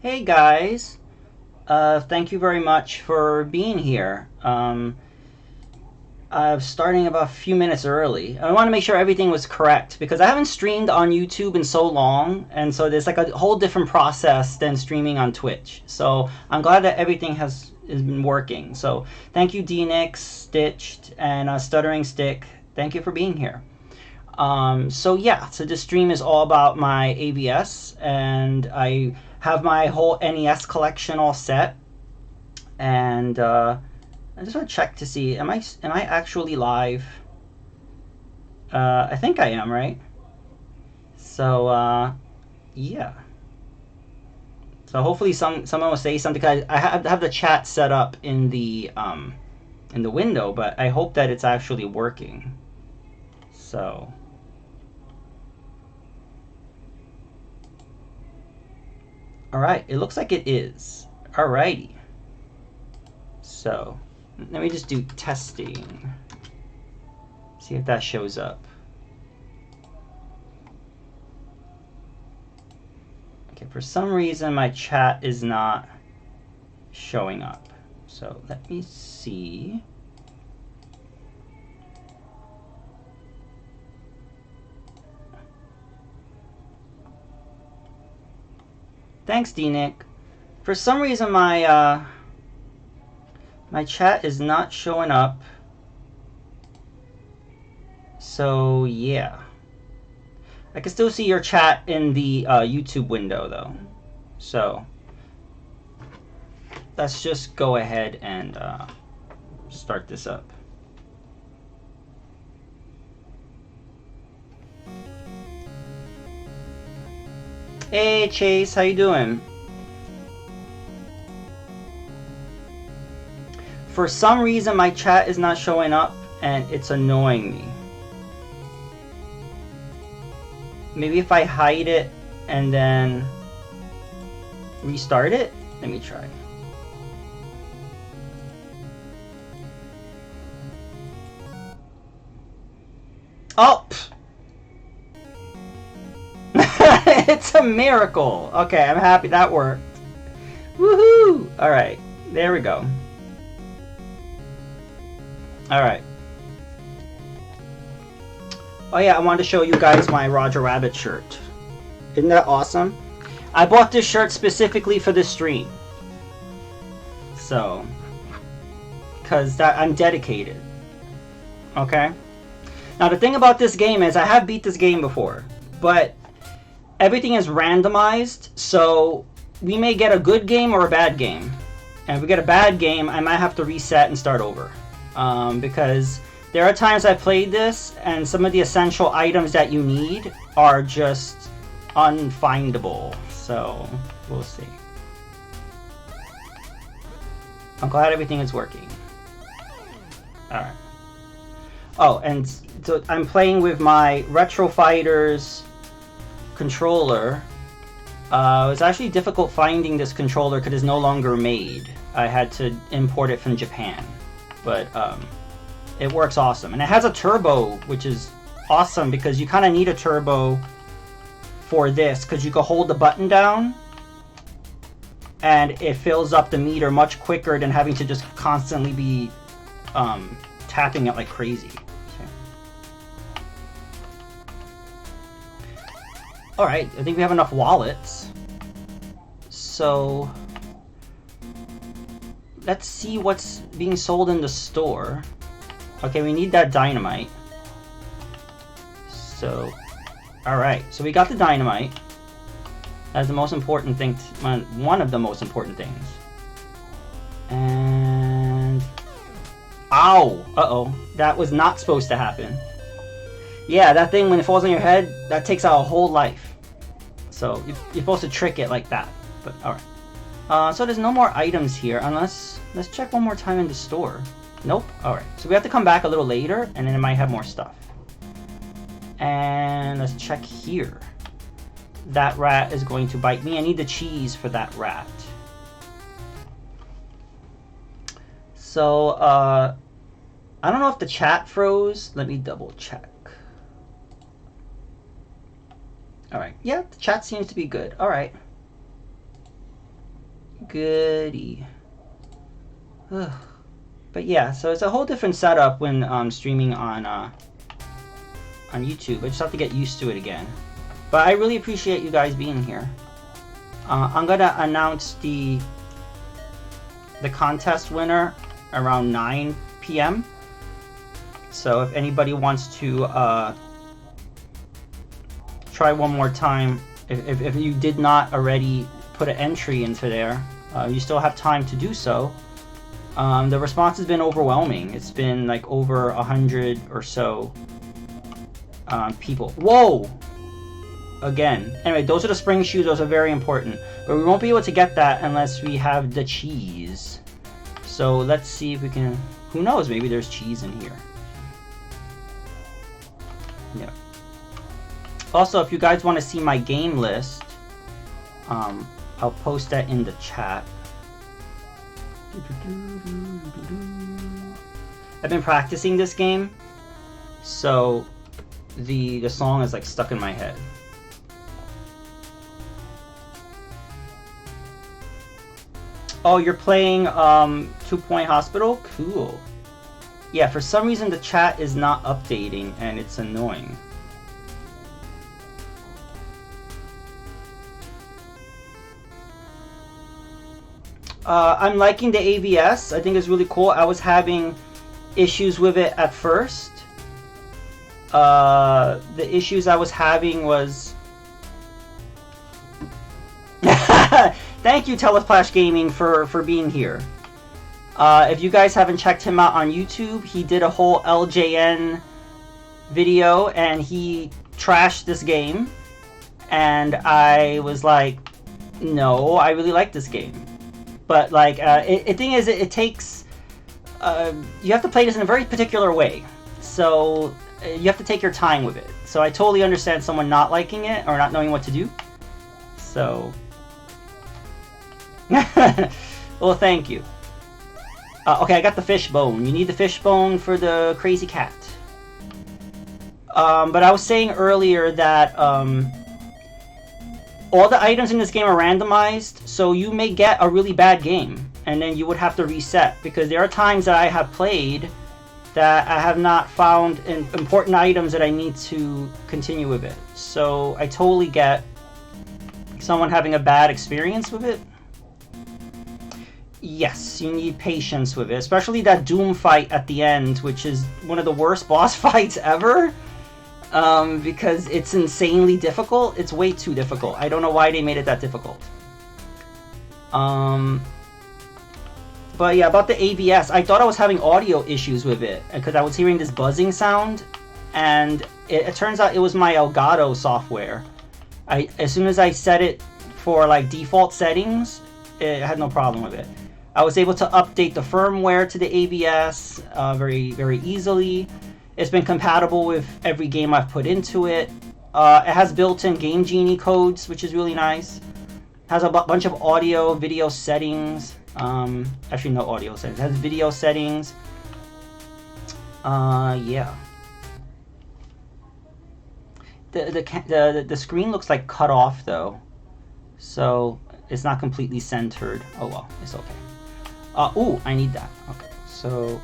Hey guys, thank you very much for being here. I'm starting about a few minutes early. I want to make sure everything was correct because I haven't streamed on YouTube in so long, and so there's like a whole different process than streaming on Twitch. So I'm glad that everything has been working. So thank you, DNix, Stitched, and Stuttering Stick. Thank you for being here. So yeah, so this stream is all about my AVS, and I have my whole NES collection all set. And I just want to check to see, am I actually live? I think I am, right? So yeah. So hopefully someone will say something. I have the chat set up in the window, but I hope that it's actually working. So. All right, it looks like it is. All righty. So let me just do testing. See if that shows up. Okay, for some reason my chat is not showing up. So let me see. Thanks, DNick. For some reason my my chat is not showing up. So yeah. I can still see your chat in the YouTube window though. So let's just go ahead and start this up. Hey Chase, how you doing? For some reason my chat is not showing up and it's annoying me. Maybe if I hide it and then restart it? Let me try. Oh! It's a miracle. Okay, I'm happy that worked. Woohoo! Alright, there we go. Alright. Oh yeah, I wanted to show you guys my Roger Rabbit shirt. Isn't that awesome? I bought this shirt specifically for this stream. So, because I'm dedicated. Okay? Now the thing about this game is I have beat this game before, but everything is randomized, so we may get a good game or a bad game. And if we get a bad game, I might have to reset and start over. Because there are times I played this and some of the essential items that you need are just unfindable. So we'll see. I'm glad everything is working. Alright. Oh, and so I'm playing with my Retro Fighters controller. It was actually difficult finding this controller because it's no longer made. I had to import it from Japan. But it works awesome. And it has a turbo, which is awesome because you kind of need a turbo for this because you can hold the button down and it fills up the meter much quicker than having to just constantly be tapping it like crazy. Alright, I think we have enough wallets. So let's see what's being sold in the store. Okay, we need that dynamite. So, alright, so we got the dynamite. That's the most important thing, one of the most important things. And ow! Uh-oh, that was not supposed to happen. Yeah, that thing, when it falls on your head, that takes out a whole life. So, you're supposed to trick it like that. But, alright. So there's no more items here, unless... Let's check one more time in the store. Nope. Alright, so we have to come back a little later, and then it might have more stuff. And let's check here. That rat is going to bite me. I need the cheese for that rat. So, I don't know if the chat froze. Let me double check. Alright, yeah, the chat seems to be good. Alright. Goody. Ugh. But yeah, so it's a whole different setup when streaming on YouTube. I just have to get used to it again. But I really appreciate you guys being here. I'm gonna announce the contest winner around 9 p.m. So if anybody wants to try one more time, if you did not already put an entry into there, you still have time to do so. The response has been overwhelming. It's been like over 100 or so people. Whoa! Again. Anyway, those are the spring shoes. Those are very important. But we won't be able to get that unless we have the cheese. So let's see if we can... Who knows? Maybe there's cheese in here. Yeah. Also, if you guys want to see my game list, I'll post that in the chat. I've been practicing this game, so the song is like stuck in my head. Oh, you're playing 2 Point Hospital? Cool. Yeah, for some reason the chat is not updating and it's annoying. I'm liking the AVS. I think it's really cool. I was having issues with it at first. The issues I was having was... Thank you, Telesplash Gaming, for being here. If you guys haven't checked him out on YouTube, he did a whole LJN video and he trashed this game. And I was like, no, I really like this game. But like, the thing is, it takes, you have to play this in a very particular way. So you have to take your time with it. So I totally understand someone not liking it or not knowing what to do. So, well, thank you. Okay, I got the fish bone. You need the fish bone for the crazy cat. But I was saying earlier that, all the items in this game are randomized, so you may get a really bad game, and then you would have to reset, because there are times that I have played that I have not found important items that I need to continue with it. So I totally get someone having a bad experience with it. Yes, you need patience with it, especially that Doom fight at the end, which is one of the worst boss fights ever. Because it's insanely difficult. It's way too difficult. I don't know why they made it that difficult. But yeah, about the AVS, I thought I was having audio issues with it because I was hearing this buzzing sound, and it turns out it was my Elgato software. As soon as I set it for like default settings, it had no problem with it. I was able to update the firmware to the AVS very, very easily. It's been compatible with every game I've put into it. It has built-in Game Genie codes, which is really nice. It has a bunch of audio, video settings. Actually, no audio settings. It has video settings. Yeah. The screen looks like cut off though, so it's not completely centered. Oh well, it's okay. Ooh, I need that. Okay, so.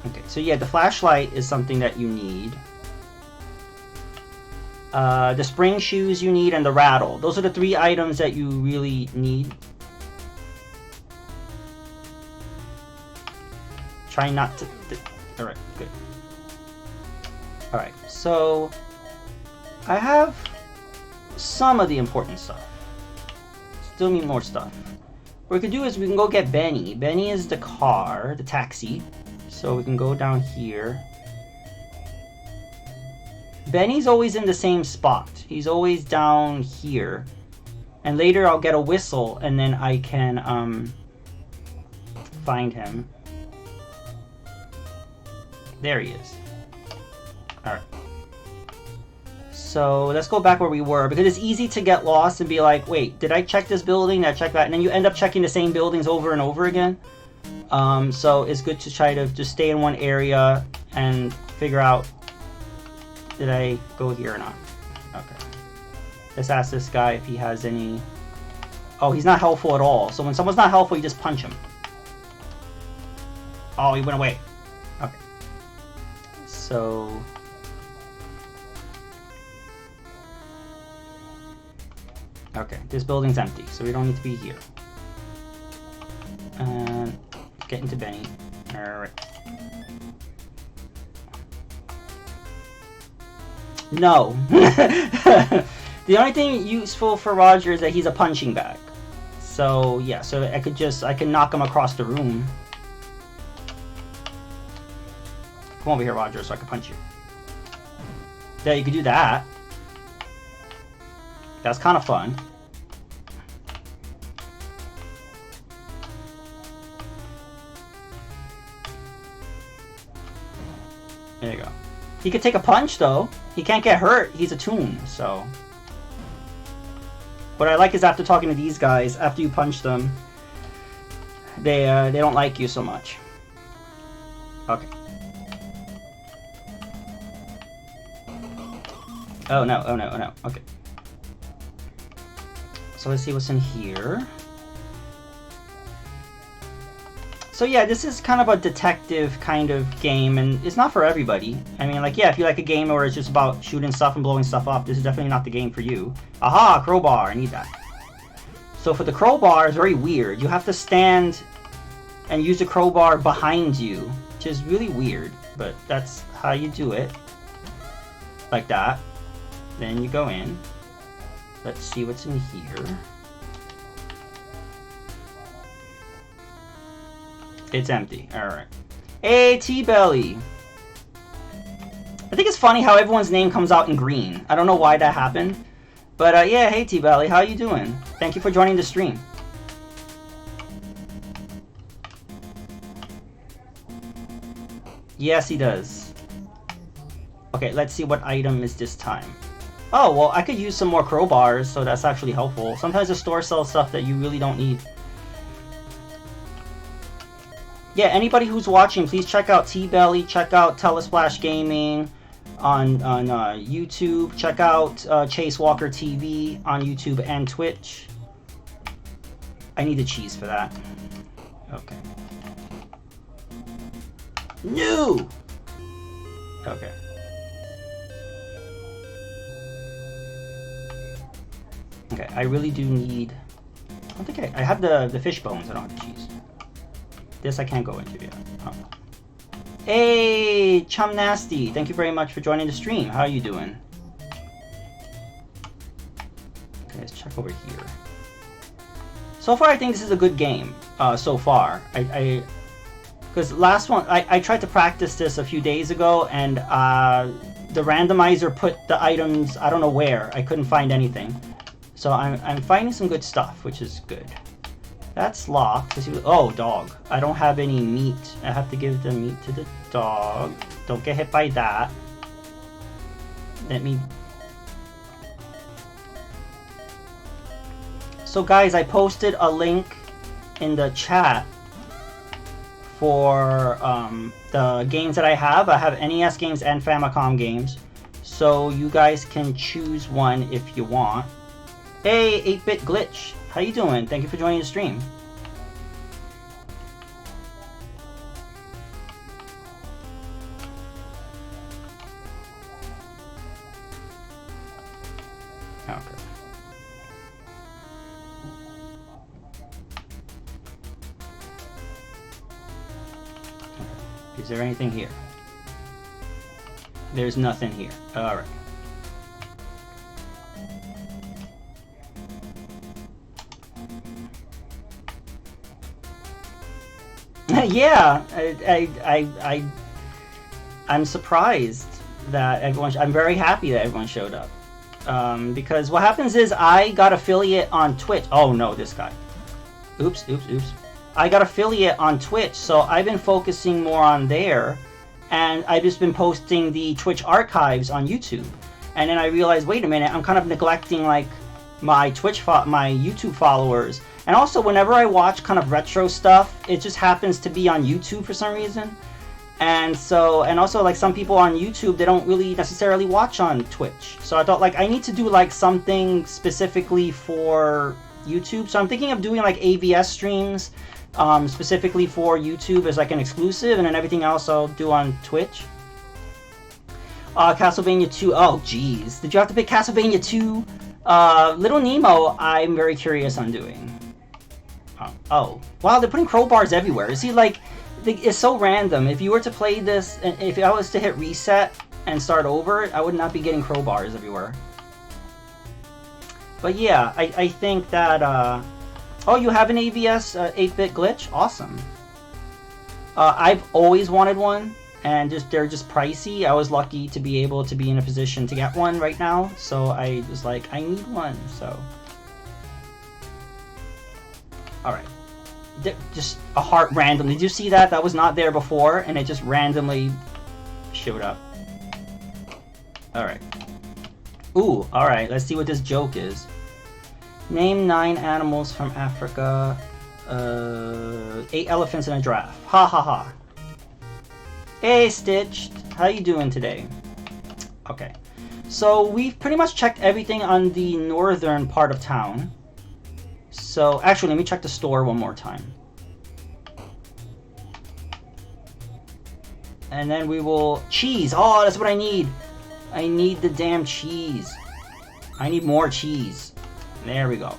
Okay, so yeah, the flashlight is something that you need. The spring shoes you need, and the rattle. Those are the 3 items that you really need. Try not to... Alright, good. Alright, so... I have some of the important stuff. Still need more stuff. What we can do is we can go get Benny. Benny is the car, the taxi. So we can go down here. Benny's always in the same spot. He's always down here. And later I'll get a whistle and then I can find him. There he is. Alright. So let's go back where we were, because it's easy to get lost and be like, wait, did I check this building? Did I check that? And then you end up checking the same buildings over and over again. So it's good to try to just stay in one area and figure out, did I go here or not? Okay. Let's ask this guy if he has any... Oh, he's not helpful at all. So when someone's not helpful, you just punch him. Oh, he went away. Okay. So... Okay, this building's empty, so we don't need to be here. And get into Benny. Alright. No. The only thing useful for Roger is that he's a punching bag. So yeah, so I can knock him across the room. Come over here, Roger, so I can punch you. Yeah, you could do that. That's kind of fun. There you go. He could take a punch, though. He can't get hurt. He's a toon, so... What I like is after talking to these guys, after you punch them, they don't like you so much. Okay. Oh no, oh no, oh no. Okay. So let's see what's in here. So yeah, this is kind of a detective kind of game, and it's not for everybody. I mean, like, yeah, if you like a game where it's just about shooting stuff and blowing stuff up, this is definitely not the game for you. Aha, crowbar, I need that. So for the crowbar, it's very weird. You have to stand and use the crowbar behind you, which is really weird, but that's how you do it. Like that. Then you go in. Let's see what's in here. It's empty. Alright. Hey, T-Belly! I think it's funny how everyone's name comes out in green. I don't know why that happened. But yeah, hey T-Belly, how you doing? Thank you for joining the stream. Yes, he does. Okay, let's see what item is this time. Oh, well, I could use some more crowbars, so that's actually helpful. Sometimes the store sells stuff that you really don't need. Yeah, anybody who's watching, please check out T-Belly, check out Telesplash Gaming on YouTube, check out Chase Walker TV on YouTube and Twitch. I need the cheese for that. Okay. No! Okay. Okay, I really do need... I don't think I have the fish bones, I don't have the cheese. This I can't go into yet. Oh. Hey, Chum Nasty! Thank you very much for joining the stream. How are you doing? Okay, let's check over here. So far, I think this is a good game. So far, because last one I tried to practice this a few days ago, and the randomizer put the items I don't know where. I couldn't find anything. So I'm finding some good stuff, which is good. That's locked. Oh, dog. I don't have any meat. I have to give the meat to the dog. Don't get hit by that. Let me... So guys, I posted a link in the chat for the games that I have. I have NES games and Famicom games. So you guys can choose one if you want. Hey, 8-Bit Glitch. How you doing? Thank you for joining the stream. Okay. Is there anything here? There's nothing here. All right. Yeah, I'm surprised that everyone. I'm very happy that everyone showed up. Because what happens is I got affiliate on Twitch. Oh no, this guy. Oops. I got affiliate on Twitch, so I've been focusing more on there, and I've just been posting the Twitch archives on YouTube. And then I realized, wait a minute, I'm kind of neglecting like my my YouTube followers. And also, whenever I watch kind of retro stuff, it just happens to be on YouTube for some reason. And so, and also like some people on YouTube, they don't really necessarily watch on Twitch. So I thought like I need to do like something specifically for YouTube. So I'm thinking of doing like AVS streams specifically for YouTube as like an exclusive, and then everything else I'll do on Twitch. Castlevania 2. Oh, geez. Did you have to pick Castlevania 2? Little Nemo, I'm very curious on doing. Oh. Wow, they're putting crowbars everywhere. See, like, it's so random. If you were to play this, if I was to hit reset and start over, I would not be getting crowbars everywhere. But yeah, I think that, oh, you have an AVS 8-bit glitch? Awesome. I've always wanted one, and they're just pricey. I was lucky to be able to be in a position to get one right now, so I was like, I need one, so. Alright. Just a heart randomly. Did you see that? That was not there before, and it just randomly showed up. Alright. Ooh, alright, let's see what this joke is. Name 9 animals from Africa. 8 elephants and a giraffe. Ha ha ha. Hey Stitch, how you doing today? Okay, so we've pretty much checked everything on the northern part of town. So actually, let me check the store one more time. And then we will... Cheese! Oh, that's what I need! I need the damn cheese. I need more cheese. There we go.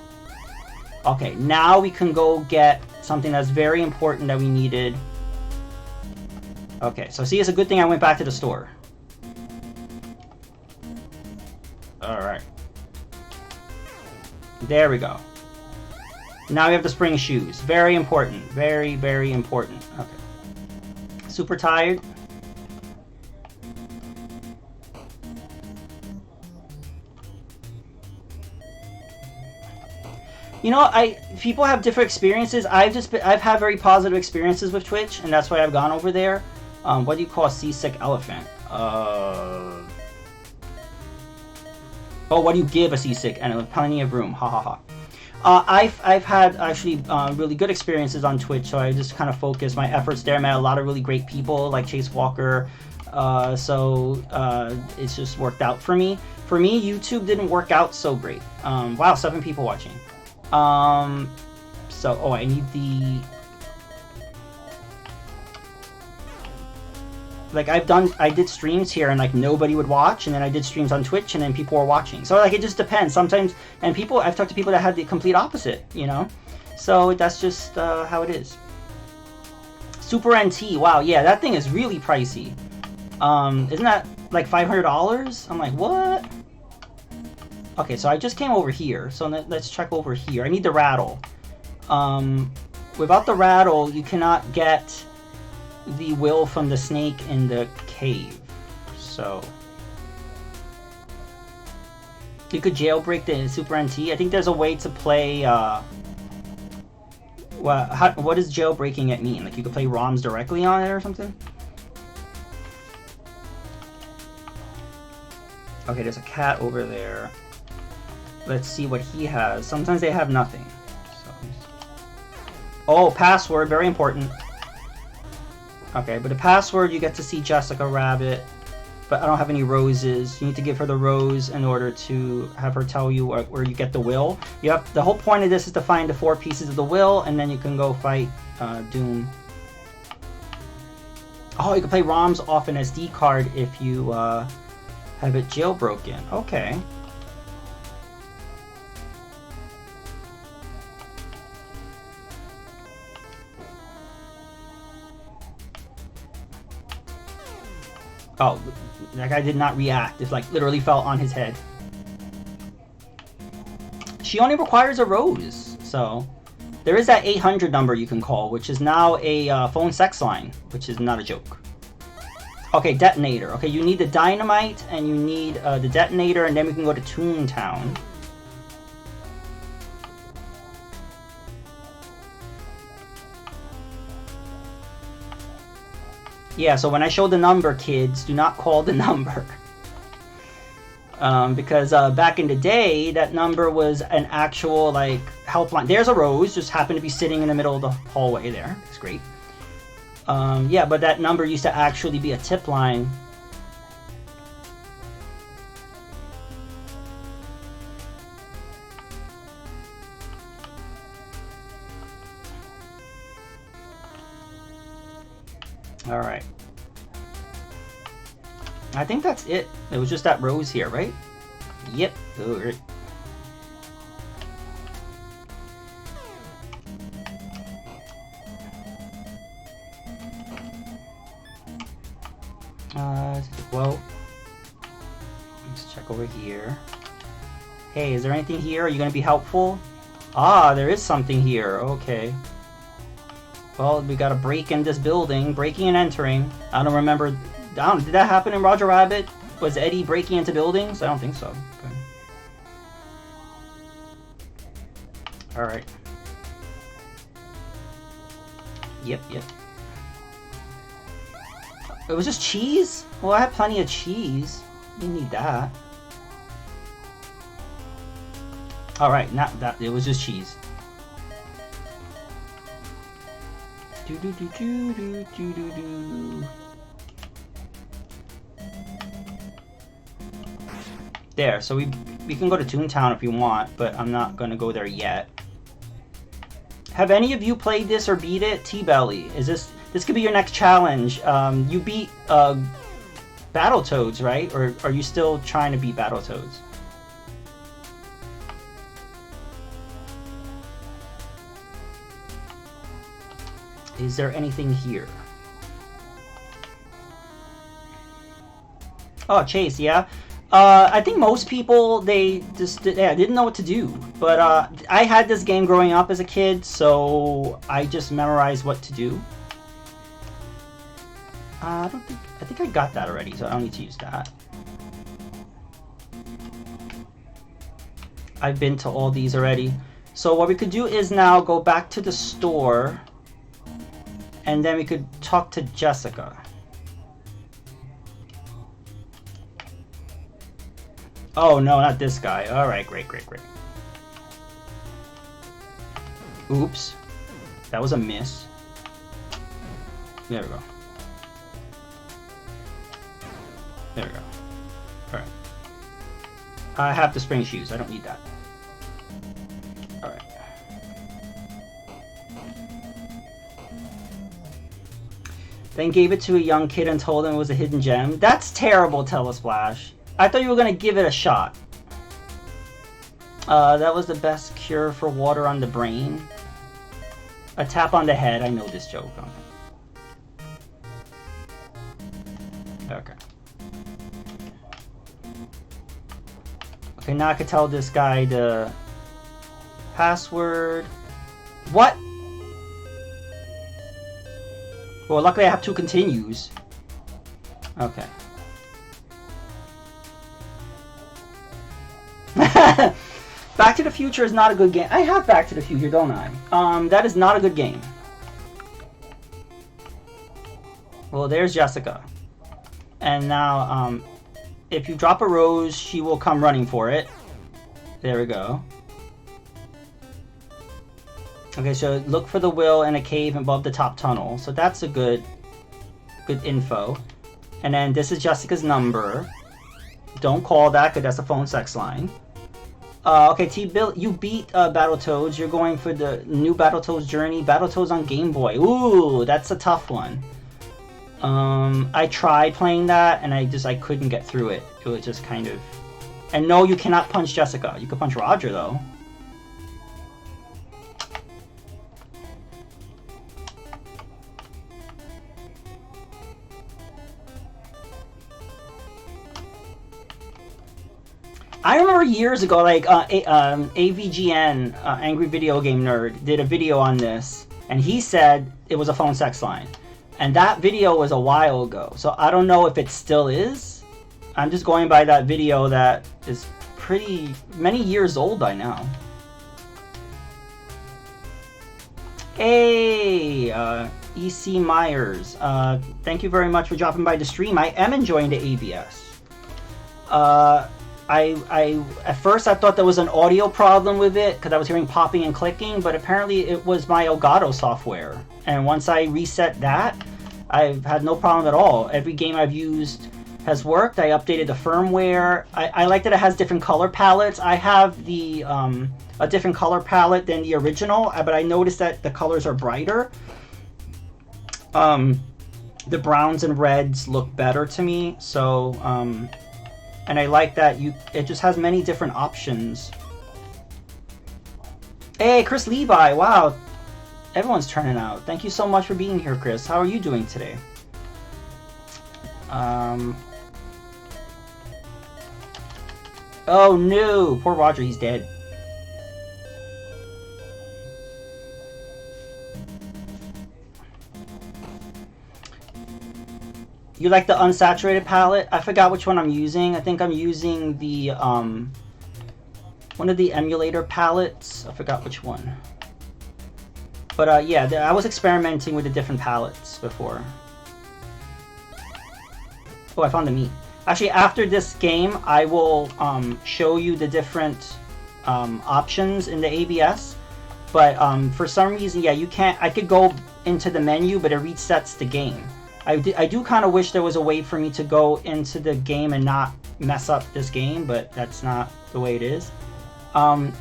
Okay, now we can go get something that's very important that we needed. Okay, so see, it's a good thing I went back to the store. Alright. There we go. Now we have the spring shoes. Very important. Very, very important. Okay. Super tired. You know, people have different experiences. I've had very positive experiences with Twitch, and that's why I've gone over there. What do you call a seasick elephant? Oh, what do you give a seasick and plenty of room? Ha ha ha. I've had actually really good experiences on Twitch, so I just kind of focused my efforts there. I met a lot of really great people like Chase Walker, so it's just worked out for me. For me, YouTube didn't work out so great. Wow, 7 people watching. So, oh, I need the... Like, I did streams here and, like, nobody would watch, and then I did streams on Twitch and then people were watching. So, like, it just depends. Sometimes, and I've talked to people that had the complete opposite, you know? So, that's just how it is. Super NT, wow, yeah, that thing is really pricey. Isn't that, like, $500? I'm like, what? Okay, so I just came over here, so let's check over here. I need the rattle. Without the rattle, you cannot get the will from the snake in the cave. So you could jailbreak the Super NT. I think there's a way to play. What does jailbreaking it mean? Like you could play ROMs directly on it or something? Okay, there's a cat over there. Let's see what he has. Sometimes they have nothing. So. Oh, password, very important. Okay, but the password, you get to see Jessica Rabbit, but I don't have any roses. You need to give her the rose in order to have her tell you where you get the will. The whole point of this is to find the 4 pieces of the will, and then you can go fight Doom. Oh, you can play ROMs off an SD card if you have it jailbroken. Okay. Oh, that guy did not react. It like literally fell on his head. She only requires a rose, so there is that 800 number you can call, which is now a phone sex line, which is not a joke. Okay, detonator. Okay, you need the dynamite and you need the detonator, and then we can go to Toontown. Yeah, so when I show the number, kids, do not call the number. Because back in the day, that number was an actual, like, helpline. There's a rose, just happened to be sitting in the middle of the hallway there. It's great. Yeah, but that number used to actually be a tip line. All right. I think that's it. It was just that rose here, right? Yep. All right. Well, let's check over here. Hey, is there anything here? Are you going to be helpful? Ah, there is something here. Okay. Well, we got to break in this building. Breaking and entering. I don't remember. Did that happen in Roger Rabbit? Was Eddie breaking into buildings? I don't think so. Okay. Alright. Yep. It was just cheese? Well, I had plenty of cheese. You need that. Alright, not that. It was just cheese. There, so we can go to Toontown if you want, but I'm not gonna go there yet. Have any of you played this or beat it? T-Belly, is this could be your next challenge? You beat Battletoads, right? Or are you still trying to beat Battletoads? Is there anything here? Oh, Chase, yeah. I think most people, they just didn't know what to do. But I had this game growing up as a kid, so I just memorized what to do. I think I got that already, so I don't need to use that. I've been to all these already. So what we could do is now go back to the store, and then we could talk to Jessica. Oh no, not this guy. Alright, great. Oops. That was a miss. There we go. There we go. Alright. I have the spring shoes. I don't need that. Alright. Then gave it to a young kid and told him it was a hidden gem. That's terrible, Telesplash. I thought you were going to give it a shot. That was the best cure for water on the brain. A tap on the head. I know this joke. Okay. Okay, now I can tell this guy the password. What? Well, luckily I have 2 continues. Okay. Back to the Future is not a good game. I have Back to the Future, don't I? That is not a good game. Well, there's Jessica. And now, if you drop a rose, she will come running for it. There we go. Okay, so look for the will in a cave above the top tunnel. So that's a good info. And then this is Jessica's number. Don't call that, because that's a phone sex line. Okay, T-Bill, you beat Battletoads. You're going for the new Battletoads journey. Battletoads on Game Boy. Ooh, that's a tough one. I tried playing that, and I couldn't get through it. It was just kind of... And no, you cannot punch Jessica. You can punch Roger, though. I remember years ago, like, AVGN, Angry Video Game Nerd, did a video on this, and he said it was a phone sex line. And that video was a while ago, so I don't know if it still is. I'm just going by that video that is pretty many years old by now. Hey, EC Myers, thank you very much for dropping by the stream. I am enjoying the AVS. At first I thought there was an audio problem with it because I was hearing popping and clicking, but apparently it was my Elgato software. And once I reset that, I've had no problem at all. Every game I've used has worked. I updated the firmware. I like that it has different color palettes. I have the a different color palette than the original, but I noticed that the colors are brighter. The browns and reds look better to me. So, and I like that it just has many different options. Hey, Chris Levi! Wow, everyone's turning out. Thank you so much for being here, Chris. How are you doing today? Oh no, poor Roger, he's dead. You like the unsaturated palette? I forgot which one I'm using. I think I'm using the one of the emulator palettes. I forgot which one. But yeah, I was experimenting with the different palettes before. Oh, I found the meat. Actually, after this game, I will show you the different options in the AVS. But for some reason, yeah, you can't. I could go into the menu, but it resets the game. I do kind of wish there was a way for me to go into the game and not mess up this game, but that's not the way it is.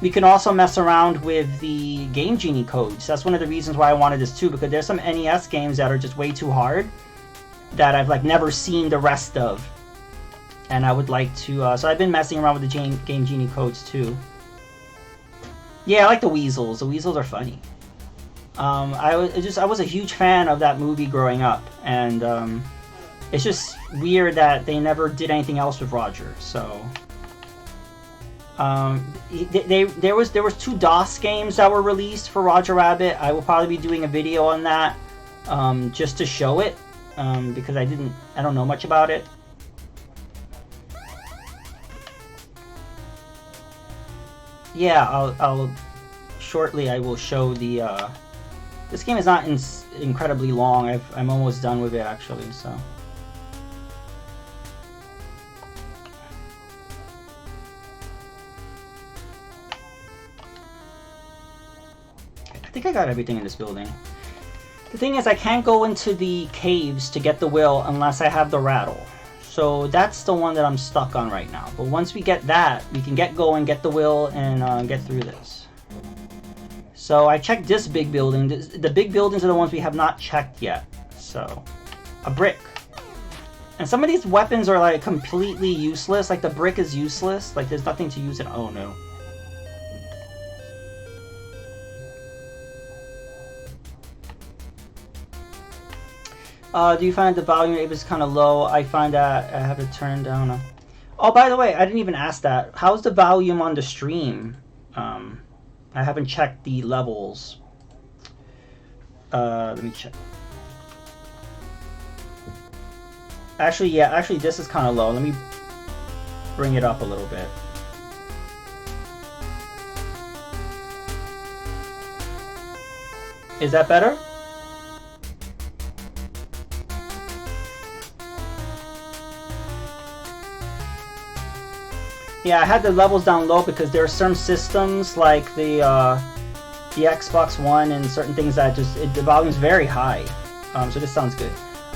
We can also mess around with the Game Genie codes. That's one of the reasons why I wanted this too, because there's some NES games that are just way too hard that I've like never seen the rest of, and I would like to. So I've been messing around with the Game Genie codes too. Yeah, I like the weasels. The weasels are funny. I was a huge fan of that movie growing up, and it's just weird that they never did anything else with Roger. So there was 2 DOS games that were released for Roger Rabbit. I will probably be doing a video on that just to show it, because I don't know much about it. Yeah, I'll shortly I will show the. This game is not incredibly long. I'm almost done with it actually. So. I think I got everything in this building. The thing is, I can't go into the caves to get the will unless I have the rattle. So that's the one that I'm stuck on right now. But once we get that, we can get going, get the will, and get through this. So I checked this big building. The big buildings are the ones we have not checked yet. So, a brick. And some of these weapons are like completely useless. Like the brick is useless. Like there's nothing to use it. Oh no. Do you find the volume is kind of low? I find that I have it turned down. Oh, by the way, I didn't even ask that. How's the volume on the stream? I haven't checked the levels. Let me check. Actually, yeah, actually this is kind of low. Let me bring it up a little bit. Is that better? Yeah, I had the levels down low because there are some systems like the Xbox One and certain things that the volume's very high. So this sounds good.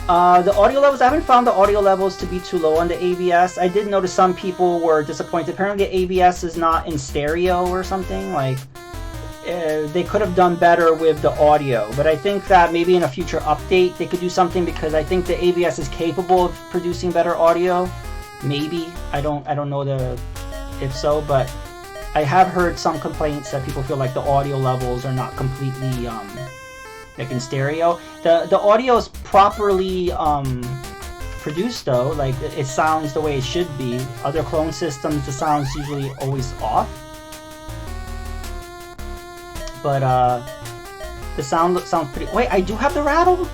The audio levels, I haven't found the audio levels to be too low on the AVS. I did notice some people were disappointed. Apparently the AVS is not in stereo or something. Like they could have done better with the audio. But I think that maybe in a future update they could do something, because I think the AVS is capable of producing better audio. Maybe. I don't know if so, but I have heard some complaints that people feel like the audio levels are not completely like in stereo. The audio is properly produced though, like it sounds the way it should be. Other clone systems, the sound's usually always off. But the sound sounds pretty. Wait, I do have the rattle?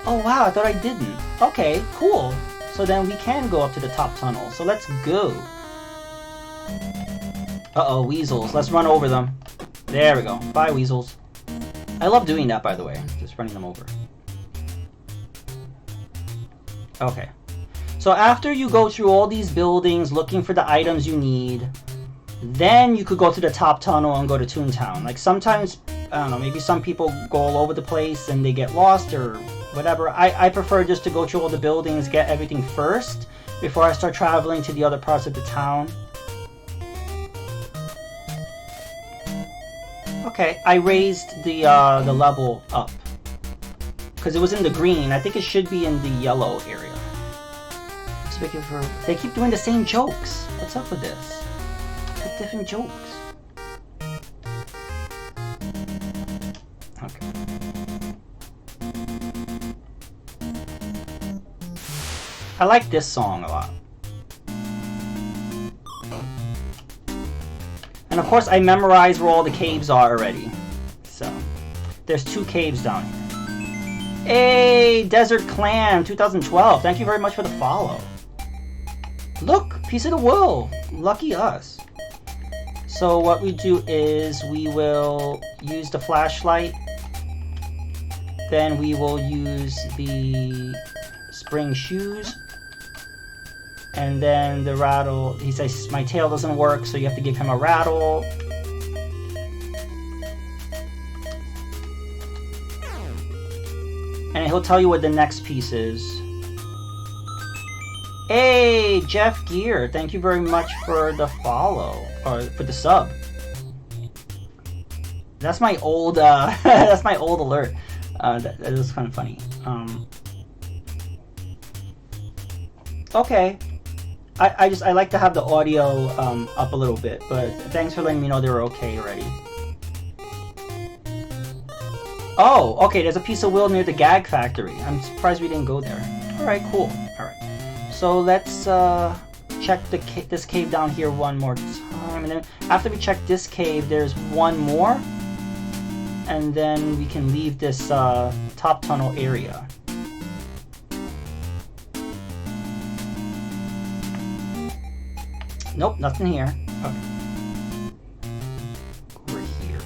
Oh wow, I thought I didn't. Okay, cool. So then we can go up to the top tunnel. So let's go. Uh-oh, weasels. Let's run over them. There we go. Bye, weasels. I love doing that, by the way. Just running them over. Okay. So after you go through all these buildings looking for the items you need, then you could go to the top tunnel and go to Toontown. Like sometimes I don't know, maybe some people go all over the place and they get lost or whatever. I prefer just to go through all the buildings, get everything first before I start traveling to the other parts of the town. Okay, I raised the level up because it was in the green. I think it should be in the yellow area. They keep doing the same jokes. What's up with this? Like different jokes. Okay. I like this song a lot. And of course I memorized where all the caves are already. So, there's 2 caves down here. Hey, Desert Clan 2012. Thank you very much for the follow. Look, piece of the world. Lucky us. So what we do is we will use the flashlight. Then we will use the spring shoes. And then the rattle. He says my tail doesn't work, so you have to give him a rattle. And he'll tell you what the next piece is. Hey, Jeff Gear, thank you very much for the follow, or for the sub. That's my old, that's my old alert. That was kind of funny. Okay, I like to have the audio up a little bit, but thanks for letting me know they were okay already. Oh, okay, there's a piece of wool near the gag factory. I'm surprised we didn't go there. All right, cool. All right. So let's check this cave down here one more time, and then after we check this cave, there's one more, and then we can leave this top tunnel area. Nope, nothing here. Okay. Over here.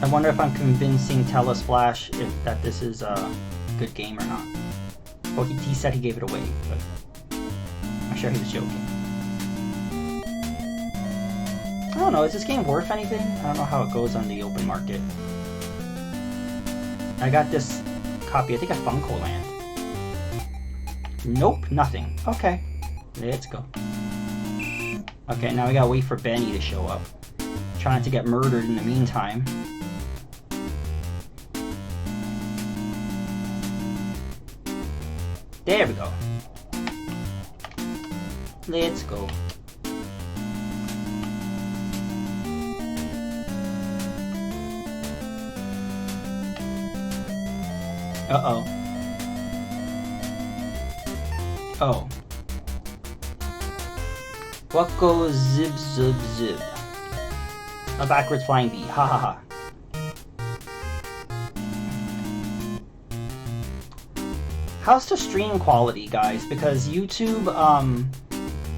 I wonder if I'm convincing Telesplash that this is a good game or not. Well, he said he gave it away, but I'm sure he was joking. I don't know, is this game worth anything? I don't know how it goes on the open market. I got this copy, I think at Funko Land. Nope, nothing. Okay, let's go. Okay, now we gotta wait for Benny to show up. Try not to get murdered in the meantime. There we go. Let's go. Uh-oh. Oh. What goes zip zip zip? A backwards flying bee. Ha ha ha. How's the stream quality, guys? Because YouTube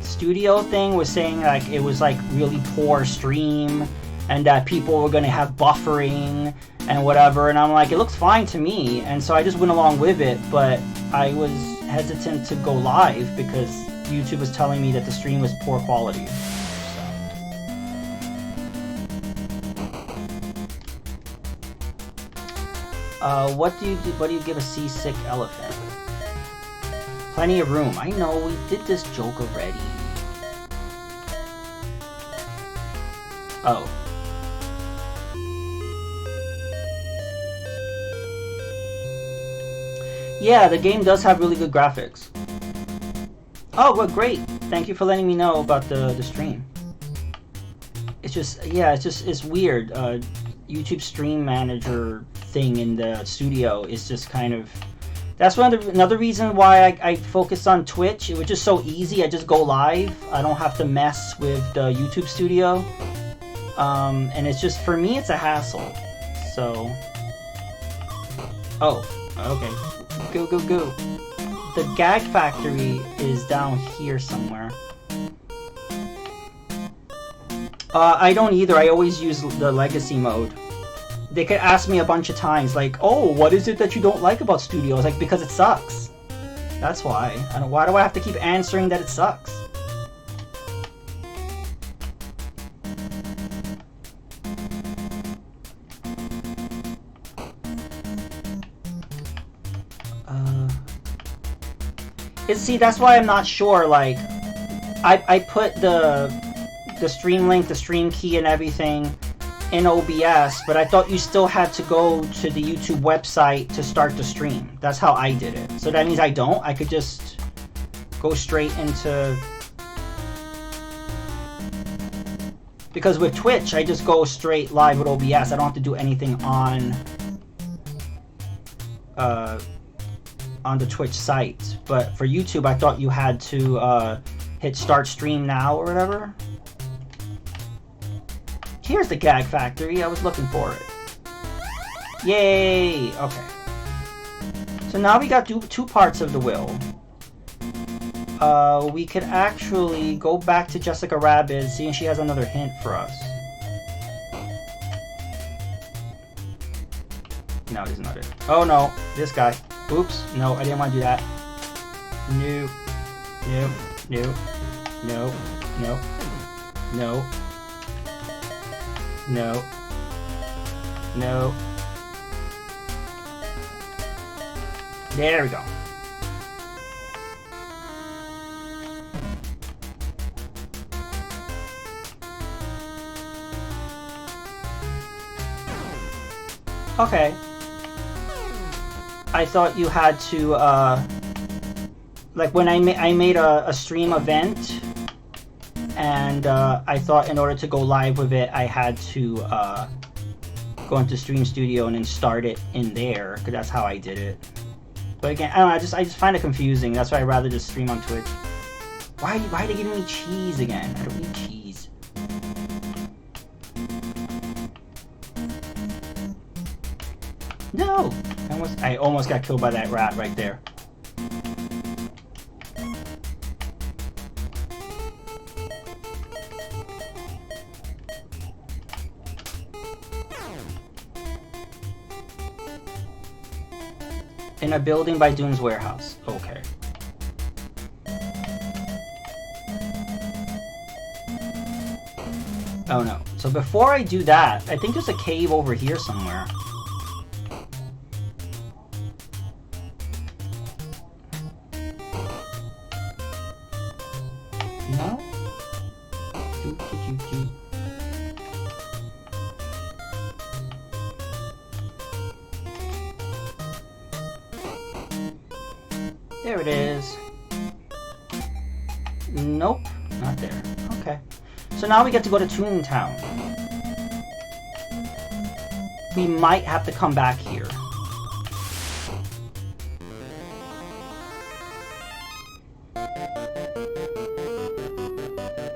studio thing was saying like it was like really poor stream and that people were gonna have buffering and whatever, and I'm like, it looks fine to me, and so I just went along with it, but I was hesitant to go live because YouTube was telling me that the stream was poor quality. What do you give a seasick elephant? Plenty of room. I know, we did this joke already. Oh. Yeah, the game does have really good graphics. Oh, well, great. Thank you for letting me know about the stream. It's just, yeah, it's weird. YouTube Stream Manager thing in the studio is just kind of... That's another reason why I focus on Twitch. It was just so easy. I just go live. I don't have to mess with the YouTube studio. And it's just, for me, it's a hassle. So... Oh, okay. Go, go, go. The Gag Factory is down here somewhere. I don't either. I always use the Legacy mode. They could ask me a bunch of times, like, oh, what is it that you don't like about Studios? Like, because it sucks. That's why. Why do I have to keep answering that it sucks? See, that's why I'm not sure. Like, I put the stream link, the stream key, and everything in OBS, but I thought you still had to go to the YouTube website to start the stream. That's how I did it. So that means I don't. I could just go straight into... Because with Twitch, I just go straight live with OBS. I don't have to do anything on the Twitch site. But for YouTube, I thought you had to hit start stream now or whatever. Here's the gag factory. I was looking for it. Yay! Okay. So now we got two parts of the will. We could actually go back to Jessica Rabbit, seeing she has another hint for us. No, this is not it. Oh no, this guy. Oops, no, I didn't want to do that. No, no, no, no, no, no, no, no. There we go. Okay. I thought you had to, like when I made a stream event, and I thought in order to go live with it, I had to go into Stream Studio and then start it in there, because that's how I did it. But again, I don't know, I just find it confusing. That's why I'd rather just stream on Twitch. Why are they giving me cheese again? I don't need cheese. No! I almost got killed by that rat right there. In a building by Doom's warehouse. Okay. Oh no. So before I do that, I think there's a cave over here somewhere. No? There it is. Nope, not there. Okay. So now we get to go to Toontown. We might have to come back here.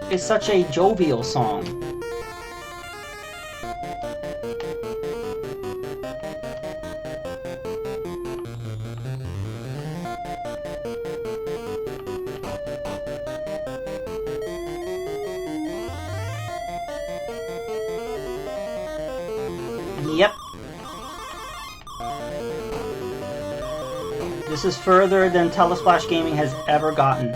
It's such a jovial song. Yep. This is further than Telesplash Gaming has ever gotten.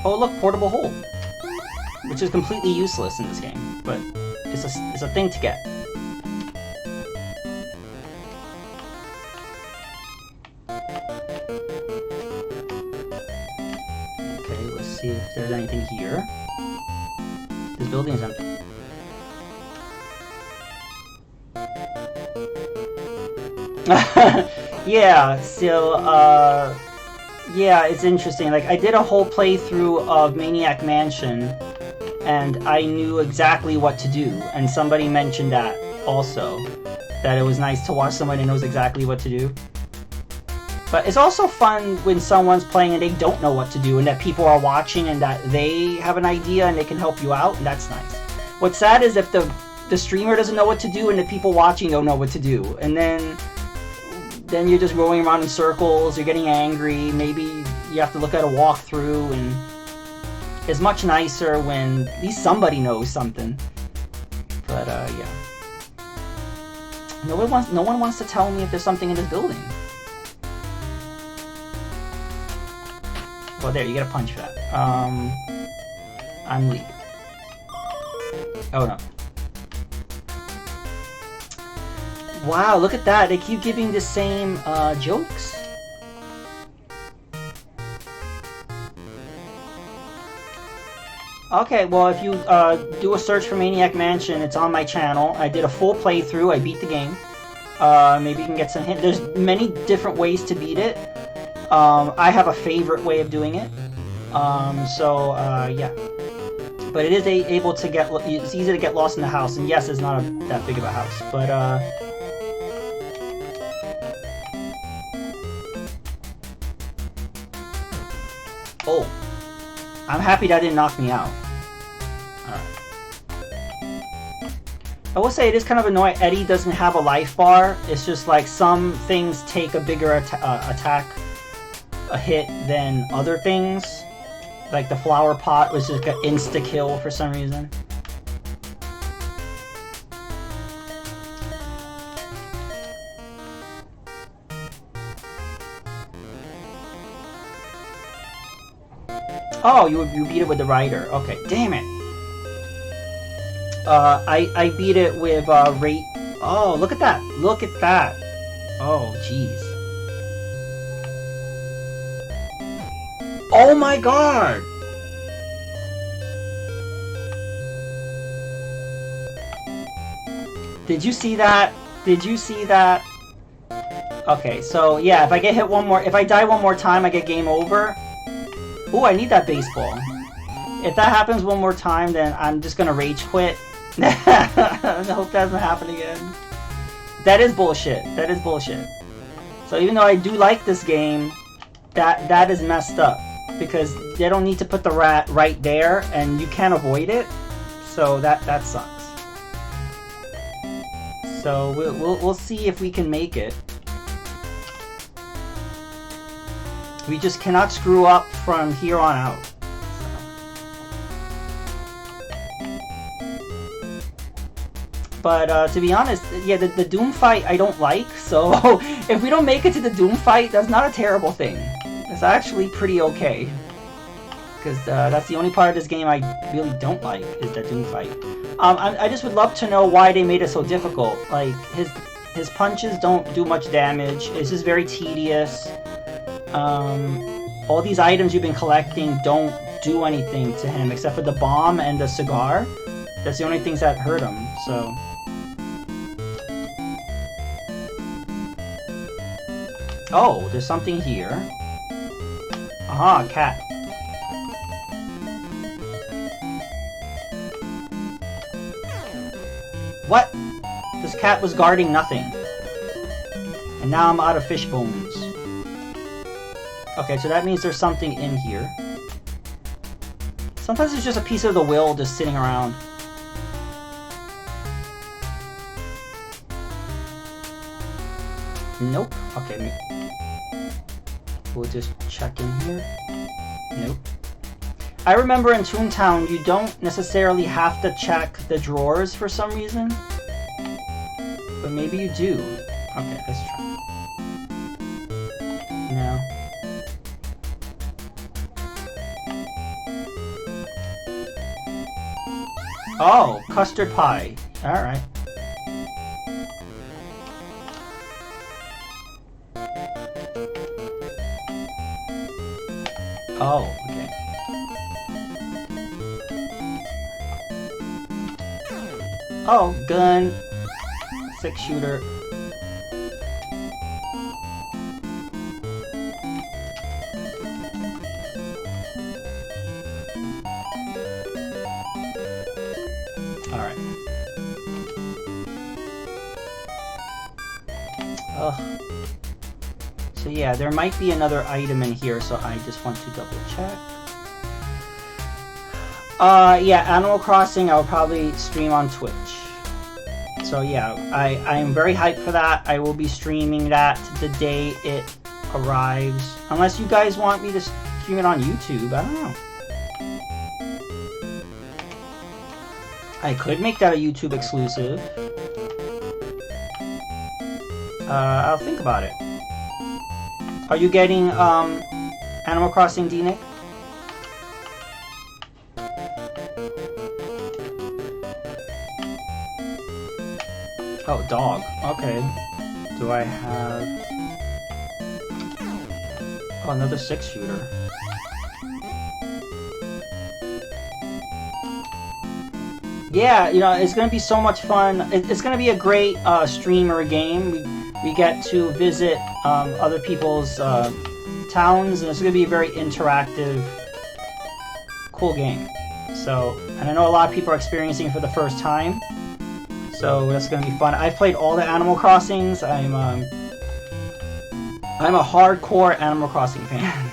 Oh look, portable hole, which is completely useless in this game, but it's a thing to get. Okay, let's see if there's anything here. This building is empty. Yeah, so, yeah, it's interesting. Like, I did a whole playthrough of Maniac Mansion, and I knew exactly what to do. And somebody mentioned that also, that it was nice to watch somebody who knows exactly what to do. But it's also fun when someone's playing and they don't know what to do, and that people are watching and that they have an idea and they can help you out, and that's nice. What's sad is if the streamer doesn't know what to do and the people watching don't know what to do, and then you're just rolling around in circles, you're getting angry, maybe you have to look at a walkthrough, and it's much nicer when at least somebody knows something. But yeah. No one wants to tell me if there's something in this building. Well, there, you get a punch for that. I'm leaving. Oh no. Wow, look at that. They keep giving the same jokes. Okay, well, if you do a search for Maniac Mansion, it's on my channel. I did a full playthrough. I beat the game. Maybe you can get some hint. There's many different ways to beat it. I have a favorite way of doing it. Yeah. But it is able to get... It's easy to get lost in the house. And yes, it's not that big of a house. But, oh. I'm happy that didn't knock me out. Alright. I will say it is kind of annoying. Eddie doesn't have a life bar. It's just like some things take a bigger attack, a hit than other things. Like the flower pot was just an insta-kill for some reason. Oh, you beat it with the rider. Okay, damn it. I beat it with rate. Oh, look at that. Look at that. Oh, jeez. Oh my god! Did you see that? Did you see that? Okay, so yeah, if I get hit one more, if I die one more time, I get game over. Ooh, I need that baseball. If that happens one more time, then I'm just gonna rage quit. I hope that doesn't happen again. That is bullshit. That is bullshit. So even though I do like this game, that is messed up. Because they don't need to put the rat right there, and you can't avoid it. So that sucks. So we'll see if we can make it. We just cannot screw up from here on out. But to be honest, yeah, the Doom fight I don't like. So if we don't make it to the Doom fight, that's not a terrible thing. It's actually pretty okay. Because that's the only part of this game I really don't like, is the Doom fight. I just would love to know why they made it so difficult. Like, his punches don't do much damage. It's just very tedious. All these items you've been collecting don't do anything to him, except for the bomb and the cigar. That's the only things that hurt him, so... Oh, there's something here. Aha, cat. What? This cat was guarding nothing. And now I'm out of fish bones. Okay, so that means there's something in here. Sometimes it's just a piece of the will just sitting around. Nope. Okay. We'll just check in here. Nope. I remember in Toontown, you don't necessarily have to check the drawers for some reason. But maybe you do. Okay, let's try. No. Oh, custard pie. Alright. Oh, okay. Oh, gun. 6-shooter. Alright. Ugh. So yeah, there might be another item in here, so I just want to double check. Yeah, Animal Crossing I'll probably stream on Twitch. So yeah, I am very hyped for that. I will be streaming that the day it arrives. Unless you guys want me to stream it on YouTube, I don't know. I could make that a YouTube exclusive. I'll think about it. Are you getting Animal Crossing, D-Nick? Oh, dog. Okay. Do I have... Oh, another 6-shooter. Yeah, you know, it's going to be so much fun. It's going to be a great streamer game. We get to visit other people's towns, and it's going to be a very interactive, cool game. So, and I know a lot of people are experiencing it for the first time. So that's going to be fun. I've played all the Animal Crossings. I'm a hardcore Animal Crossing fan.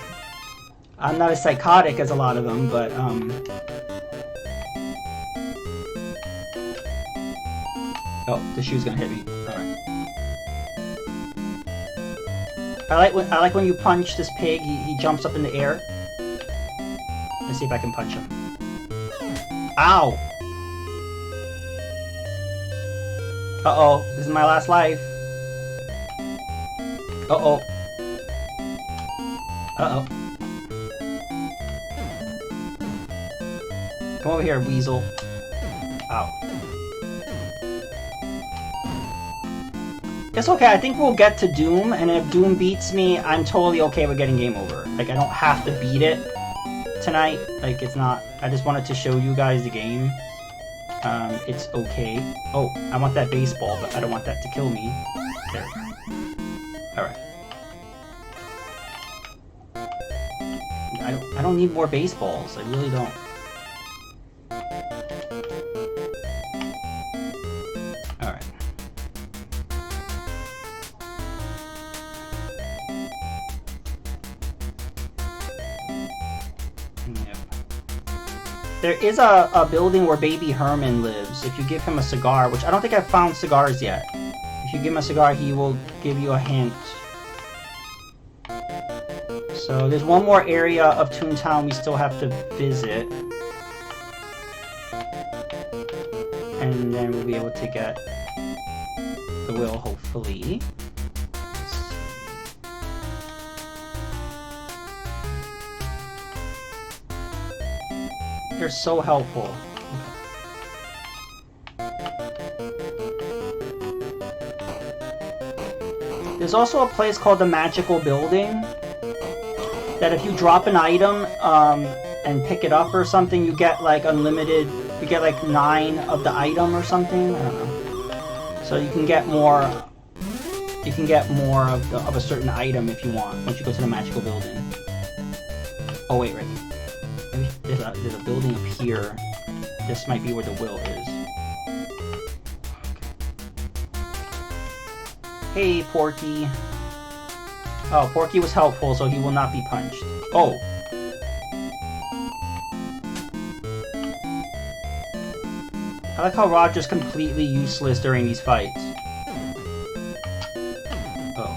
I'm not as psychotic as a lot of them, but oh, the shoe's gonna hit me. All right. I like when you punch this pig. He jumps up in the air. Let's see if I can punch him. Ow! Uh-oh, this is my last life. Uh-oh. Uh-oh. Come over here, weasel. Ow. It's okay, I think we'll get to Doom, and if Doom beats me, I'm totally okay with getting game over. Like, I don't have to beat it tonight. Like, it's not... I just wanted to show you guys the game. It's okay. Oh, I want that baseball, but I don't want that to kill me. There. Alright. I don't need more baseballs. I really don't. Alright. There is a building where Baby Herman lives. If you give him a cigar, which I don't think I've found cigars yet. If you give him a cigar, he will give you a hint. So there's one more area of Toontown we still have to visit. And then we'll be able to get the will, hopefully. They're so helpful. There's also a place called the Magical Building that if you drop an item and pick it up or something, you get like unlimited, you get like 9 of the item or something. I don't know. So you can get more of a certain item if you want once you go to the Magical Building. Oh wait. There's a building up here. This might be where the will is. Hey, Porky. Oh, Porky was helpful, so he will not be punched. Oh. I like how Roger's completely useless during these fights. Oh.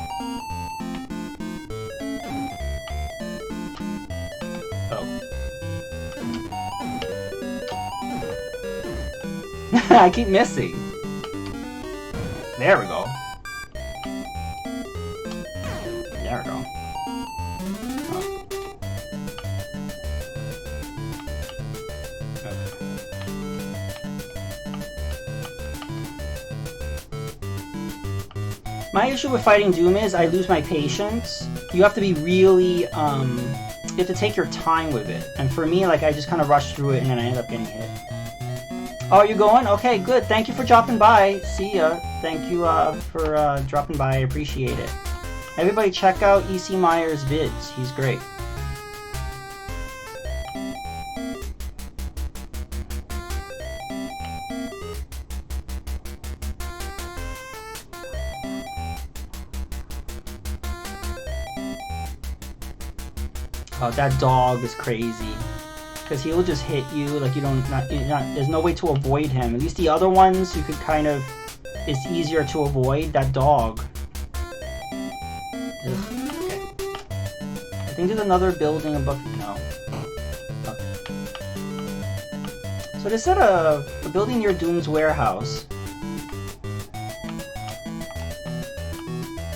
I keep missing. There we go. There we go. Oh. Okay. My issue with fighting Doom is I lose my patience. You have to be really, you have to take your time with it. And for me, like, I just kind of rush through it and then I end up getting hit. Oh, are you going? Okay, good. Thank you for dropping by. See ya. Thank you for dropping by. I appreciate it. Everybody check out EC Meyer's vids. He's great. Oh, that dog is crazy. Because he will just hit you, like there's no way to avoid him. At least the other ones, you could kind of, it's easier to avoid. That dog. Ugh, okay. I think there's another building above, no. Okay. So they said a building near Doom's warehouse.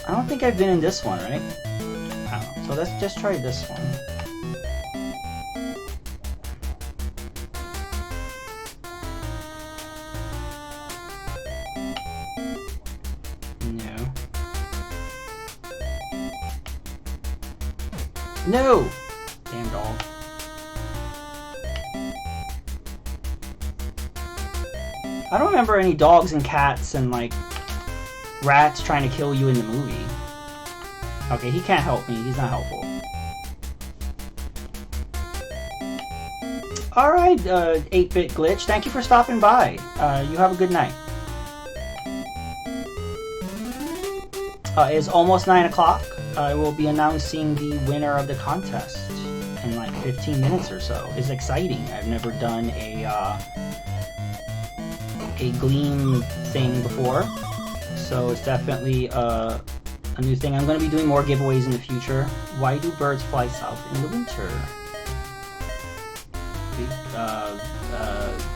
I don't think I've been in this one, right? I don't know. So let's just try this one. No! Damn dog. I don't remember any dogs and cats and like rats trying to kill you in the movie. Okay, he can't help me. He's not helpful. Alright, 8-bit glitch. Thank you for stopping by. You have a good night. It's almost 9 o'clock. I will be announcing the winner of the contest in like 15 minutes or so. It's exciting. I've never done a Gleam thing before, so it's definitely a new thing. I'm going to be doing more giveaways in the future. Why do birds fly south in the winter?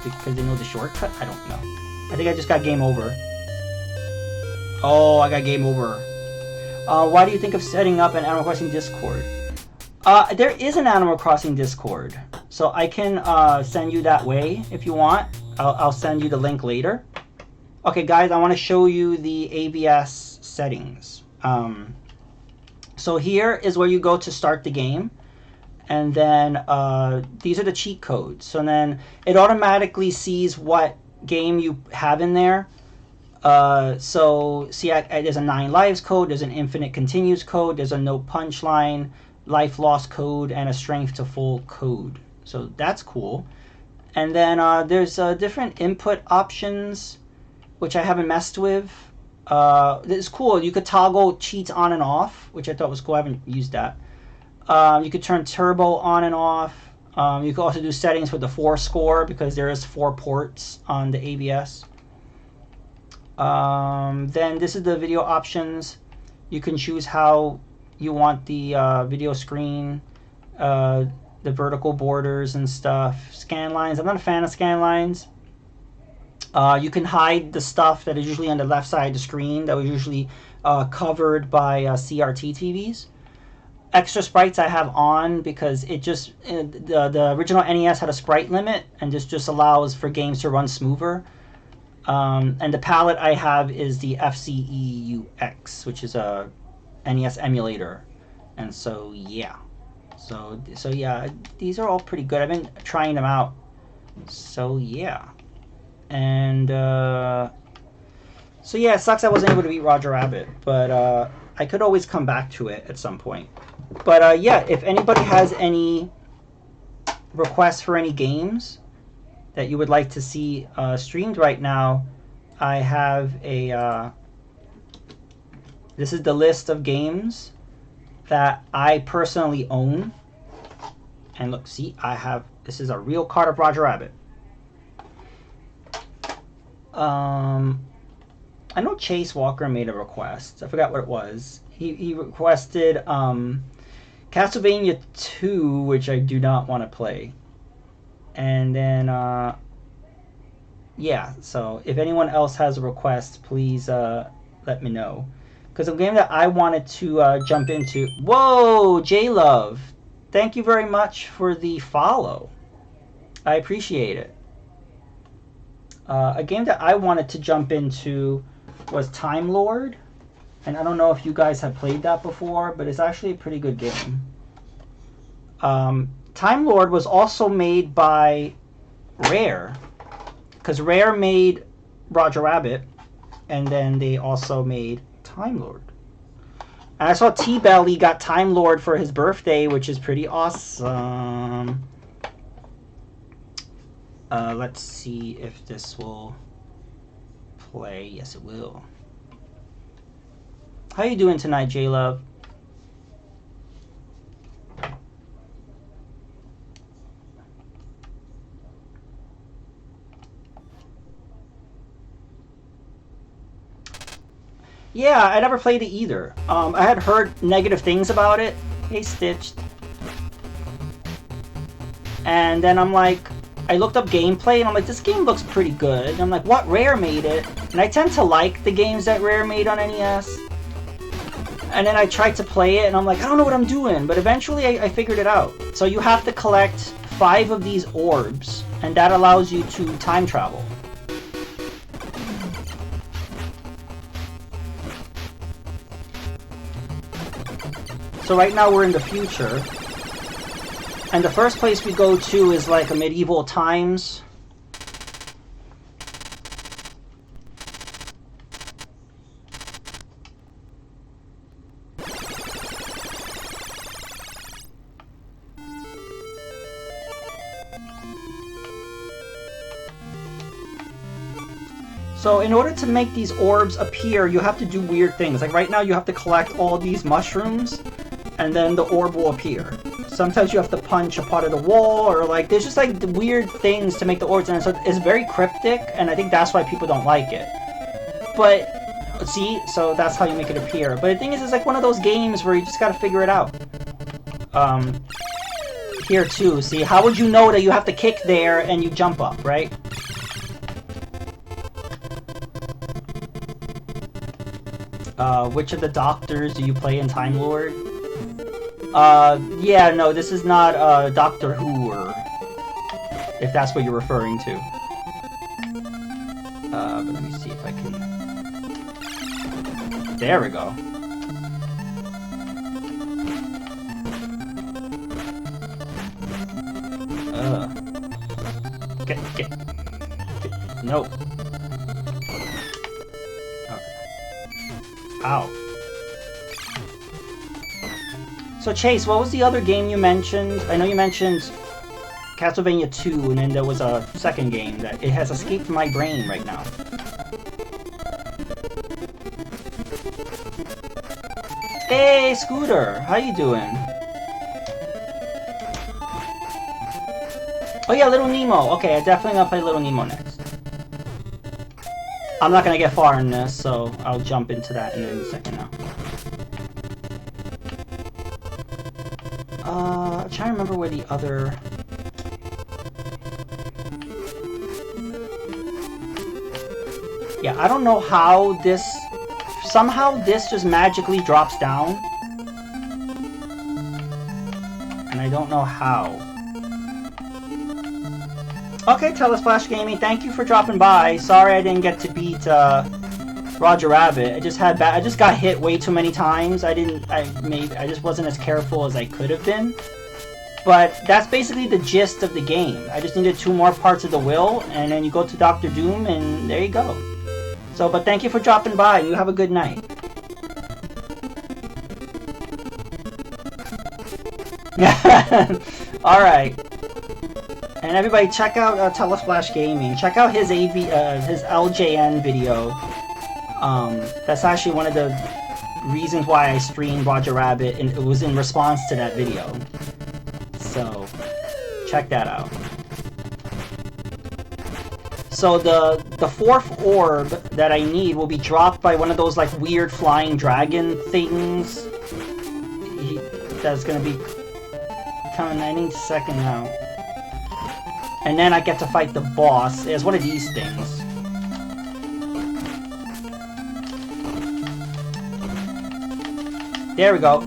Because they know the shortcut? I don't know. I think I just got game over. Oh, I got game over. Why do you think of setting up an Animal Crossing Discord? There is an Animal Crossing Discord, so I can send you that way if you want. I'll send you the link later. Okay, guys, I want to show you the AVS settings. So here is where you go to start the game. And then these are the cheat codes. So then it automatically sees what game you have in there. So see, there's a 9 lives code, there's an infinite continues code, there's a no punchline, life loss code, and a strength to full code. So that's cool. And then there's different input options, which I haven't messed with. It's cool. You could toggle cheats on and off, which I thought was cool. I haven't used that. You could turn turbo on and off. You could also do settings for the 4 score because there is 4 ports on the AVS. Then this is the video options. You can choose how you want the video screen, the vertical borders and stuff. Scan lines. I'm not a fan of scan lines. You can hide the stuff that is usually on the left side of the screen that was usually covered by CRT TVs. Extra sprites I have on because it just the original NES had a sprite limit, and this just allows for games to run smoother. And the palette I have is the FCEUX, which is a NES emulator, and so yeah, so yeah, these are all pretty good. I've been trying them out, so yeah, and so yeah, it sucks I wasn't able to beat Roger Rabbit, but I could always come back to it at some point. But yeah, if anybody has any requests for any games that you would like to see streamed right now, I have a this is the list of games that I personally own. And look, see, I have, this is a real card of Roger Rabbit. I know Chase Walker made a request. I forgot what it was. He requested Castlevania 2, which I do not want to play. And then, yeah, so if anyone else has a request, please let me know. Because a game that I wanted to jump into... Whoa, J-Love! Thank you very much for the follow. I appreciate it. A game that I wanted to jump into was Time Lord. And I don't know if you guys have played that before, but it's actually a pretty good game. Time Lord was also made by Rare, because Rare made Roger Rabbit, and then they also made Time Lord. And I saw T-Belly got Time Lord for his birthday, which is pretty awesome. Let's see if this will play. Yes, it will. How you doing tonight, J-Love? Yeah, I never played it either. I had heard negative things about it. Hey, Stitched. And then I'm like, I looked up gameplay and I'm like, this game looks pretty good. And I'm like, what? Rare made it? And I tend to like the games that Rare made on NES. And then I tried to play it and I'm like, I don't know what I'm doing. But eventually I figured it out. So you have to collect 5 of these orbs, and that allows you to time travel. So right now we're in the future. And the first place we go to is like a medieval times. So in order to make these orbs appear, you have to do weird things. Like right now you have to collect all these mushrooms and then the orb will appear. Sometimes you have to punch a part of the wall, or like there's just like the weird things to make the orbs, and so it's very cryptic, and I think that's why people don't like it. But see, so that's how you make it appear. But the thing is, it's like one of those games where you just gotta figure it out. Here too, see, how would you know that you have to kick there and you jump up, right? Which of the doctors do you play in Time Lord? Yeah, no, this is not, Doctor Who, or if that's what you're referring to. But let me see if I can... There we go. Get. No. Okay. Ow. So Chase, what was the other game you mentioned? I know you mentioned Castlevania 2, and then there was a second game that it has escaped my brain right now. Hey, Scooter, how you doing? Oh yeah, Little Nemo. Okay, I definitely gonna play Little Nemo next. I'm not gonna get far in this, so I'll jump into that in a second now. I'm trying to remember where the other... Yeah, I don't know how this... Somehow this just magically drops down. And I don't know how. Okay, Telesplash Gaming, thank you for dropping by. Sorry I didn't get to beat Roger Rabbit. I just got hit way too many times. I just wasn't as careful as I could have been. But that's basically the gist of the game. I just needed 2 more parts of the will, and then you go to Dr. Doom, and there you go. So, but thank you for dropping by, and you have a good night. Alright. And everybody, check out Telesplash Gaming. Check out his his LJN video. That's actually one of the reasons why I streamed Roger Rabbit, and it was in response to that video. So, check that out. So the 4th orb that I need will be dropped by one of those like weird flying dragon things. That's gonna be coming any second now. And then I get to fight the boss. It's one of these things. There we go.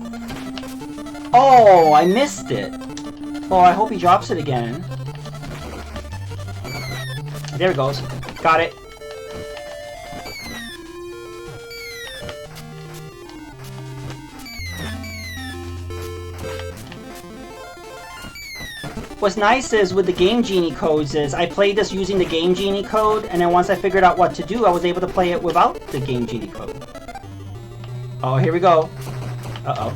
Oh, I missed it. Oh, I hope he drops it again. There it goes. Got it. What's nice is with the Game Genie codes is I played this using the Game Genie code, and then once I figured out what to do, I was able to play it without the Game Genie code. Oh, here we go. Uh-oh.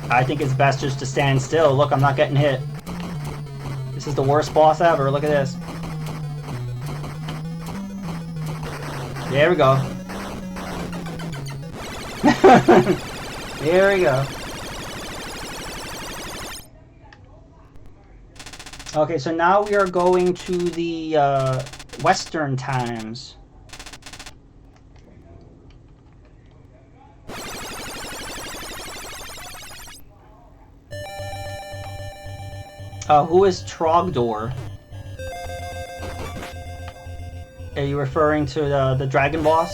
I think it's best just to stand still. Look, I'm not getting hit. This is the worst boss ever. Look at this. There we go. There we go. Okay, so now we are going to the Western times. Who is Trogdor? Are you referring to the dragon boss?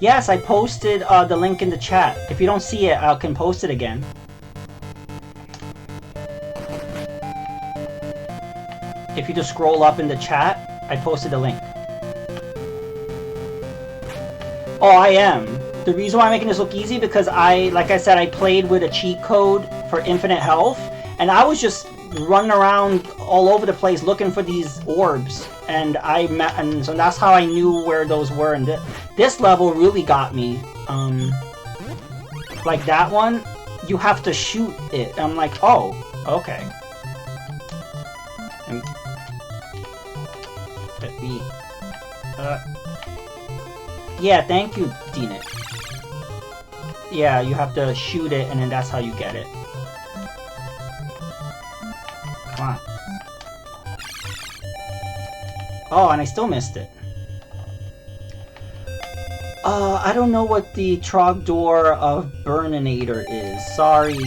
Yes, I posted the link in the chat. If you don't see it, I can post it again. If you just scroll up in the chat, I posted the link. Oh, I am. The reason why I'm making this look easy because like I said, I played with a cheat code for infinite health, and I was just running around all over the place looking for these orbs, and so that's how I knew where those were. And this level really got me. Like that one, you have to shoot it. I'm like, oh, okay. Yeah, thank you, Dina. Yeah, you have to shoot it, and then that's how you get it. Come on. Oh, and I still missed it. I don't know what the Trogdor of Burninator is. Sorry.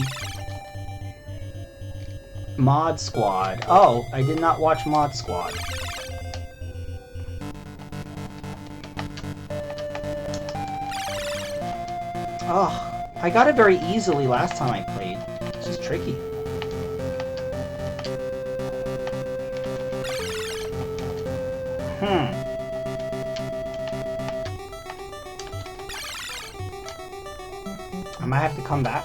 Mod Squad. Oh, I did not watch Mod Squad. Oh, I got it very easily last time I played. This is tricky. I might have to come back.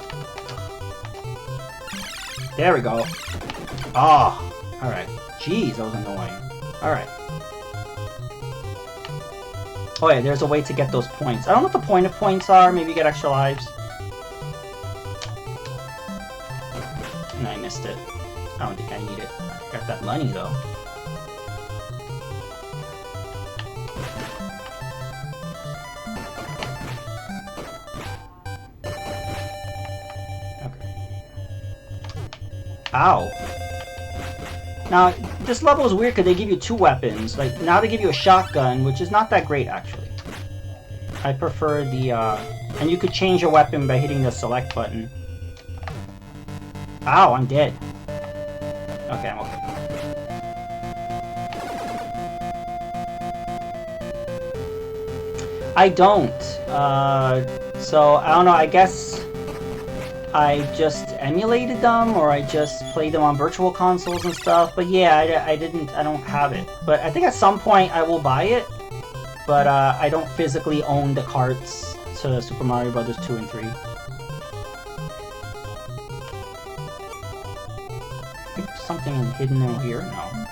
There we go. Oh, alright. Jeez, that was annoying. Alright. Oh yeah, there's a way to get those points. I don't know what the point of points are. Maybe you get extra lives. No, I missed it. I don't think I need it. Got that money though. Ow. Now, this level is weird because they give you 2 weapons. Like, now they give you a shotgun, which is not that great, actually. I prefer the, and you could change your weapon by hitting the select button. Ow, I'm dead. Okay, I'm okay. I don't. So, I don't know, I guess I just emulated them, or I just played them on virtual consoles and stuff. But yeah, I don't have it. But I think at some point I will buy it. But I don't physically own the carts to Super Mario Bros. 2 and 3. I think there's something hidden in here? No.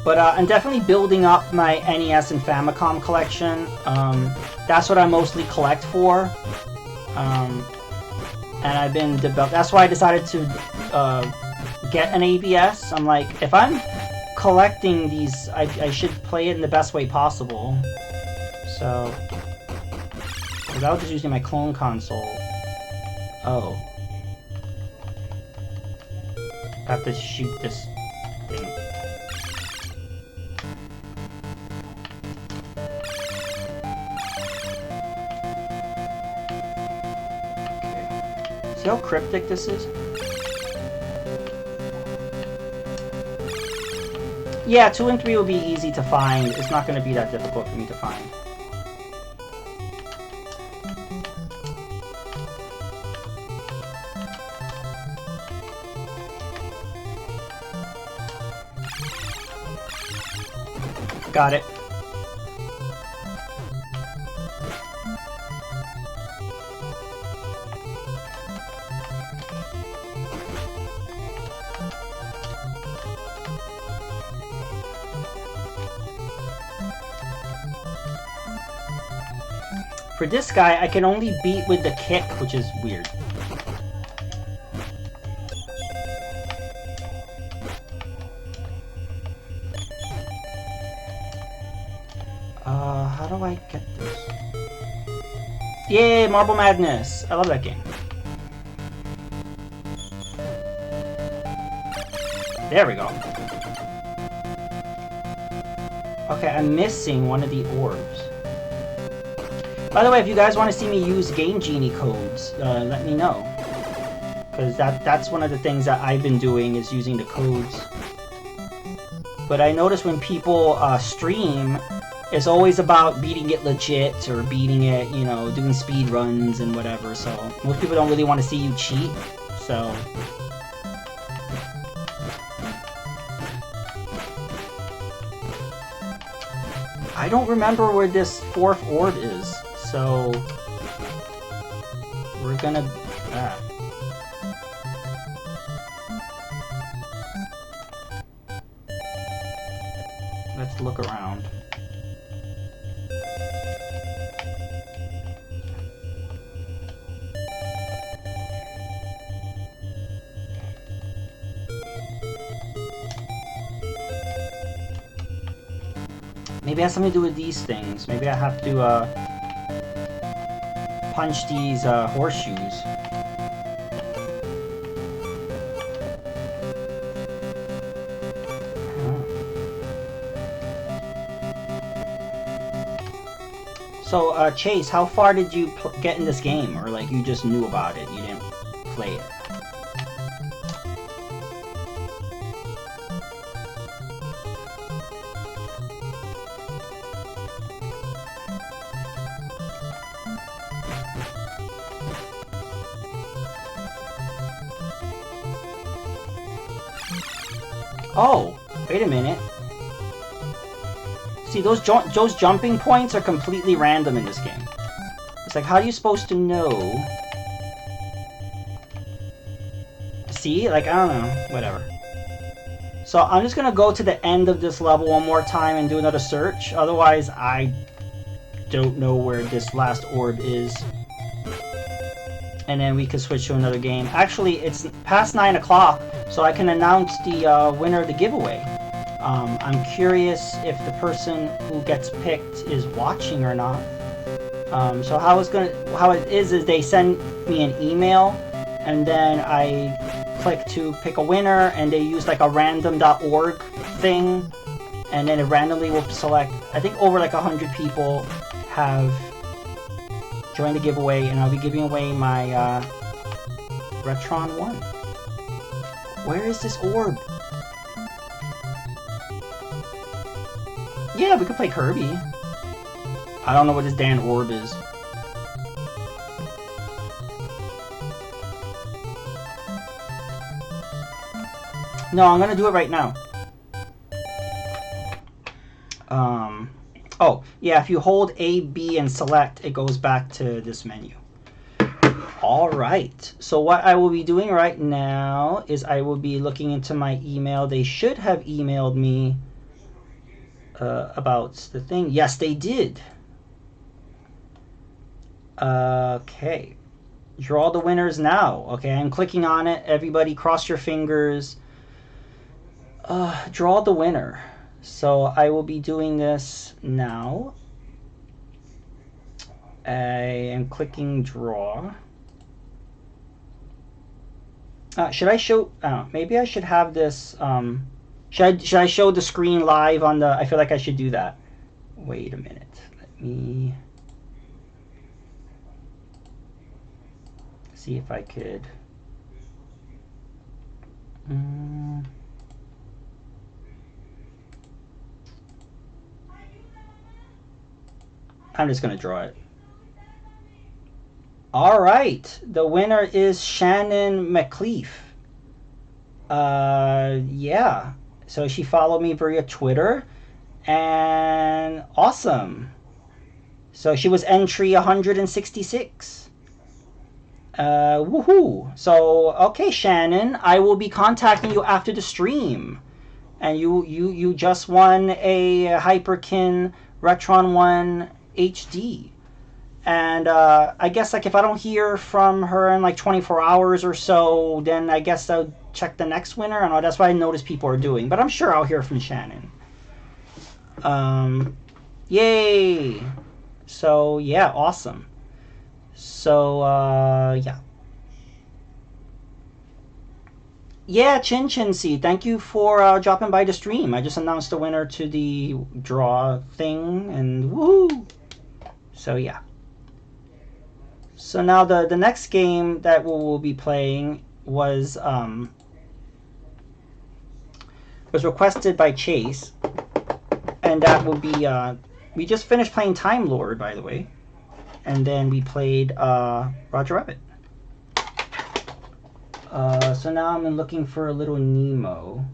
But I'm definitely building up my NES and Famicom collection. That's what I mostly collect for. And I've been developing. That's why I decided to get an AVS. I'm like, if I'm collecting these, I should play it in the best way possible. So, because I was just using my clone console. Oh, I have to shoot this thing. See how cryptic this is? Yeah, 2 and 3 will be easy to find. It's not going to be that difficult for me to find. Got it. For this guy, I can only beat with the kick, which is weird. How do I get this? Yay, Marble Madness! I love that game. There we go. Okay, I'm missing one of the orbs. By the way, if you guys want to see me use Game Genie codes, let me know. Because that's one of the things that I've been doing, is using the codes. But I notice when people stream, it's always about beating it legit, or beating it, you know, doing speed runs and whatever. So most people don't really want to see you cheat. So I don't remember where this 4th orb is. So we're gonna let's look around. Maybe it has something to do with these things. Maybe I have to punch these horseshoes. So, Chase, how far did you get in this game? Or, like, you just knew about it, you didn't play it? Oh, wait a minute. See, those jumping points are completely random in this game. It's like, how are you supposed to know? See? Like, I don't know. Whatever. So, I'm just gonna go to the end of this level one more time and do another search. Otherwise, I don't know where this last orb is. And then we can switch to another game. Actually, it's past 9 o'clock, so I can announce the winner of the giveaway. I'm curious if the person who gets picked is watching or not. So how it is they send me an email, and then I click to pick a winner, and they use like a random.org thing, and then it randomly will select. I think over like 100 people have joined the giveaway, and I'll be giving away my Retron 1. Where is this orb? Yeah, we could play Kirby. I don't know what this damn orb is. No, I'm gonna do it right now. Oh, yeah, if you hold A, B, and select, it goes back to this menu. Alright, so what I will be doing right now is I will be looking into my email. They should have emailed me about the thing. Yes, they did. Okay. Draw the winners now. Okay, I'm clicking on it. Everybody cross your fingers. Draw the winner. So I will be doing this now. I am clicking draw. Should I show? Maybe I should have this. Should I show the screen live on the? I feel like I should do that. Wait a minute. Let me see if I could. I'm just gonna draw it. All right, the winner is Shannon McLeaf. Yeah. So she followed me via Twitter, and awesome. So she was entry 166. Woohoo! So okay, Shannon, I will be contacting you after the stream, and you just won a Hyperkin Retron 1 HD. And I guess like if I don't hear from her in like 24 hours or so, then I guess I'll check the next winner. I don't know, that's what I notice people are doing, but I'm sure I'll hear from Shannon. Yay! So yeah, awesome. So yeah, Chin Chin C, thank you for dropping by the stream. I just announced the winner to the draw thing, and woohoo! So yeah. So now the next game that we'll be playing was requested by Chase, and that will be we just finished playing Time Lord, by the way, and then we played Roger Rabbit. So now I'm looking for a little Nemo,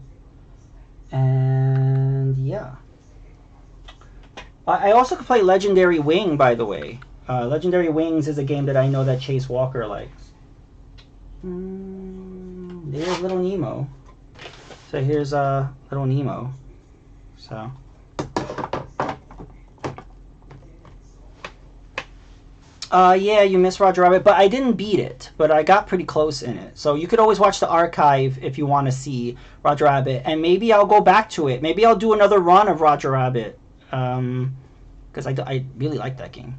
and yeah, I also could play Legendary Wing, by the way. Legendary Wings is a game that I know that Chase Walker likes. There's Little Nemo. So here's Little Nemo. So. Yeah, you missed Roger Rabbit, but I didn't beat it, but I got pretty close in it. So you could always watch the archive if you want to see Roger Rabbit, and maybe I'll go back to it. Maybe I'll do another run of Roger Rabbit, because I really like that game.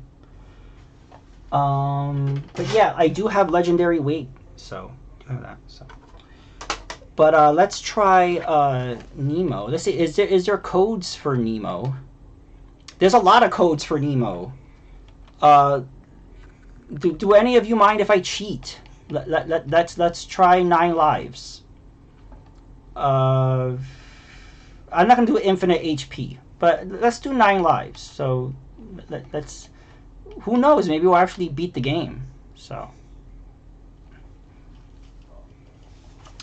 But yeah, I do have Legendary Weight, so do have that. So, but let's try Nemo. Let's see, is there codes for Nemo? There's a lot of codes for Nemo. Do any of you mind if I cheat? Let's try 9 lives. I'm not gonna do infinite HP, but let's do 9 lives. So let's. Who knows? Maybe we'll actually beat the game. So.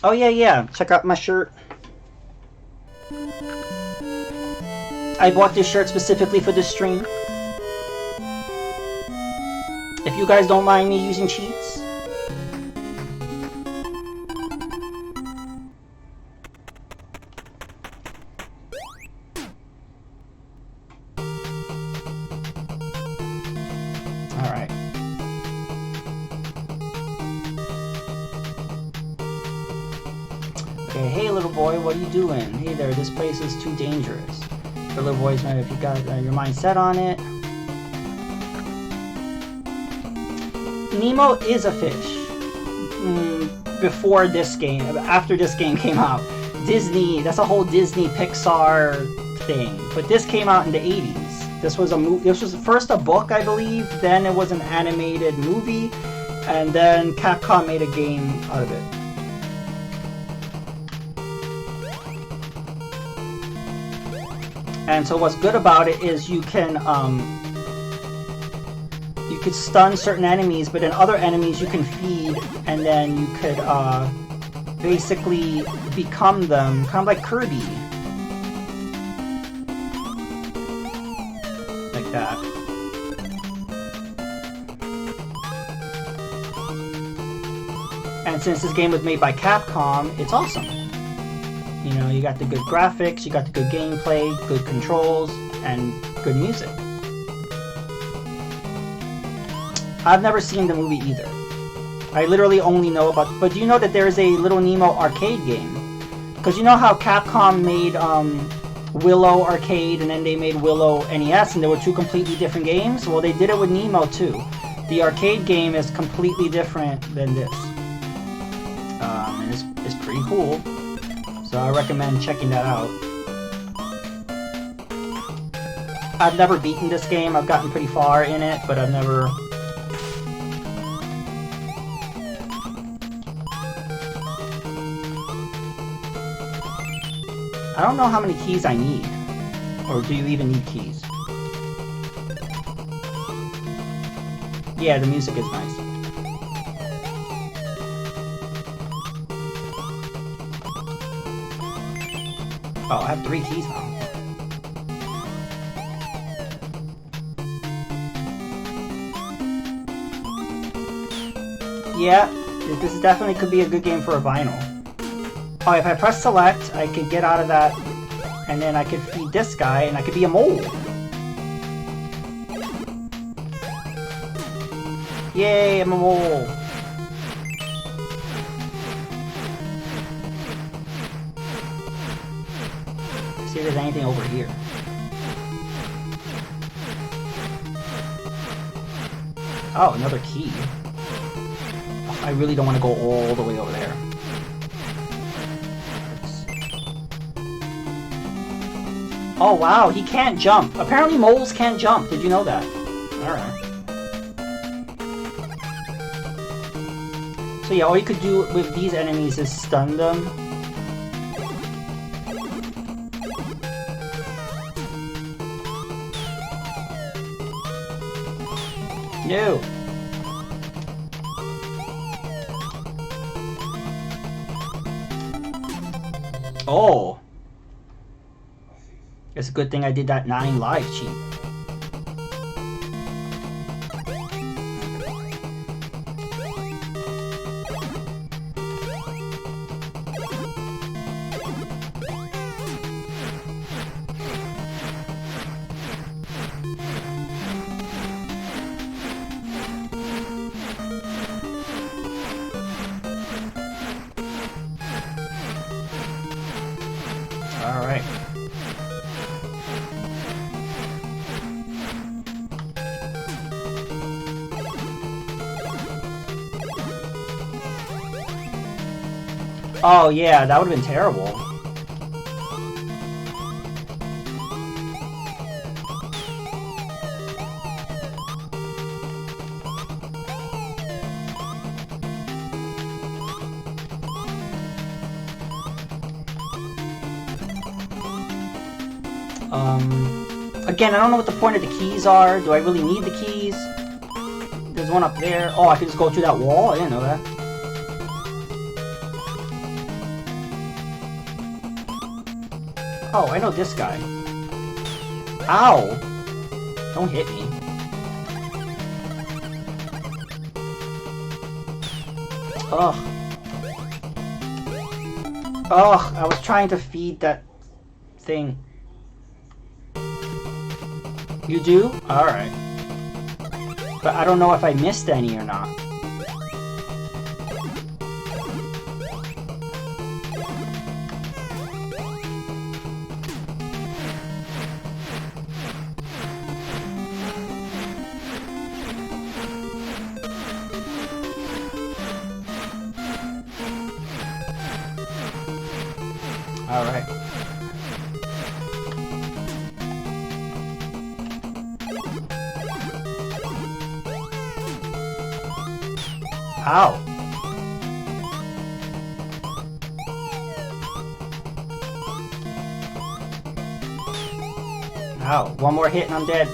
Oh yeah. Check out my shirt. I bought this shirt specifically for this stream. If you guys don't mind me using cheats. Alright. Okay, hey little boy, what are you doing? Hey there, this place is too dangerous. The little boy's man, if you got your mind set on it. Nemo is a fish. Before this game, after this game came out, Disney, that's a whole Disney Pixar thing. But this came out in the 80s. This was This was first a book, I believe. Then it was an animated movie, and then Capcom made a game out of it. And so what's good about it is you can stun certain enemies, but then other enemies you can feed, and then you could basically become them, kind of like Kirby. Like that. And since this game was made by Capcom, it's awesome. You know, you got the good graphics, you got the good gameplay, good controls, and good music. I've never seen the movie either. I literally only know about... But do you know that there is a Little Nemo arcade game? Because you know how Capcom made Willow Arcade and then they made Willow NES, and there were 2 completely different games? Well, they did it with Nemo too. The arcade game is completely different than this. And it's pretty cool. So I recommend checking that out. I've never beaten this game. I've gotten pretty far in it, but I've never... I don't know how many keys I need. Or do you even need keys? Yeah, the music is nice. Oh, I have 3 keys now. Yeah, this definitely could be a good game for a vinyl. Oh, if I press select, I could get out of that, and then I could feed this guy, and I could be a mole. Yay, I'm a mole. Let's see if there's anything over here. Oh, another key. Oh, I really don't want to go all the way over there. Oh wow, he can't jump. Apparently moles can't jump. Did you know that? Alright. So yeah, all you could do with these enemies is stun them. No. Oh. It's a good thing I did that 9 live cheat. Alright. Oh yeah, that would have been terrible. Again, I don't know what the point of the keys are. Do I really need the keys? There's one up there. Oh, I can just go through that wall? I didn't know that. Oh, I know this guy. Ow! Don't hit me. Ugh. Ugh, I was trying to feed that thing. You do? Alright. But I don't know if I missed any or not. Alright. Ow. Ow. One more hit and I'm dead.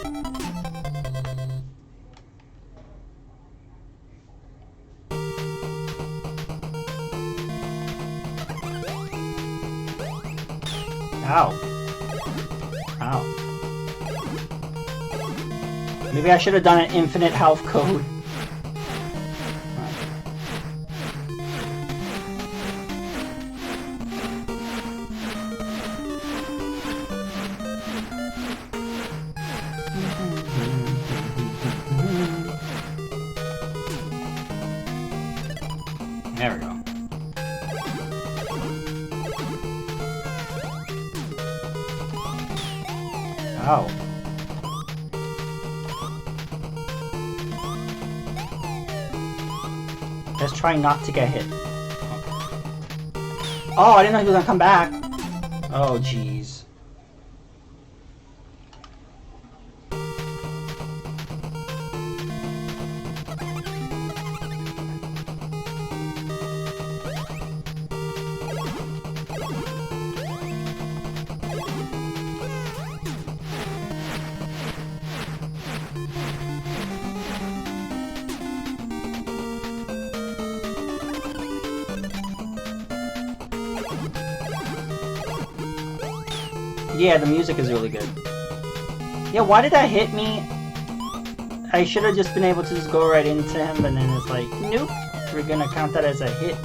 Ow. Ow. Maybe I should have done an infinite health code. There we go. Ow. Let's try not to get hit. Oh, I didn't know he was gonna come back. Oh, jeez. Yeah, the music is really good. Yeah, why did that hit me? I should have just been able to just go right into him, but then it's like, nope, we're gonna count that as a hit.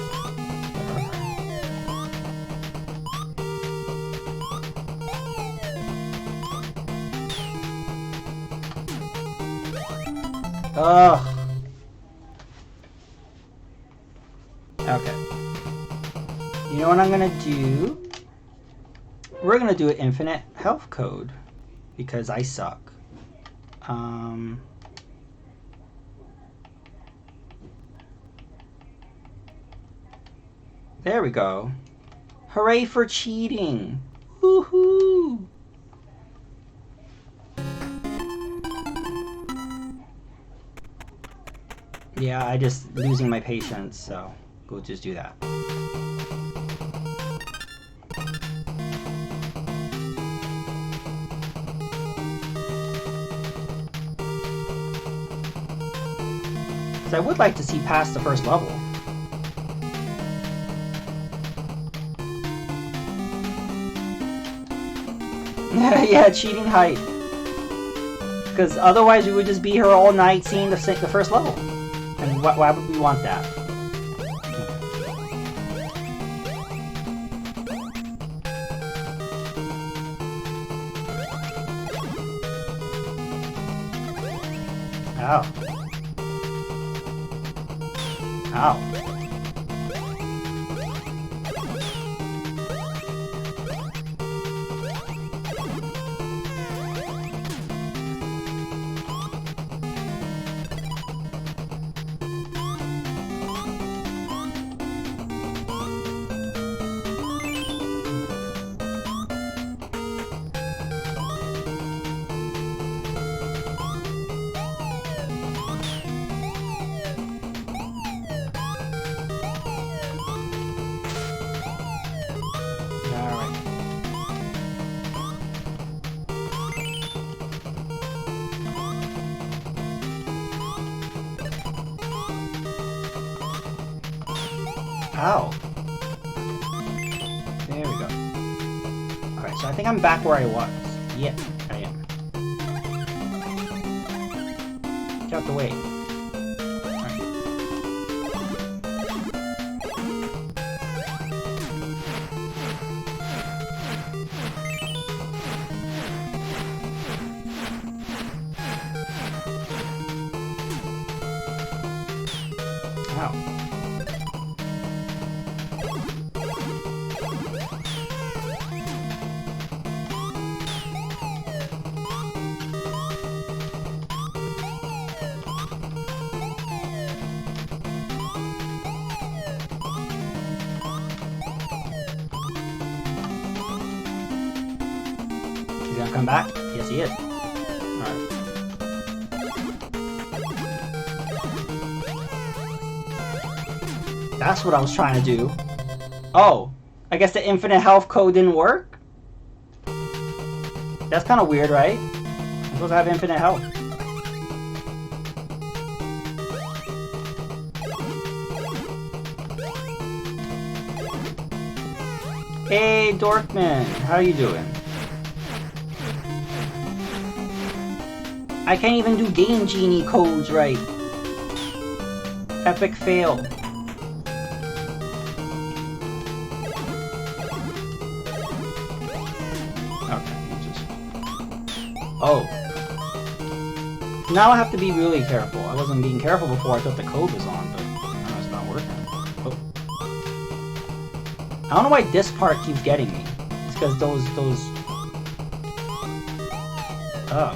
Ugh. Okay. You know what I'm gonna do? We're gonna do an infinite health code because I suck. There we go. Hooray for cheating! Woohoo! Yeah, I just losing my patience, so we'll just do that. I would like to see past the first level. Yeah, cheating height. Because otherwise we would just be here all night seeing the first level. And why would we want that? Ow. Ow. Ow. There we go. Alright, so I think I'm back where I was. Yeah, I am. Get out the way. Alright. Ow. He's gonna come back? Yes, he is. Alright. That's what I was trying to do. Oh, I guess the infinite health code didn't work? That's kind of weird, right? I'm supposed to have infinite health. Hey, Dorkman, how are you doing? I can't even do Game Genie codes right. Epic fail. Oh. Now I have to be really careful. I wasn't being careful before. I thought the code was on, but now it's not working. Oh. I don't know why this part keeps getting me. It's because those... Oh.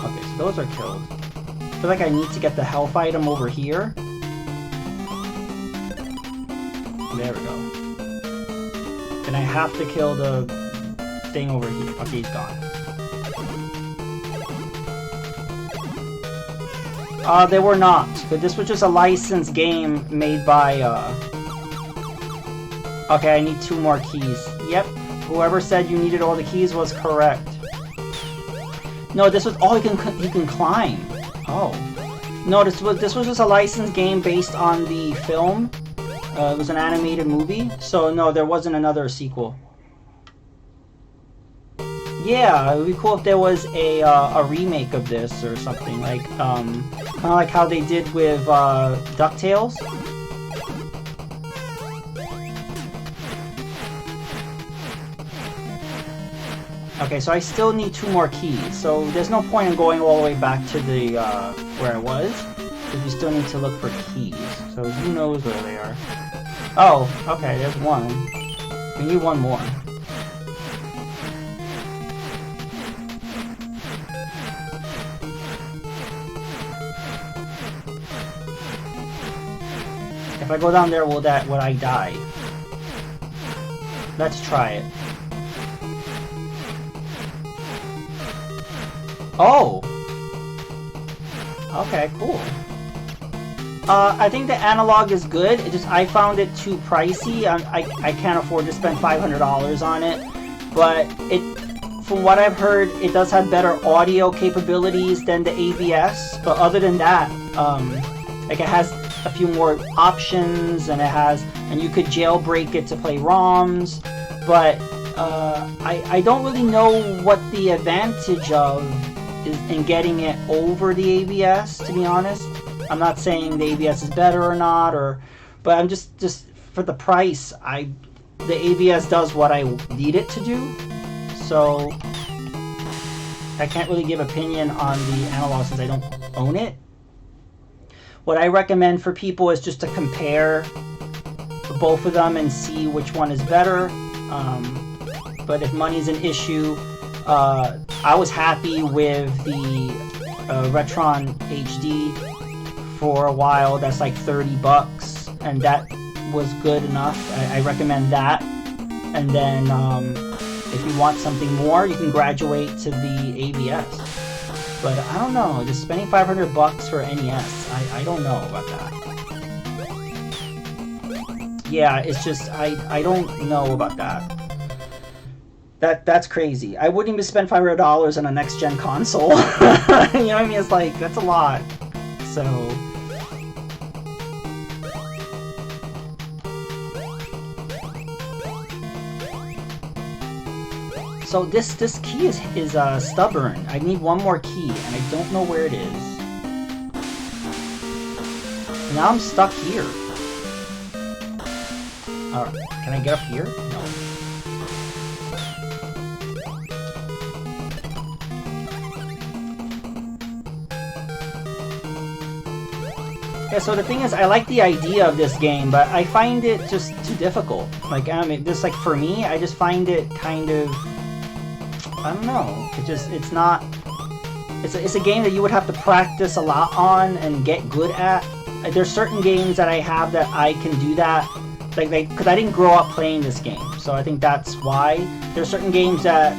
Okay, so those are killed. I feel like I need to get the health item over here. There we go. Then I have to kill the thing over here. Okay, he's gone. They were not. But this was just a licensed game made by, Okay, I need 2 more keys. Yep. Whoever said you needed all the keys was correct. No, this was... Oh, he can climb. Oh. No, this was just a licensed game based on the film. It was an animated movie, so no, there wasn't another sequel. Yeah, it would be cool if there was a remake of this or something, like kind of like how they did with DuckTales. Okay, so I still need 2 more keys, so there's no point in going all the way back to the where I was, because we still need to look for keys. So who knows where they are? Oh, okay, there's 1. We need 1 more. If I go down there, would I die? Let's try it. Oh! Okay, cool. I think the analog is good. It just, I found it too pricey. I can't afford to spend $500 on it. But from what I've heard, it does have better audio capabilities than the AVS. But other than that, like it has a few more options, and and you could jailbreak it to play ROMs. But I don't really know what the advantage of is in getting it over the AVS, to be honest. I'm not saying the AVS is better or not, but I'm just for the price, the AVS does what I need it to do. So I can't really give opinion on the analog since I don't own it. What I recommend for people is just to compare both of them and see which one is better. But if money's an issue, I was happy with the Retron HD for a while. That's like $30, and that was good enough. I recommend that. And then if you want something more, you can graduate to the AVS. But I don't know, just spending $500 for NES, I don't know about that. Yeah, it's just, I don't know about that. That's crazy. I wouldn't even spend $500 on a next-gen console. You know what I mean? It's like, that's a lot. So, So this key is stubborn. I need one more key, and I don't know where it is. Now I'm stuck here. Alright, can I get up here? No. Yeah, so the thing is, I like the idea of this game, but I find it just too difficult. Like, I mean, just like for me, I just find it kind of, I don't know. It's not. It's a game that you would have to practice a lot on and get good at. There's certain games that I have that I can do that, like because I didn't grow up playing this game, so I think that's why. There's certain games that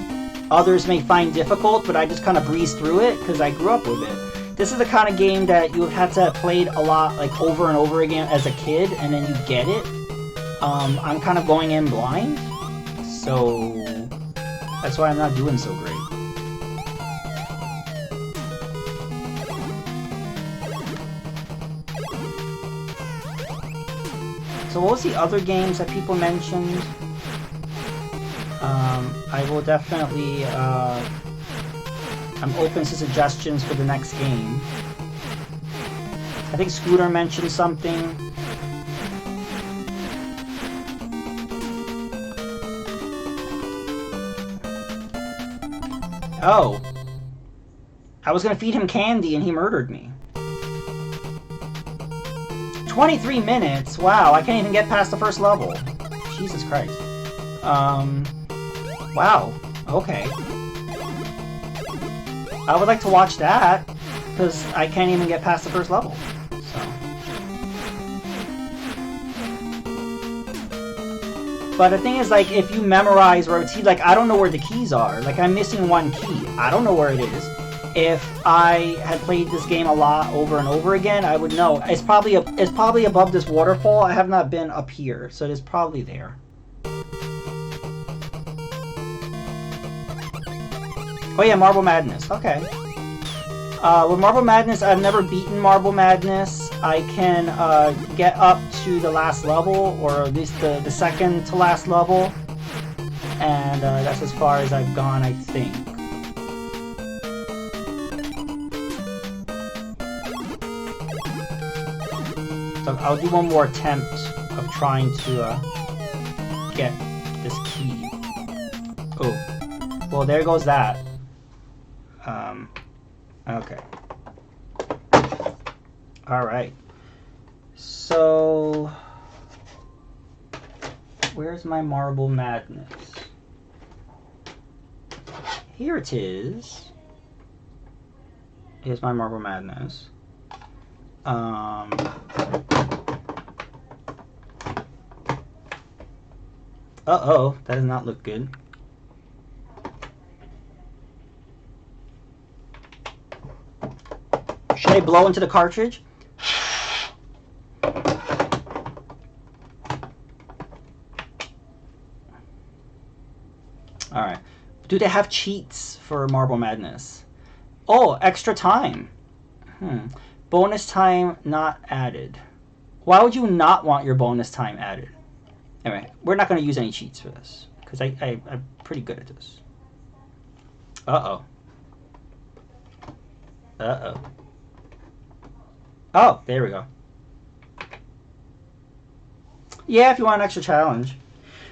others may find difficult, but I just kind of breeze through it because I grew up with it. This is the kind of game that you would have to have played a lot, like over and over again as a kid, and then you get it. I'm kind of going in blind, so that's why I'm not doing so great. So what was the other games that people mentioned? I will definitely, I'm open to suggestions for the next game. I think Scooter mentioned something. Oh. I was gonna feed him candy and he murdered me. 23 minutes? Wow, I can't even get past the first level. Jesus Christ. Wow. Okay. I would like to watch that, because I can't even get past the first level. So. But the thing is, like, if you memorize where it's, like, I don't know where the keys are. Like, I'm missing one key. I don't know where it is. If I had played this game a lot over and over again, I would know. It's probably above this waterfall. I have not been up here, so it is probably there. Oh yeah, Marble Madness. Okay. With Marble Madness, I've never beaten Marble Madness. I can get up to the last level, or at least the second to last level, and that's as far as I've gone, I think. So I'll do one more attempt of trying to get this key. Oh, well, there goes that. Okay. All right. So, where's my Marble Madness? Here it is. Here's my Marble Madness. Uh-oh, that does not look good. Should I blow into the cartridge? Alright. Do they have cheats for Marble Madness? Oh, extra time. Bonus time not added. Why would you not want your bonus time added? Anyway, we're not going to use any cheats for this, because I'm pretty good at this. Uh-oh. Uh-oh. Oh, there we go. Yeah, if you want an extra challenge.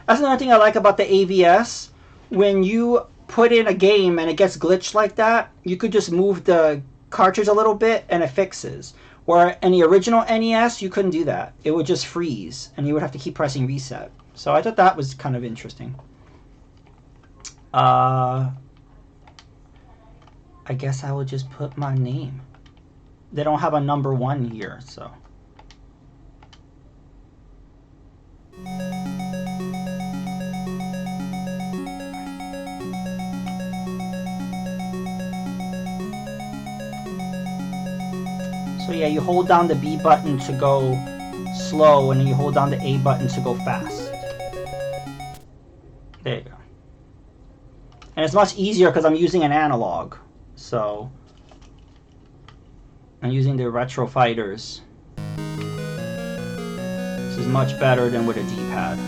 That's another thing I like about the AVS. When you put in a game and it gets glitched like that, you could just move the cartridge a little bit and it fixes. Where in the original NES, you couldn't do that. It would just freeze, and you would have to keep pressing reset. So I thought that was kind of interesting. I guess I will just put my name. They don't have a number 1 here, so. So yeah, you hold down the B button to go slow, and then you hold down the A button to go fast. There you go. And it's much easier because I'm using an analog. So I'm using the Retro Fighters. This is much better than with a D-pad.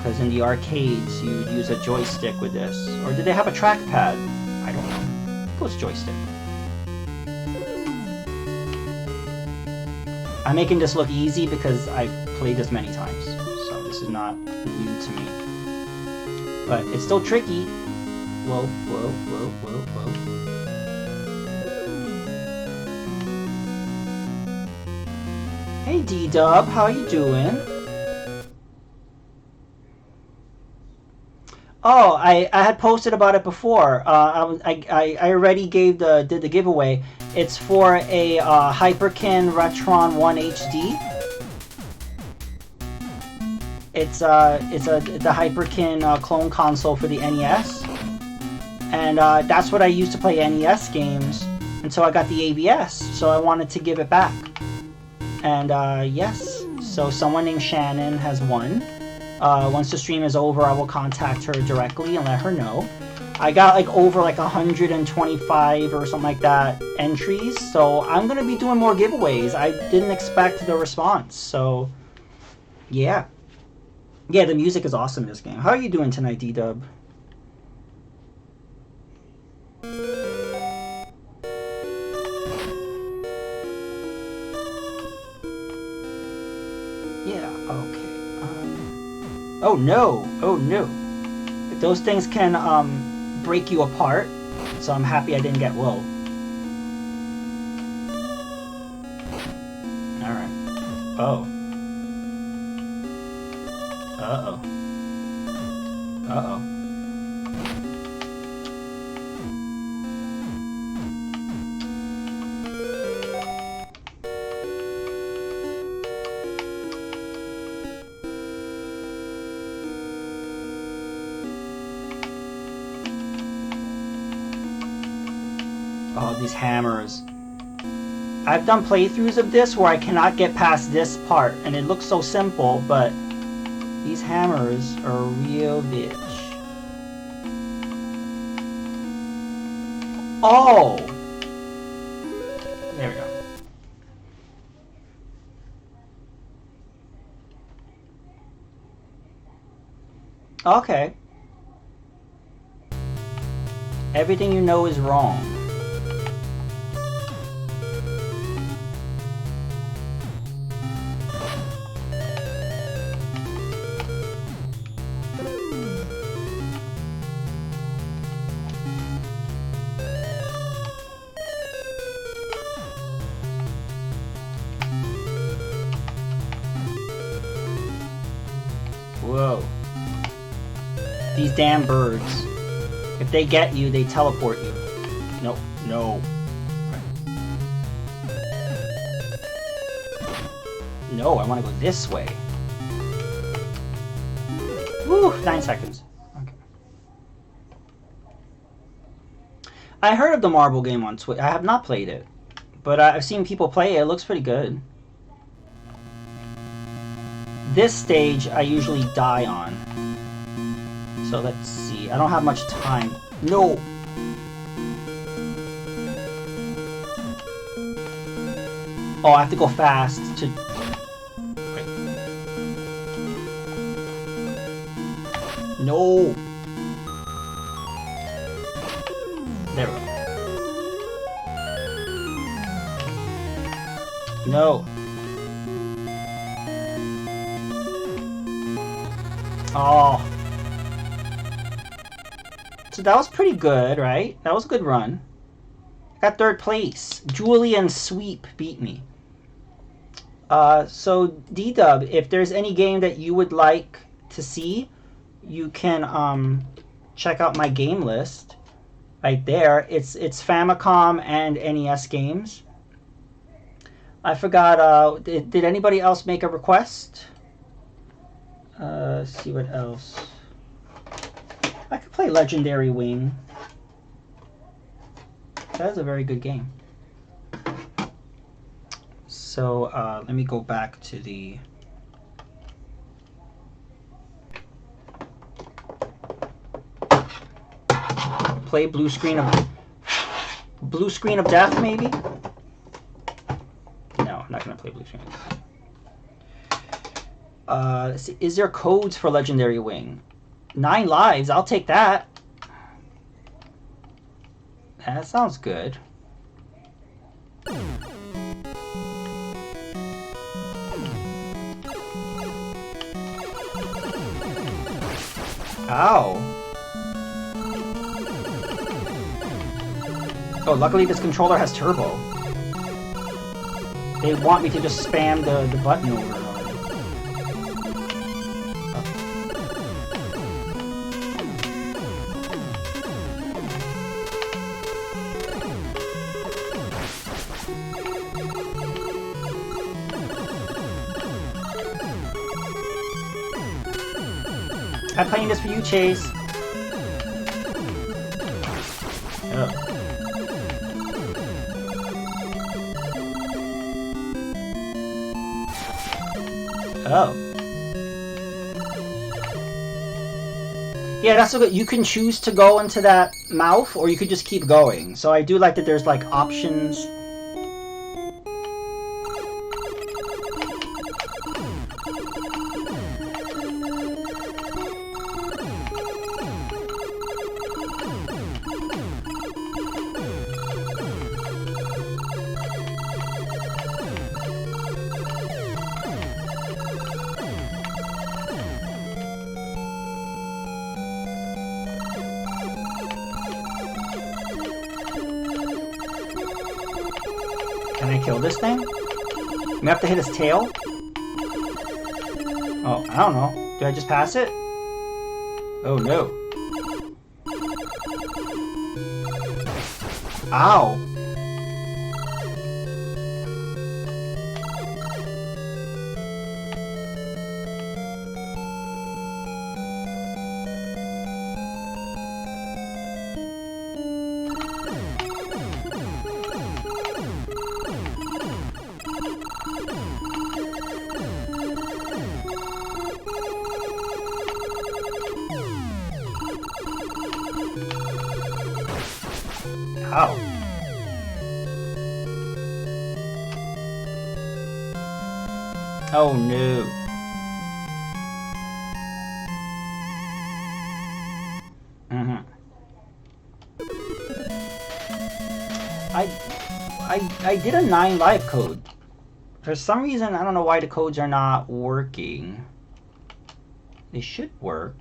because in the arcades you would use a joystick with this. Or did they have a trackpad? I don't know. It was joystick. I'm making this look easy because I've played this many times, so this is not new to me. But it's still tricky. Whoa, whoa, whoa, whoa, whoa. Hey D-Dub, how you doing? Oh, I had posted about it before. I already did the giveaway. It's for a Hyperkin Retron 1 HD. It's the Hyperkin clone console for the NES, and that's what I used to play NES games. And so I got the AVS, so I wanted to give it back. And yes, so someone named Shannon has won. Once the stream is over, I will contact her directly and let her know. I got like over like 125 or something like that entries, so I'm gonna be doing more giveaways. I didn't expect the response, so yeah. Yeah, the music is awesome in this game. How are you doing tonight, D-Dub? Yeah, okay. Oh no! Oh no! Those things can break you apart, so I'm happy I didn't get low. Alright. Oh. Uh-oh. Uh-oh. Oh, these hammers. I've done playthroughs of this where I cannot get past this part, and it looks so simple, but these hammers are a real bitch. Oh! There we go. Okay. Everything you know is wrong. Whoa. These damn birds. If they get you, they teleport you. No, no. No, I want to go this way. Woo, 9 seconds. Okay. I heard of the marble game on Twitch. I have not played it, but I've seen people play it. It looks pretty good. This stage I usually die on. So let's see. I don't have much time. No! Oh, I have to go fast to... Wait. No! There we go. No. Oh. So that was pretty good, right? That was a good run. Got 3rd place. Julian Sweep beat me. So D-Dub, if there's any game that you would like to see, you can check out my game list right there. It's Famicom and NES games. I forgot, did anybody else make a request? See what else. I could play Legendary Wing. That is a very good game. So let me go back to the... Play Blue Screen of Death, maybe? No, I'm not gonna play Blue Screen of Death. Let's see. Is there codes for Legendary Wing? 9 lives. I'll take that. That sounds good. Ow. Oh, luckily this controller has turbo. They want me to just spam the button over and over. I'm playing this for you, Chase. Oh. Oh. Yeah, that's so good. You can choose to go into that mouth, or you could just keep going. So I do like that there's like options. Can I kill this thing? We have to hit his tail? Oh, I don't know. Did I just pass it? Oh no. Ow. Ow. Oh no. I did a 9 live code. For some reason, I don't know why the codes are not working. They should work.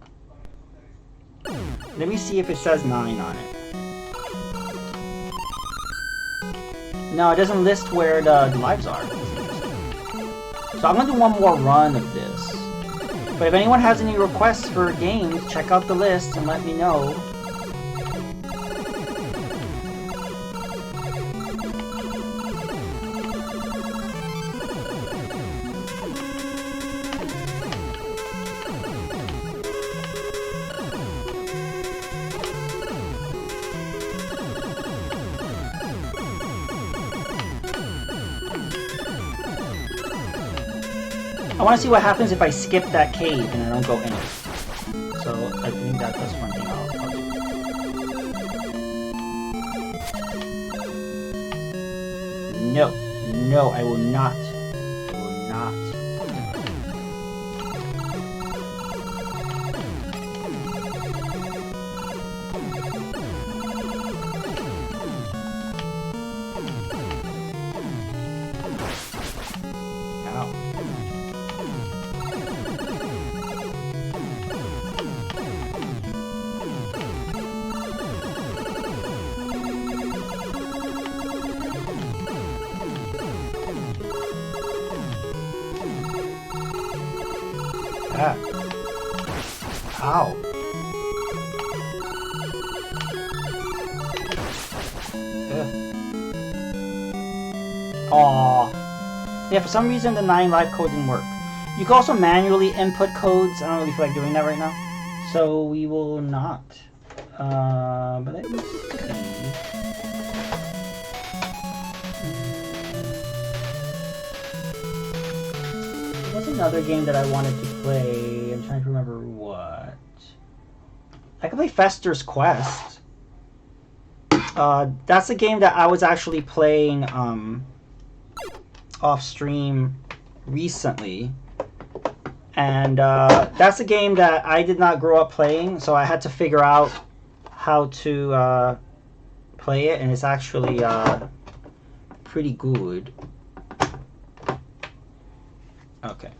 Let me see if it says 9 on it. No, it doesn't list where the lives are. So I'm gonna do one more run of this. But if anyone has any requests for games, check out the list and let me know. I want to see what happens if I skip that cave and I don't go in it. So I think that's one thing I'll do. No, no, I will not. I will not. Ow. Ah. Ow. Ugh. Aww. Yeah, for some reason the 9 live code didn't work. You can also manually input codes. I don't really feel like doing that right now. So we will not. But let me see. What's another game that I wanted to play? I'm trying to remember what. I could play Fester's Quest. That's a game that I was actually playing off stream recently. And that's a game that I did not grow up playing, so I had to figure out how to play it, and it's actually pretty good. Okay.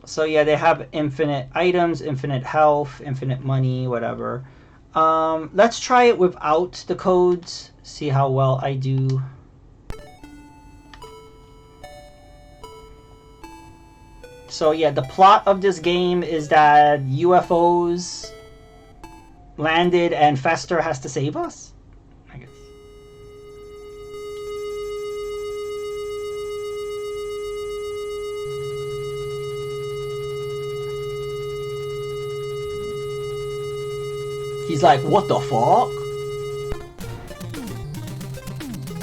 So yeah, they have infinite items, infinite health, infinite money, whatever. Let's try it without the codes, see how well I do. So yeah, the plot of this game is that UFOs landed and Fester has to save us, I guess. He's like, what the fuck?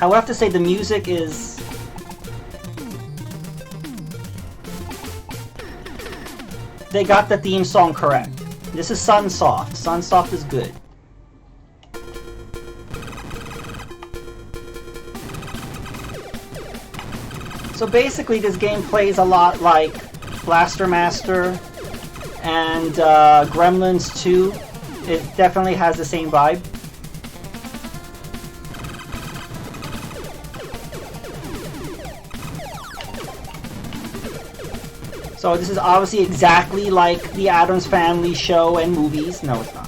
I would have to say the music is... They got the theme song correct. This is Sunsoft. Sunsoft is good. So basically this game plays a lot like Blaster Master and Gremlins 2. It definitely has the same vibe. So this is obviously exactly like the Addams Family show and movies. No, it's not.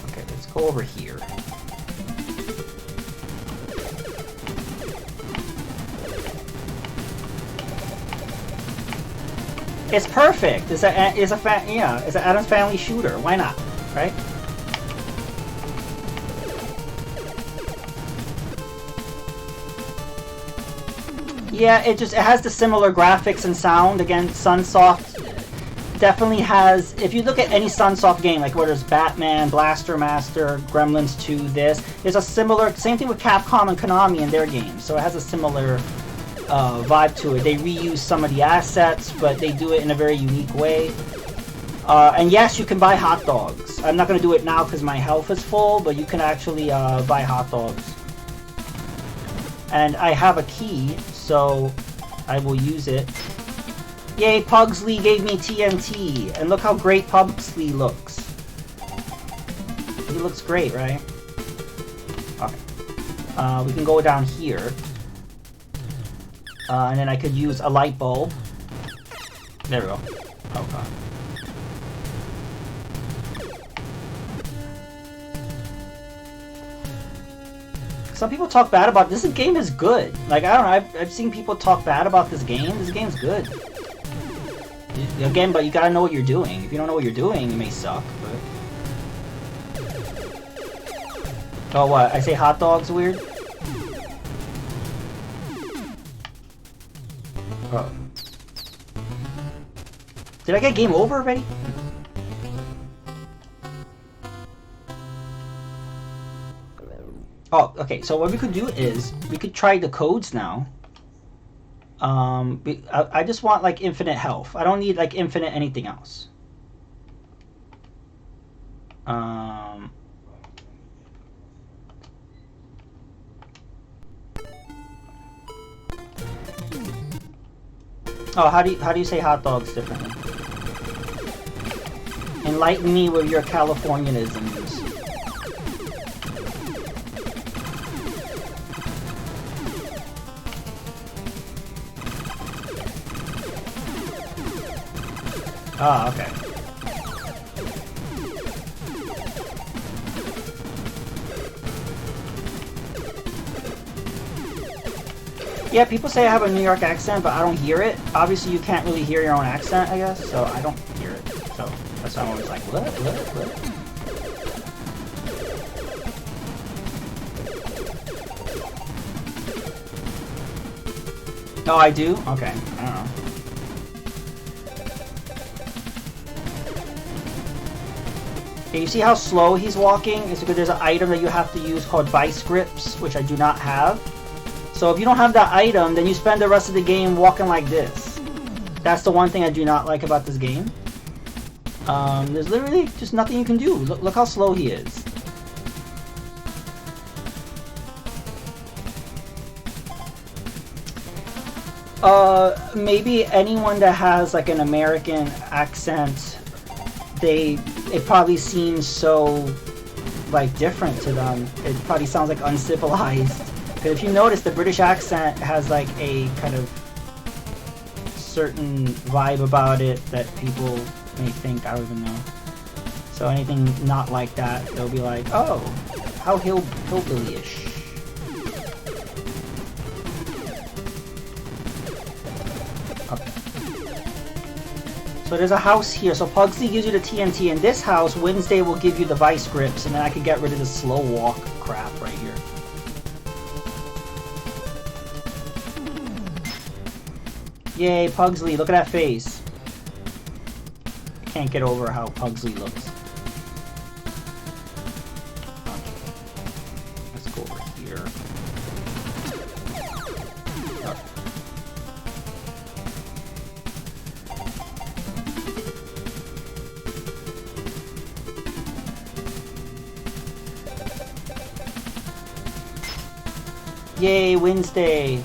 Okay, let's go over here. It's perfect. It's an Addams Family shooter. Why not, right? Yeah, it has the similar graphics and sound. Again, Sunsoft definitely has... If you look at any Sunsoft game, like where there's Batman, Blaster Master, Gremlins 2, there's a similar... Same thing with Capcom and Konami in their games. So it has a similar vibe to it. They reuse some of the assets, but they do it in a very unique way. And yes, you can buy hot dogs. I'm not going to do it now because my health is full, but you can actually buy hot dogs. And I have a key, so I will use it. Yay, Pugsley gave me TNT. And look how great Pugsley looks. He looks great, right? Okay. We can go down here. And then I could use a light bulb. There we go. Oh, God. Some people talk bad about this. This game is good. Like, I don't know. I've seen people talk bad about this game. This game's good. Again, but you gotta know what you're doing. If you don't know what you're doing, it may suck. But... Oh, what? I say hot dogs weird? Oh. Did I get game over already? Oh, okay, so what we could do is, we could try the codes now. I just want, like, infinite health. I don't need, like, infinite anything else. Oh, how do you say hot dogs differently? Enlighten me with your Californianisms. Ah, okay. Yeah, people say I have a New York accent, but I don't hear it. Obviously, you can't really hear your own accent, I guess, so I don't hear it. So that's why I'm always like, what? Oh, I do? Okay, I don't know. Okay, you see how slow he's walking? It's because there's an item that you have to use called Vice Grips, which I do not have. So if you don't have that item, then you spend the rest of the game walking like this. That's the one thing I do not like about this game. There's literally just nothing you can do. Look how slow he is. Maybe anyone that has like an American accent, it probably seems so like different to them. It probably sounds like uncivilized. Because if you notice, the British accent has like a kind of certain vibe about it that people may think, I don't even know. So anything not like that, they'll be like, oh, how hillbilly-ish. Okay. So there's a house here. So Pugsley gives you the TNT. In this house, Wednesday will give you the vice grips, and then I could get rid of the slow walk crap right here. Yay, Pugsley, look at that face. Can't get over how Pugsley looks. Let's go over here. Yay, Wednesday!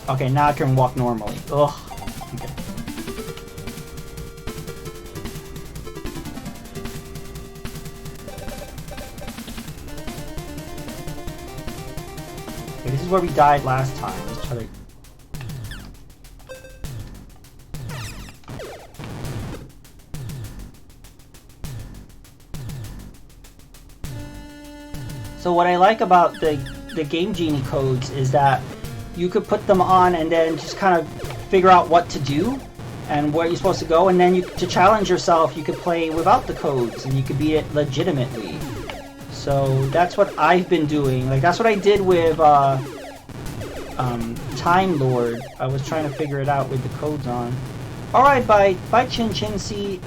Okay, now I can walk normally. Ugh. Okay. Okay, this is where we died last time. Let's try to... So what I like about the Game Genie codes is that you could put them on and then just kind of figure out what to do and where you're supposed to go, and then to challenge yourself, you could play without the codes and you could beat it legitimately. So that's what I've been doing. Like, that's what I did with Time Lord. I was trying to figure it out with the codes on. Alright, bye Chin Chin C.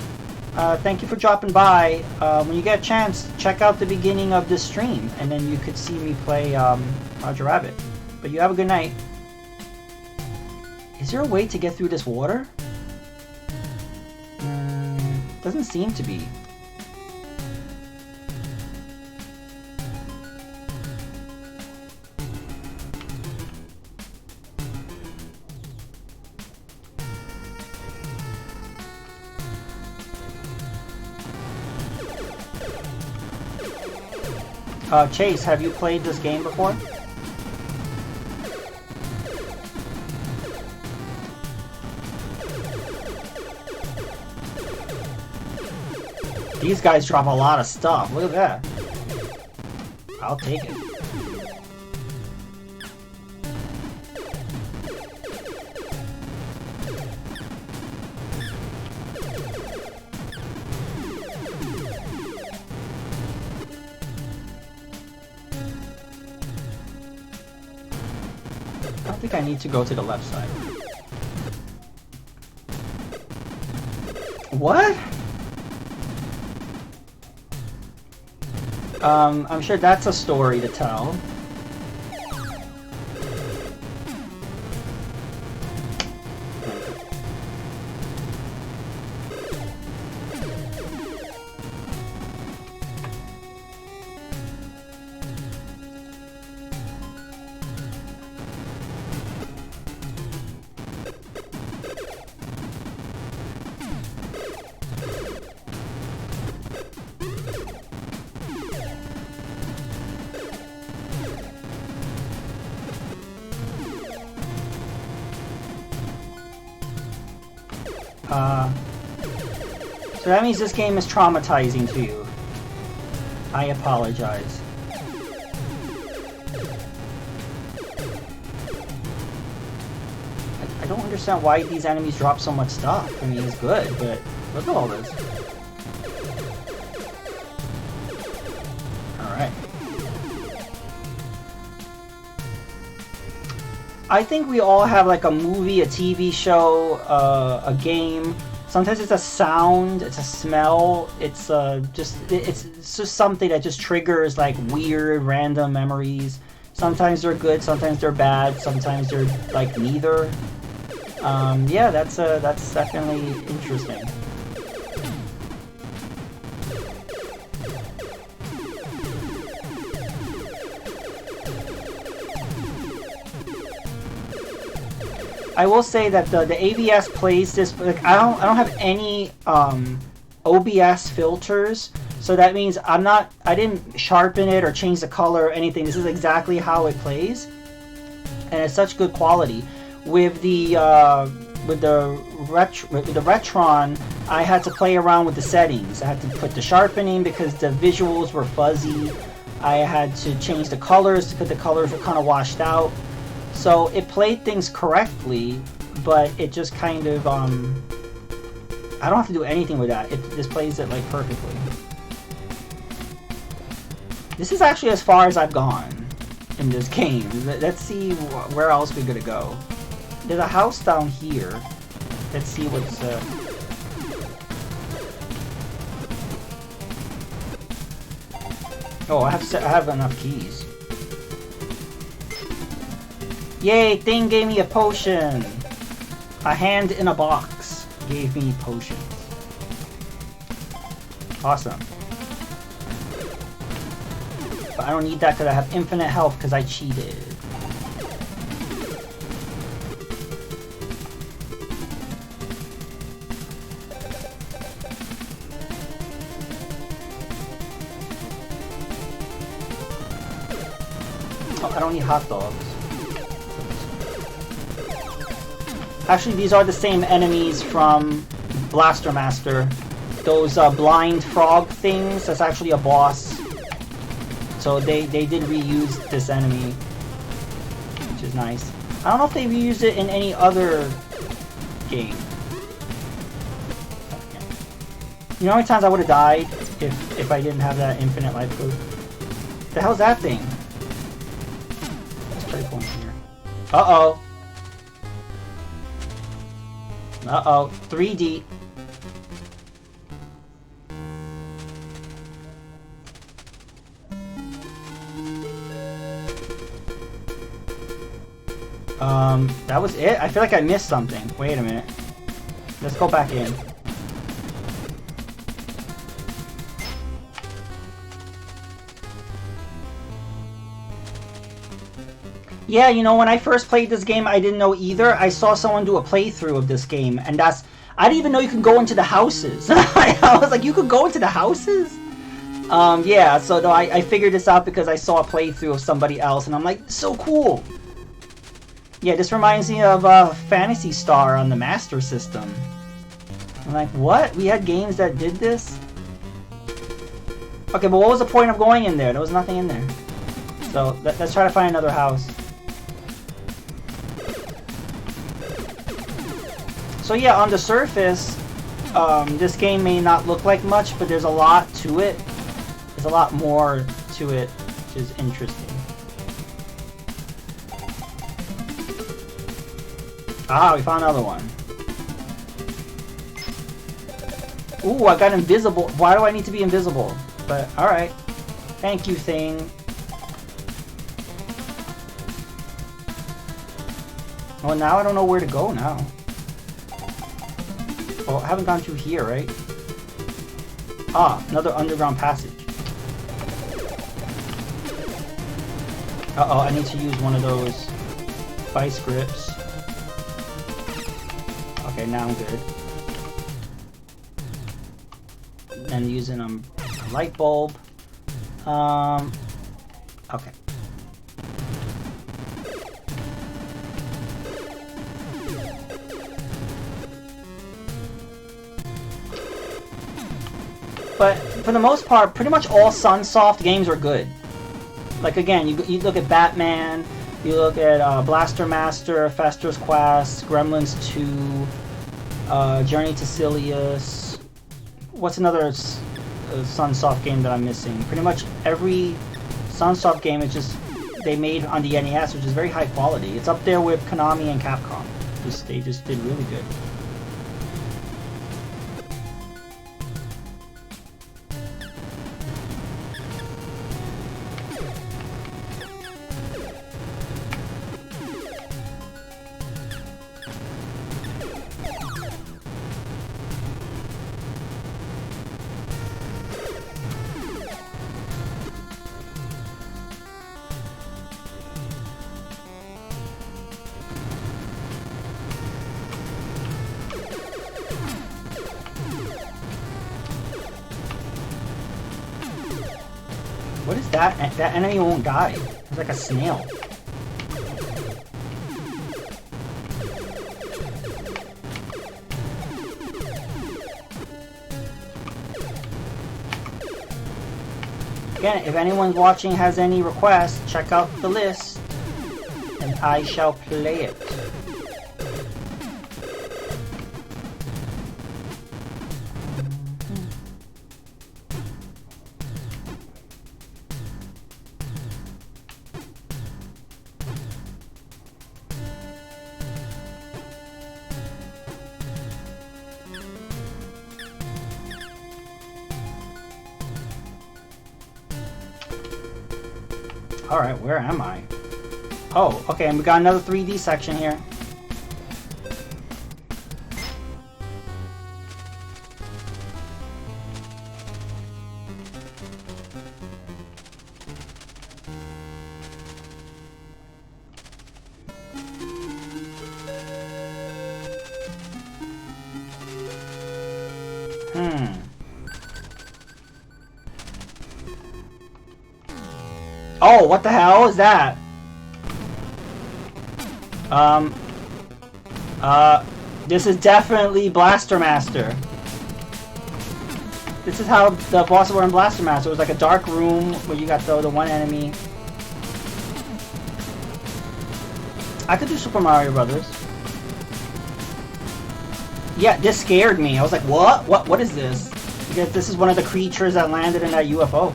Thank you for dropping by. When you get a chance, check out the beginning of this stream, and then you could see me play Roger Rabbit. But you have a good night. Is there a way to get through this water? Doesn't seem to be. Chase, have you played this game before? These guys drop a lot of stuff. Look at that. I'll take it. I don't think I need to go to the left side. What? I'm sure that's a story to tell. So that means this game is traumatizing to you. I apologize. I don't understand why these enemies drop so much stuff. I mean, it's good, but look at all this. Alright. I think we all have like a movie, a TV show, a game. Sometimes it's a sound, it's a smell, it's just something that just triggers like weird random memories. Sometimes they're good, sometimes they're bad, sometimes they're like neither. Yeah, that's definitely interesting. I will say that the AVS plays this, like I don't have any OBS filters, so that means I didn't sharpen it or change the color or anything. This is exactly how it plays, and it's such good quality. With the Retron, I had to play around with the settings. I had to put the sharpening because the visuals were fuzzy. I had to change the colors because the colors were kind of washed out. So it played things correctly, but it just kind of I don't have to do anything with that. It just plays it like perfectly. This is actually as far as I've gone in this game. Let's see where else we're gonna go. There's a house down here. Let's see what's Oh, I have enough keys. Yay, thing gave me a potion. A hand in a box gave me potions. Awesome. But I don't need that because I have infinite health because I cheated. Oh, I don't need hot dogs. Actually, these are the same enemies from Blaster Master. Those blind frog things, that's actually a boss. So they did reuse this enemy, which is nice. I don't know if they reused it in any other game. You know how many times I would have died if I didn't have that infinite life code? The hell's that thing? Let's try going here. Uh-oh. Uh-oh. 3D. That was it? I feel like I missed something. Wait a minute. Let's go back in. Yeah, you know, when I first played this game, I didn't know either. I saw someone do a playthrough of this game, and I didn't even know you could go into the houses. I was like, you could go into the houses? Yeah, so no, I figured this out because I saw a playthrough of somebody else, and I'm like, so cool. Yeah, this reminds me of Phantasy Star on the Master System. I'm like, what? We had games that did this? Okay, but what was the point of going in there? There was nothing in there. So, let's try to find another house. So yeah, on the surface, this game may not look like much, but there's a lot to it. There's a lot more to it, which is interesting. Ah, we found another one. Ooh, I got invisible. Why do I need to be invisible? But, alright. Thank you, thing. Well, now I don't know where to go now. Oh, I haven't gone through here, right? Ah, another underground passage. Uh-oh, I need to use one of those vice grips. Okay, now I'm good. And using a light bulb. Okay. But for the most part, pretty much all Sunsoft games are good. Like again, you look at Batman, you look at Blaster Master, Fester's Quest, Gremlins 2, Journey to Silius. What's another Sunsoft game that I'm missing? Pretty much every Sunsoft game is just they made on the NES, which is very high quality. It's up there with Konami and Capcom. They just did really good. What is that? That enemy won't die. It's like a snail. Again, if anyone watching has any requests, check out the list, and I shall play it. Alright, where am I? Oh, okay, and we got another 3D section here. Oh, what the hell is that? This is definitely Blaster Master. This is how the bosses were in Blaster Master. It was like a dark room where you got the one enemy. I could do Super Mario Brothers. Yeah, this scared me. I was like, what? What is this? Because this is one of the creatures that landed in that UFO.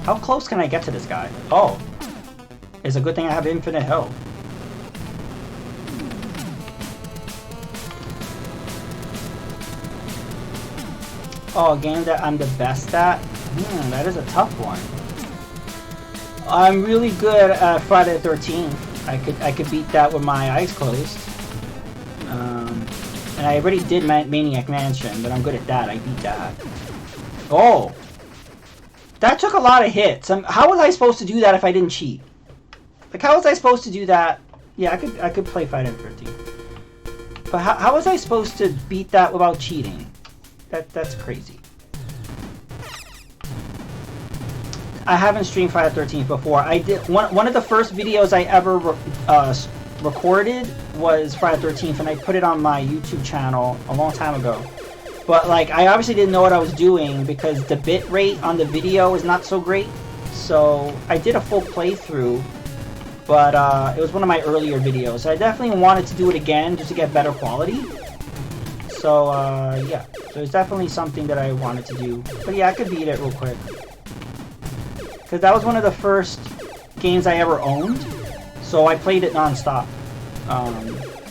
How close can I get to this guy? Oh. It's a good thing I have infinite health. Oh, a game that I'm the best at? That is a tough one. I'm really good at Friday the 13th. I could beat that with my eyes closed. And I already did Maniac Mansion, but I'm good at that. I beat that. Oh! That took a lot of hits. How was I supposed to do that if I didn't cheat? Like, how was I supposed to do that? Yeah, I could play Friday the 13th. But how was I supposed to beat that without cheating? That's crazy. I haven't streamed Friday the 13th before. I did one of the first videos I ever recorded was Friday the 13th, and I put it on my YouTube channel a long time ago. But like, I obviously didn't know what I was doing because the bit rate on the video is not so great. So I did a full playthrough, but it was one of my earlier videos. So I definitely wanted to do it again just to get better quality. So yeah, so it's definitely something that I wanted to do. But yeah, I could beat it real quick. Because that was one of the first games I ever owned. So I played it non-stop.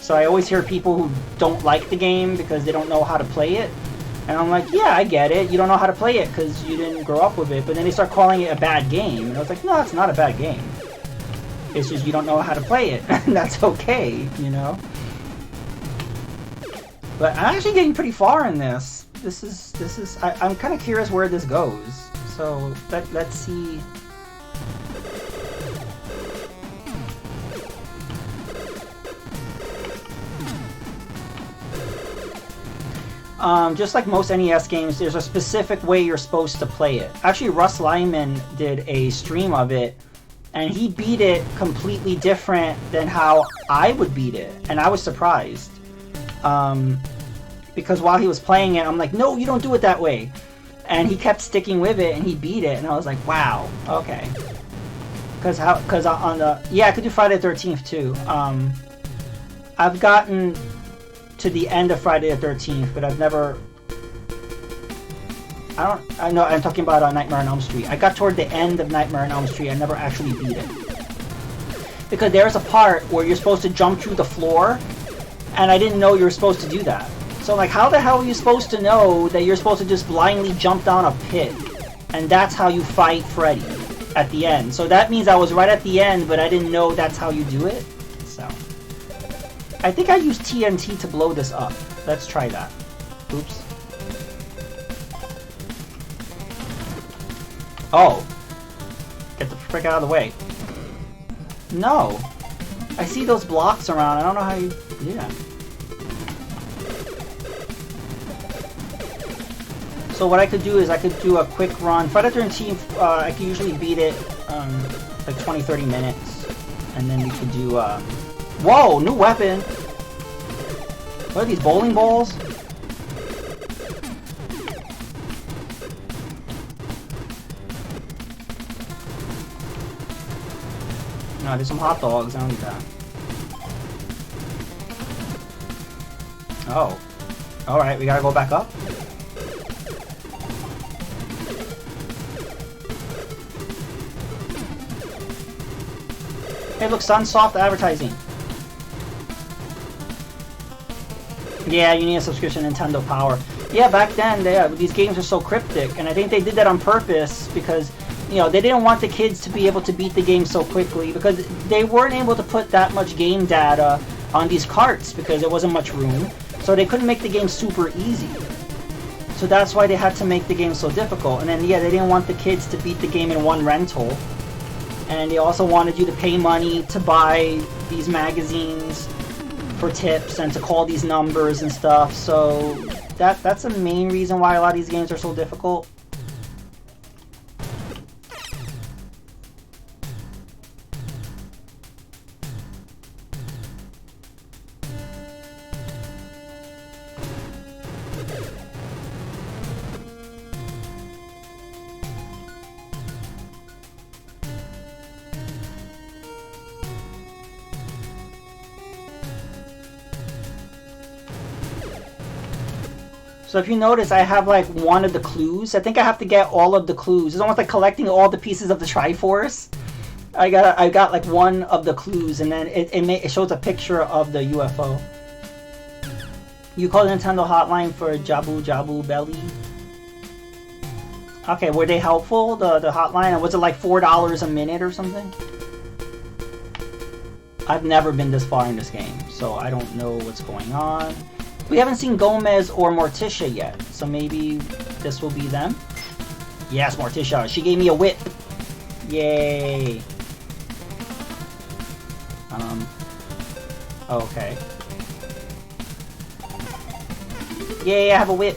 So I always hear people who don't like the game because they don't know how to play it. And I'm like, yeah, I get it. You don't know how to play it because you didn't grow up with it. But then they start calling it a bad game. And I was like, no, it's not a bad game. It's just you don't know how to play it. And that's okay, you know? But I'm actually getting pretty far in this. I'm kind of curious where this goes. So let's see. Just like most NES games, there's a specific way you're supposed to play it. Actually, Russ Lyman did a stream of it, and he beat it completely different than how I would beat it, and I was surprised. Because while he was playing it, I'm like, no, you don't do it that way. And he kept sticking with it, and he beat it, and I was like, wow, okay. Because on the... Yeah, I could do Friday the 13th, too. I've gotten to the end of Friday the 13th, but I've never... I know I'm talking about Nightmare on Elm Street. I got toward the end of Nightmare on Elm Street. I never actually beat it. Because there's a part where you're supposed to jump through the floor, and I didn't know you were supposed to do that. So like, how the hell are you supposed to know that you're supposed to just blindly jump down a pit? And that's how you fight Freddy at the end. So that means I was right at the end, but I didn't know that's how you do it. So I think I used TNT to blow this up. Let's try that. Oops. Oh. Get the frick out of the way. No. I see those blocks around. I don't know how you... Yeah. So what I could do is I could do a quick run. Fighter 13, I could usually beat it like 20-30 minutes, and then we could do. Whoa, new weapon! What are these, bowling balls? No, there's some hot dogs. I don't need that. Oh. Alright, we gotta go back up? Hey, look, Sunsoft advertising. Yeah, you need a subscription to Nintendo Power. Yeah, back then, these games were so cryptic, and I think they did that on purpose because, you know, they didn't want the kids to be able to beat the game so quickly because they weren't able to put that much game data on these carts because there wasn't much room. So they couldn't make the game super easy. So that's why they had to make the game so difficult. And then, yeah, they didn't want the kids to beat the game in one rental. And they also wanted you to pay money to buy these magazines for tips and to call these numbers and stuff. So that's the main reason why a lot of these games are so difficult. So if you notice, I have like one of the clues. I think I have to get all of the clues. It's almost like collecting all the pieces of the Triforce. I got like one of the clues, and then it shows a picture of the UFO. You call the Nintendo hotline for Jabu Jabu Belly. Okay, were they helpful? The hotline? And was it like $4 a minute or something? I've never been this far in this game, so I don't know what's going on. We haven't seen Gomez or Morticia yet, so maybe this will be them. Yes, Morticia. She gave me a whip. Yay. Okay. Yay, I have a whip.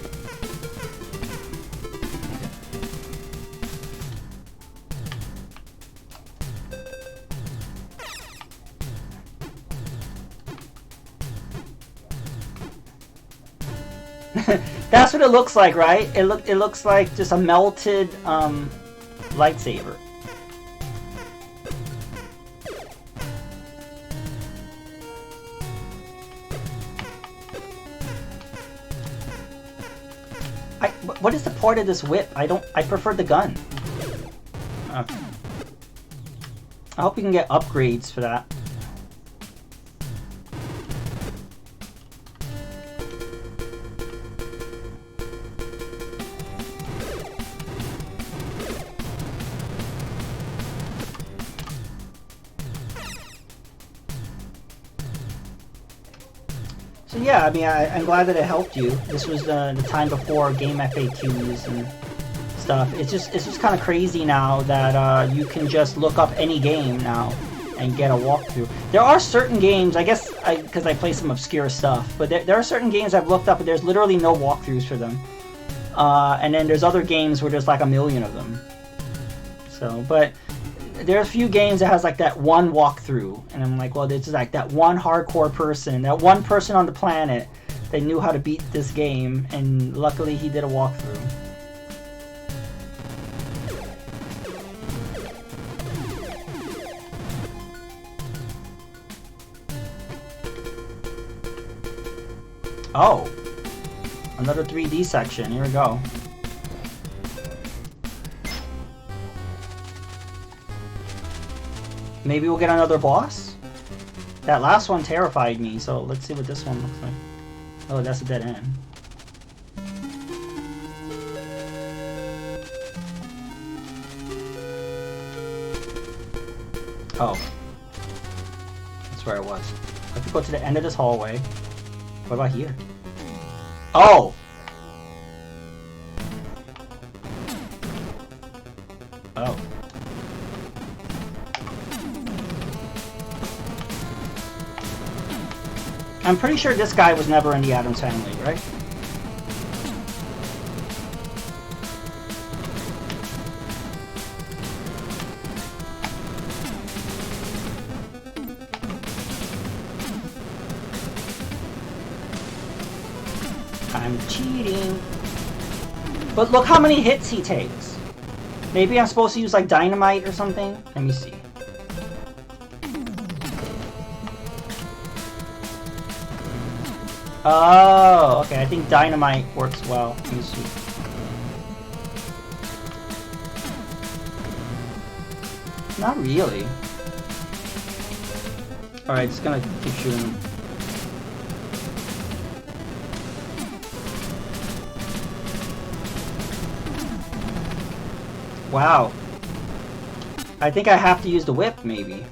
That's what it looks like, right? It looks like just a melted lightsaber. What is the point of this whip? I prefer the gun. Okay. I hope we can get upgrades for that. So yeah, I mean, I'm glad that it helped you. This was the time before game FAQs and stuff. It's just kind of crazy now that you can just look up any game now and get a walkthrough. There are certain games, I guess, because I play some obscure stuff, but there are certain games I've looked up and there's literally no walkthroughs for them. And then there's other games where there's like a million of them. So, but there's a few games that has like that one walkthrough, and I'm like, well, there's like that one hardcore person, that one person on the planet that knew how to beat this game, and luckily he did a walkthrough. Oh, another 3D section. Here we go. Maybe we'll get another boss? That last one terrified me, so let's see what this one looks like. Oh, that's a dead end. Oh. That's where I was. I have to go to the end of this hallway. What about here? Oh! Oh. I'm pretty sure this guy was never in the Addams Family, right? I'm cheating. But look how many hits he takes. Maybe I'm supposed to use like dynamite or something? Let me see. Oh, okay. I think dynamite works well. Let me see. Not really. Alright, it's gonna keep shooting. Wow. I think I have to use the whip, maybe.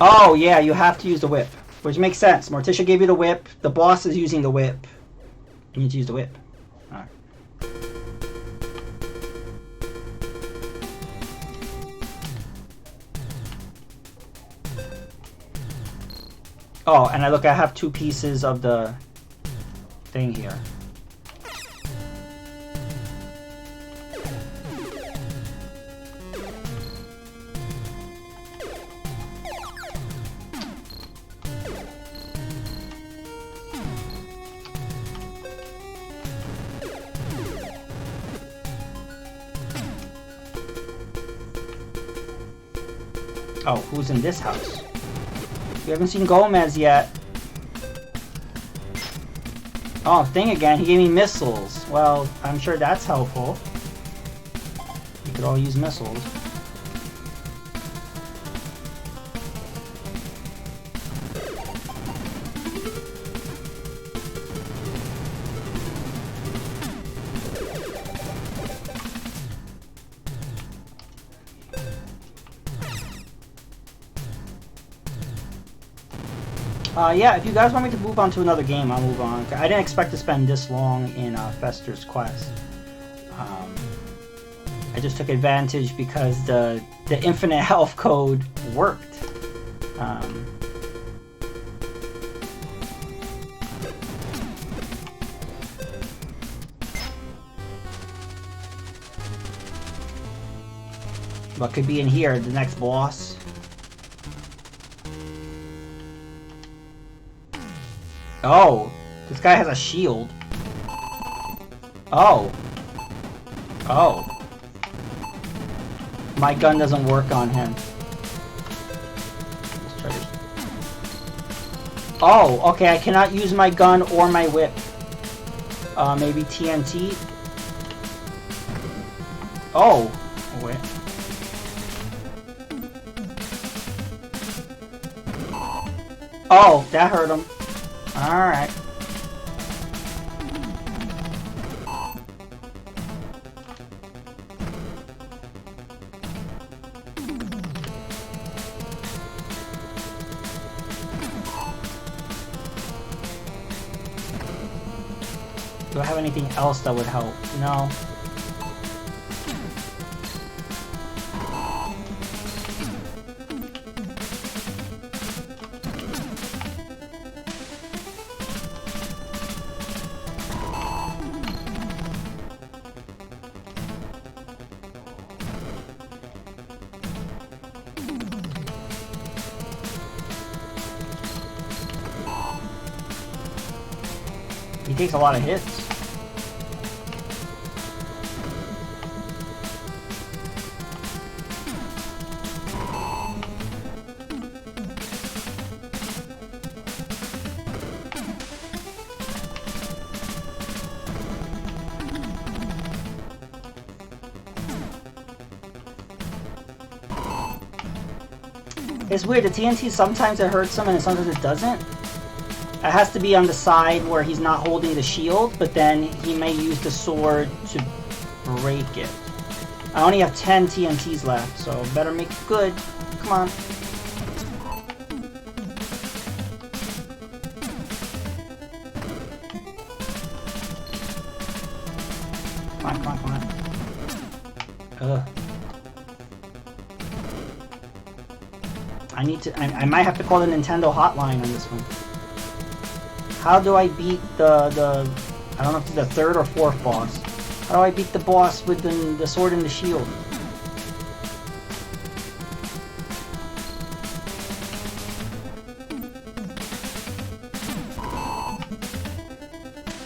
Oh, yeah, you have to use the whip. Which makes sense. Morticia gave you the whip. The boss is using the whip. You need to use the whip. Alright. Oh, and I have 2 pieces of the thing here. Oh, who's in this house? We haven't seen Gomez yet. Oh, thing again. He gave me missiles. Well, I'm sure that's helpful. We could all use missiles. Yeah, if you guys want me to move on to another game, I'll move on. I didn't expect to spend this long in Fester's Quest. I just took advantage because the infinite health code worked. What could be in here? The next boss? Oh, this guy has a shield. Oh. Oh. My gun doesn't work on him. Let's try this. Oh, okay, I cannot use my gun or my whip. Maybe TNT? Oh. Oh, wait. Oh, that hurt him. Alright. Do I have anything else that would help? No. He takes a lot of hits. It's weird, the TNT sometimes it hurts him and sometimes it doesn't. It has to be on the side where he's not holding the shield, but then he may use the sword to break it. I only have 10 TNTs left, so better make it good. Come on. Come on, come on, come on. Ugh. I might have to call the Nintendo hotline on this one. How do I beat I don't know if it's the 3rd or 4th boss. How do I beat the boss with the sword and the shield?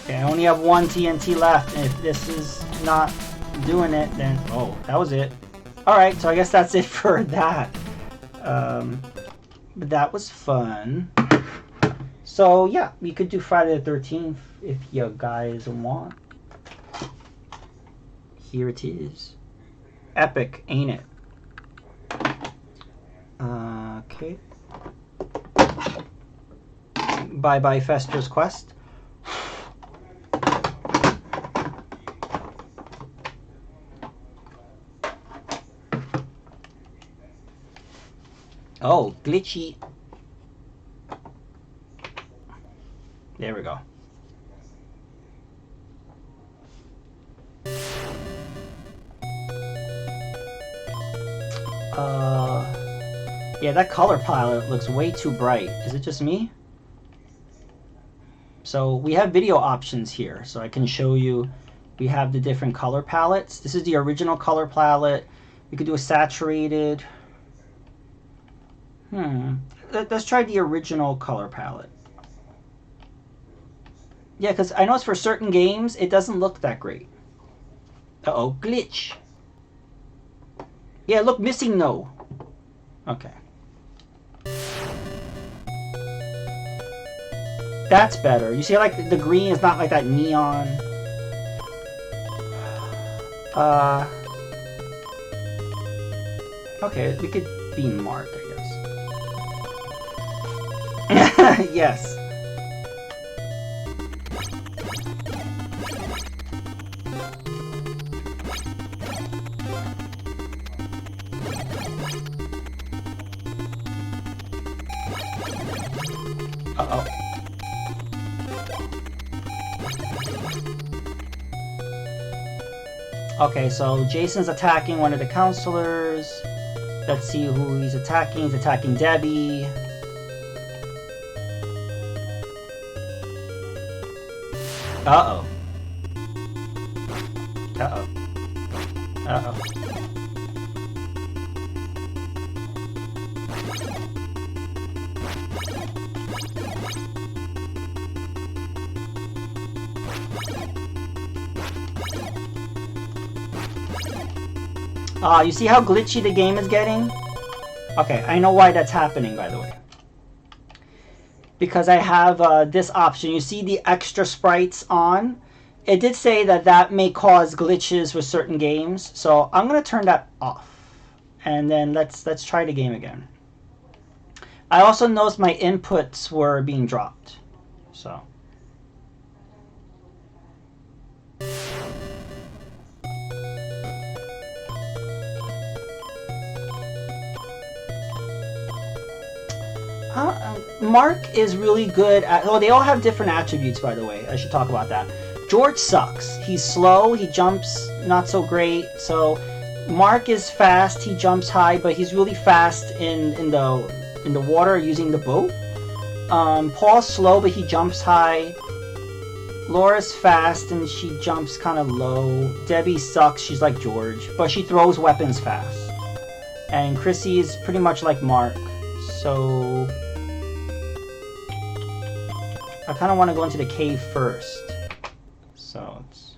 Okay, I only have one TNT left, and if this is not doing it, then... Oh, that was it. Alright, so I guess that's it for that. But that was fun. So, yeah, we could do Friday the 13th if you guys want. Here it is. Epic, ain't it? Okay. Bye-bye Fester's Quest. Oh, glitchy. There we go. Yeah, that color palette looks way too bright. Is it just me? So we have video options here, so I can show you. We have the different color palettes. This is the original color palette. We could do a saturated. Let's try the original color palette. Yeah, because I noticed for certain games, it doesn't look that great. Uh-oh, glitch. Yeah, look, missing no. Okay. That's better. You see, like, the green is not like that neon. Okay, we could be Mark, I guess. Yes. Uh-oh. Okay, so Jason's attacking one of the counselors. Let's see who he's attacking. He's attacking Debbie. Uh-oh. Uh-oh. Uh-oh. You see how glitchy the game is getting? Okay, I know why that's happening, by the way. Because I have this option. You see the extra sprites on? It did say that that may cause glitches with certain games, so I'm going to turn that off. And then let's try the game again. I also noticed my inputs were being dropped. So... Mark is really good at... Oh, they all have different attributes, by the way. I should talk about that. George sucks. He's slow. He jumps not so great. So Mark is fast. He jumps high, but he's really fast in the water using the boat. Paul's slow, but he jumps high. Laura's fast, and she jumps kind of low. Debbie sucks. She's like George, but she throws weapons fast. And Chrissy is pretty much like Mark. So... I kind of want to go into the cave first. So it's...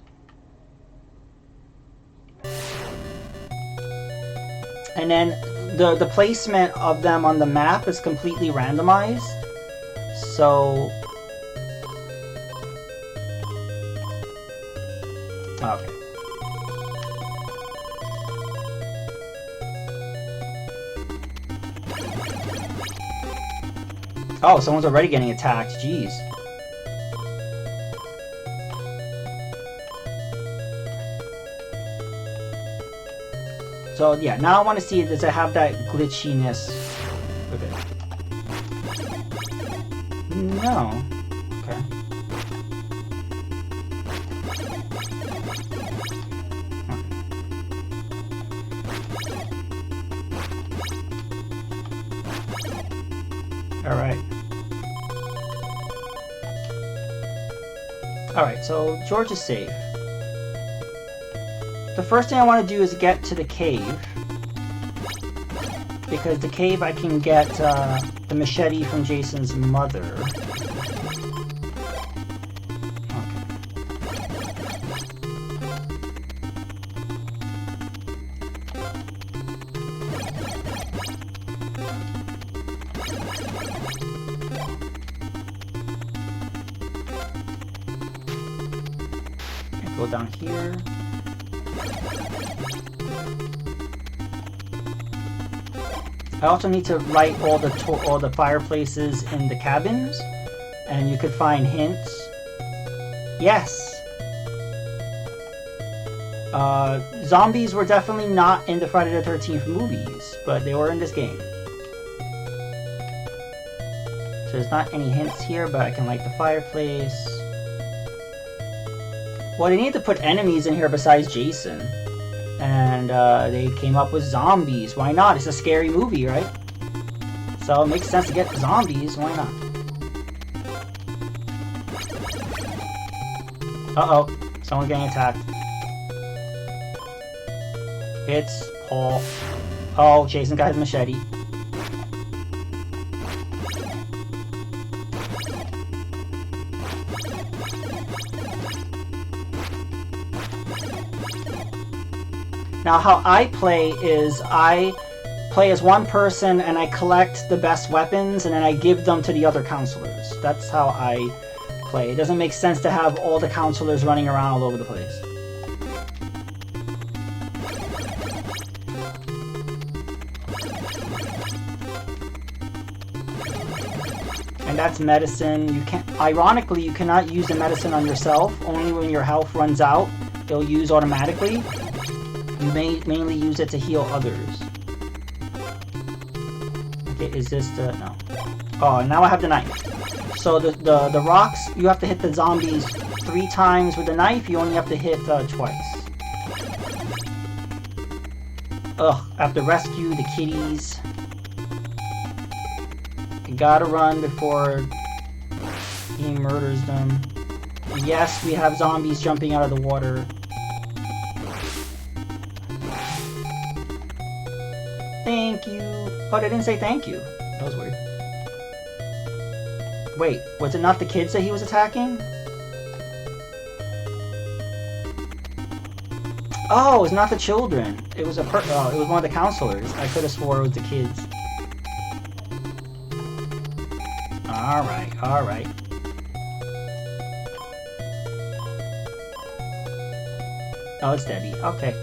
And then the placement of them on the map is completely randomized. So... Okay. Oh, someone's already getting attacked. Jeez. So yeah, now I want to see, does it have that glitchiness with it? No. Okay. Alright. Alright, so George is safe. The first thing I want to do is get to the cave. Because the cave I can get the machete from Jason's mother. Okay. Go down here. I also need to light all the fireplaces in the cabins, and you could find hints. Yes. Zombies were definitely not in the Friday the 13th movies, but they were in this game. So there's not any hints here, but I can light the fireplace. Well, they need to put enemies in here besides Jason. And they came up with zombies. Why not? It's a scary movie, right? So it makes sense to get zombies. Why not? Uh-oh. Someone's getting attacked. It's Paul. Oh, Jason got his machete. Now, how I play is I play as one person and I collect the best weapons and then I give them to the other counselors. That's how I play. It doesn't make sense to have all the counselors running around all over the place. And that's medicine. You can't. Ironically, you cannot use the medicine on yourself. Only when your health runs out, it'll use automatically. You may mainly use it to heal others. Okay, is this the... no. Oh, now I have the knife. So the rocks, you have to hit the zombies 3 times with the knife. You only have to hit twice. Ugh, I have to rescue the kitties. You gotta run before he murders them. Yes, we have zombies jumping out of the water. Thank you. Oh, they didn't say thank you. That was weird. Wait, was it not the kids that he was attacking? Oh, it's not the children. It was it was one of the counselors. I could have swore it was the kids. Alright, alright. Oh, it's Debbie. Okay.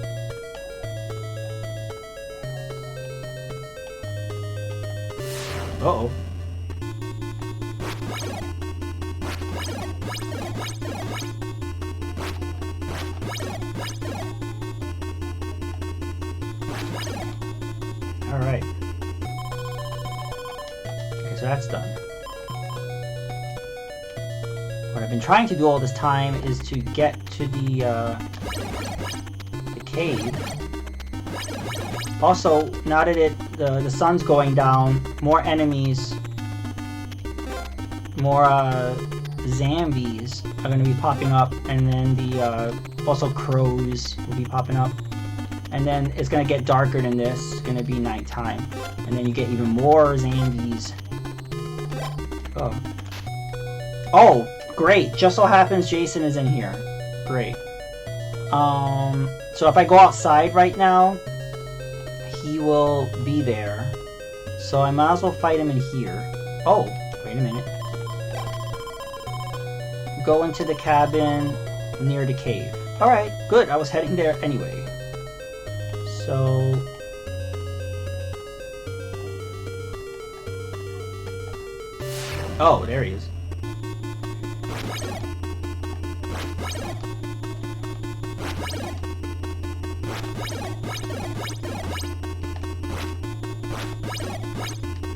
Uh-oh. Alright. Okay, so that's done. What I've been trying to do all this time is to get to the cave. Also, now that the sun's going down, more enemies, more zombies are going to be popping up, and then the also crows will be popping up, and then it's going to get darker than this. It's going to be nighttime, and then you get even more zombies. Oh, great! Just so happens Jason is in here. Great. So if I go outside right now, he will be there. So I might as well fight him in here. Oh, wait a minute. Go into the cabin near the cave. Alright, good. I was heading there anyway. So... oh, there he is.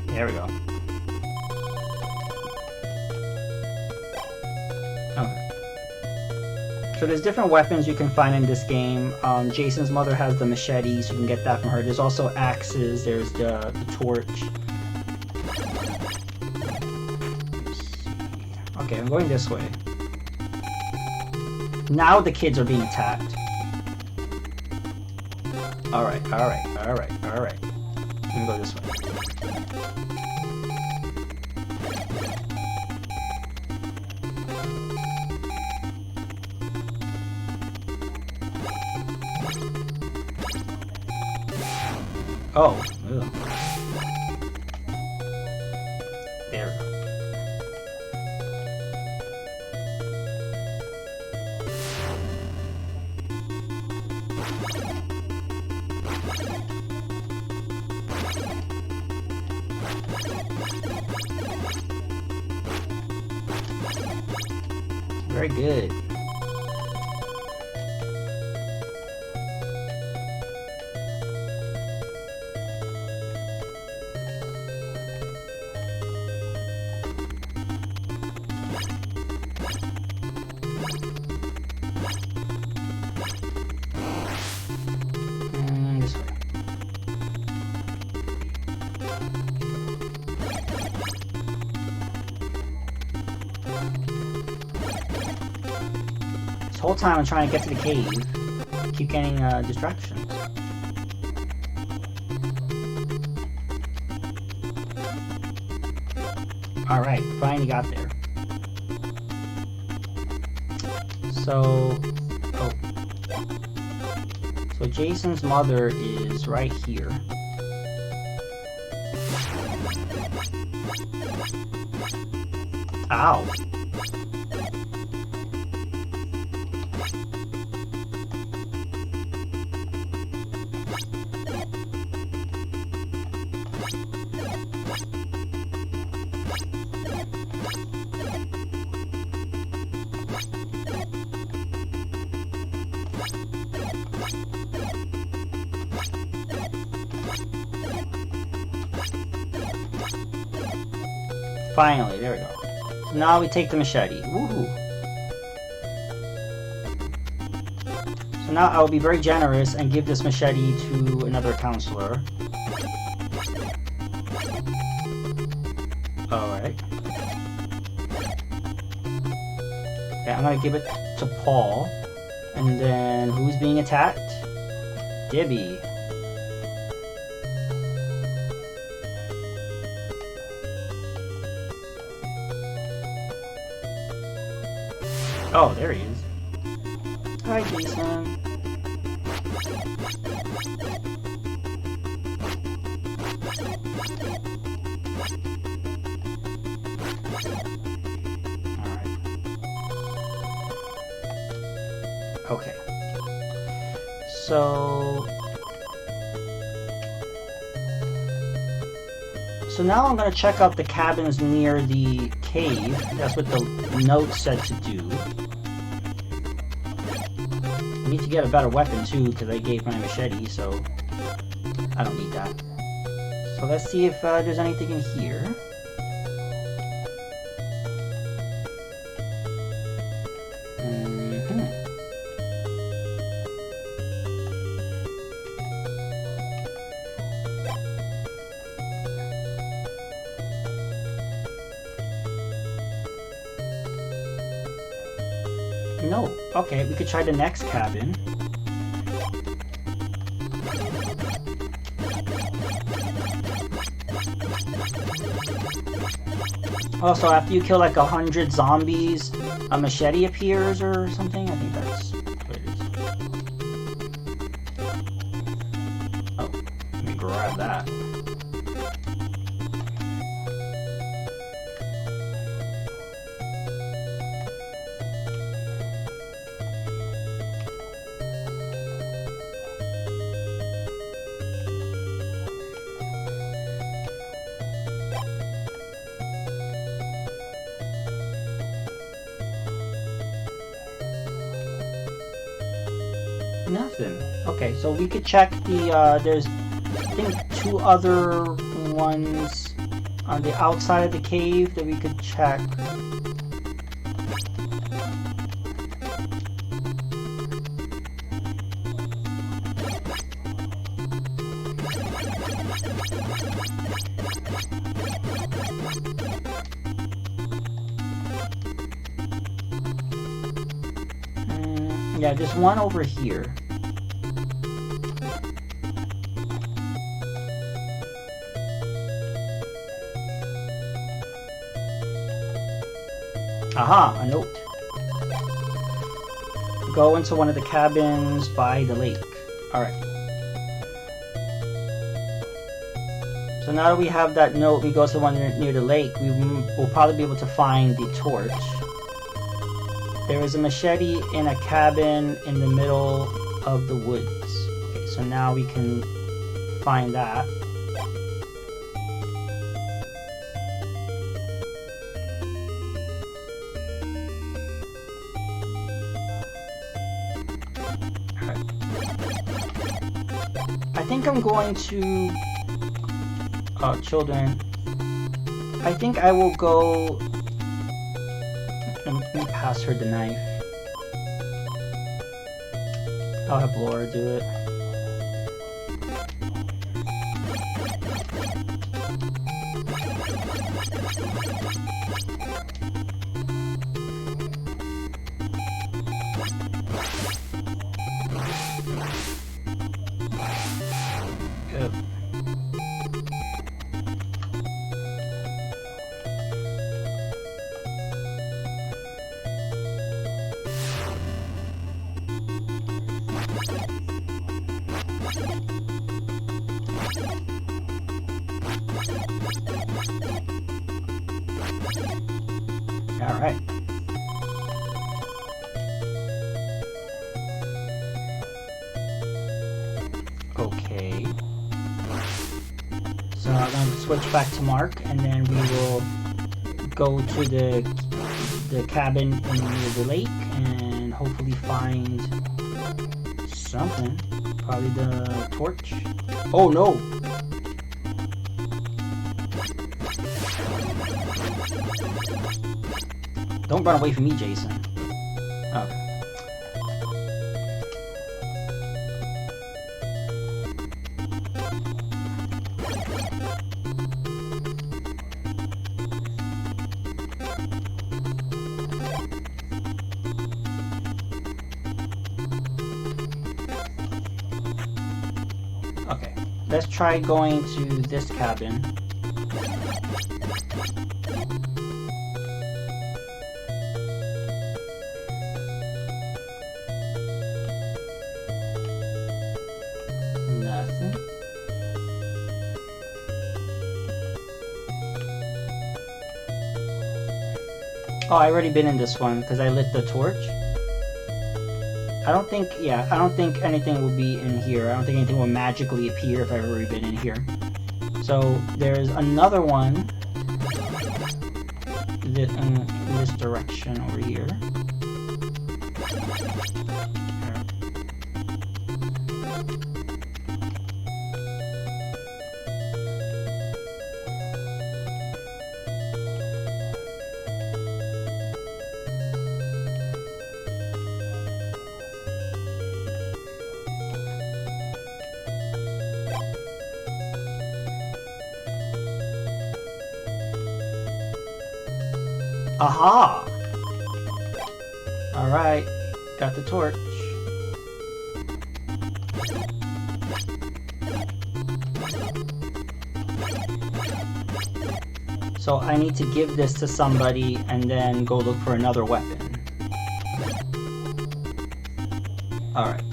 There we go. Okay. So there's different weapons you can find in this game. Jason's mother has the machete, so you can get that from her. There's also axes. There's the torch. Okay, I'm going this way. Now the kids are being attacked. Alright, alright, alright, alright. Let me go this way. Oh, ugh. There we go. Very good. This way. This whole time I'm trying to get to the cave. Keep getting distractions. Alright, finally got there. So... oh. So Jason's mother is right here. Ow! Finally, there we go. So now we take the machete. Woohoo! So now I will be very generous and give this machete to another counselor. Alright. Okay, I'm gonna give it to Paul. And then, who's being attacked? Debbie. Oh, there he is. Hi, Jason. Alright. Okay. So now I'm going to check out the cabins near the cave. That's what the note said to do. I need to get a better weapon too, because I gave my machete, so I don't need that. So let's see if there's anything in here. No. Okay, we could try the next cabin. Also, after you kill like 100 zombies, a machete appears or something? I think that's what it is. Oh, let me grab that. Nothing. Okay, so we could check the, there's, I think, 2 other ones on the outside of the cave that we could check. Yeah, there's one over here. Aha, a note. Go into one of the cabins by the lake. Alright. So now that we have that note, we go to the one near the lake, we will probably be able to find the torch. There is a machete in a cabin in the middle of the woods. Okay, so now we can find that. I think I'm going to... children. I think I will go... Let me pass her the knife. I'll have Laura do it. Good. All right. Okay. So I'm going to switch back to Mark, and then we will go to the cabin in the lake and hopefully find something. Probably the torch. Oh no! Don't run away from me, Jason. Okay. Okay, let's try going to this cabin. Nothing. Oh, I already been in this one because I lit the torch. I don't think anything will be in here. I don't think anything will magically appear if I've already been in here. So there's another one in this direction over here. Aha! Alright, got the torch. So I need to give this to somebody and then go look for another weapon. Alright.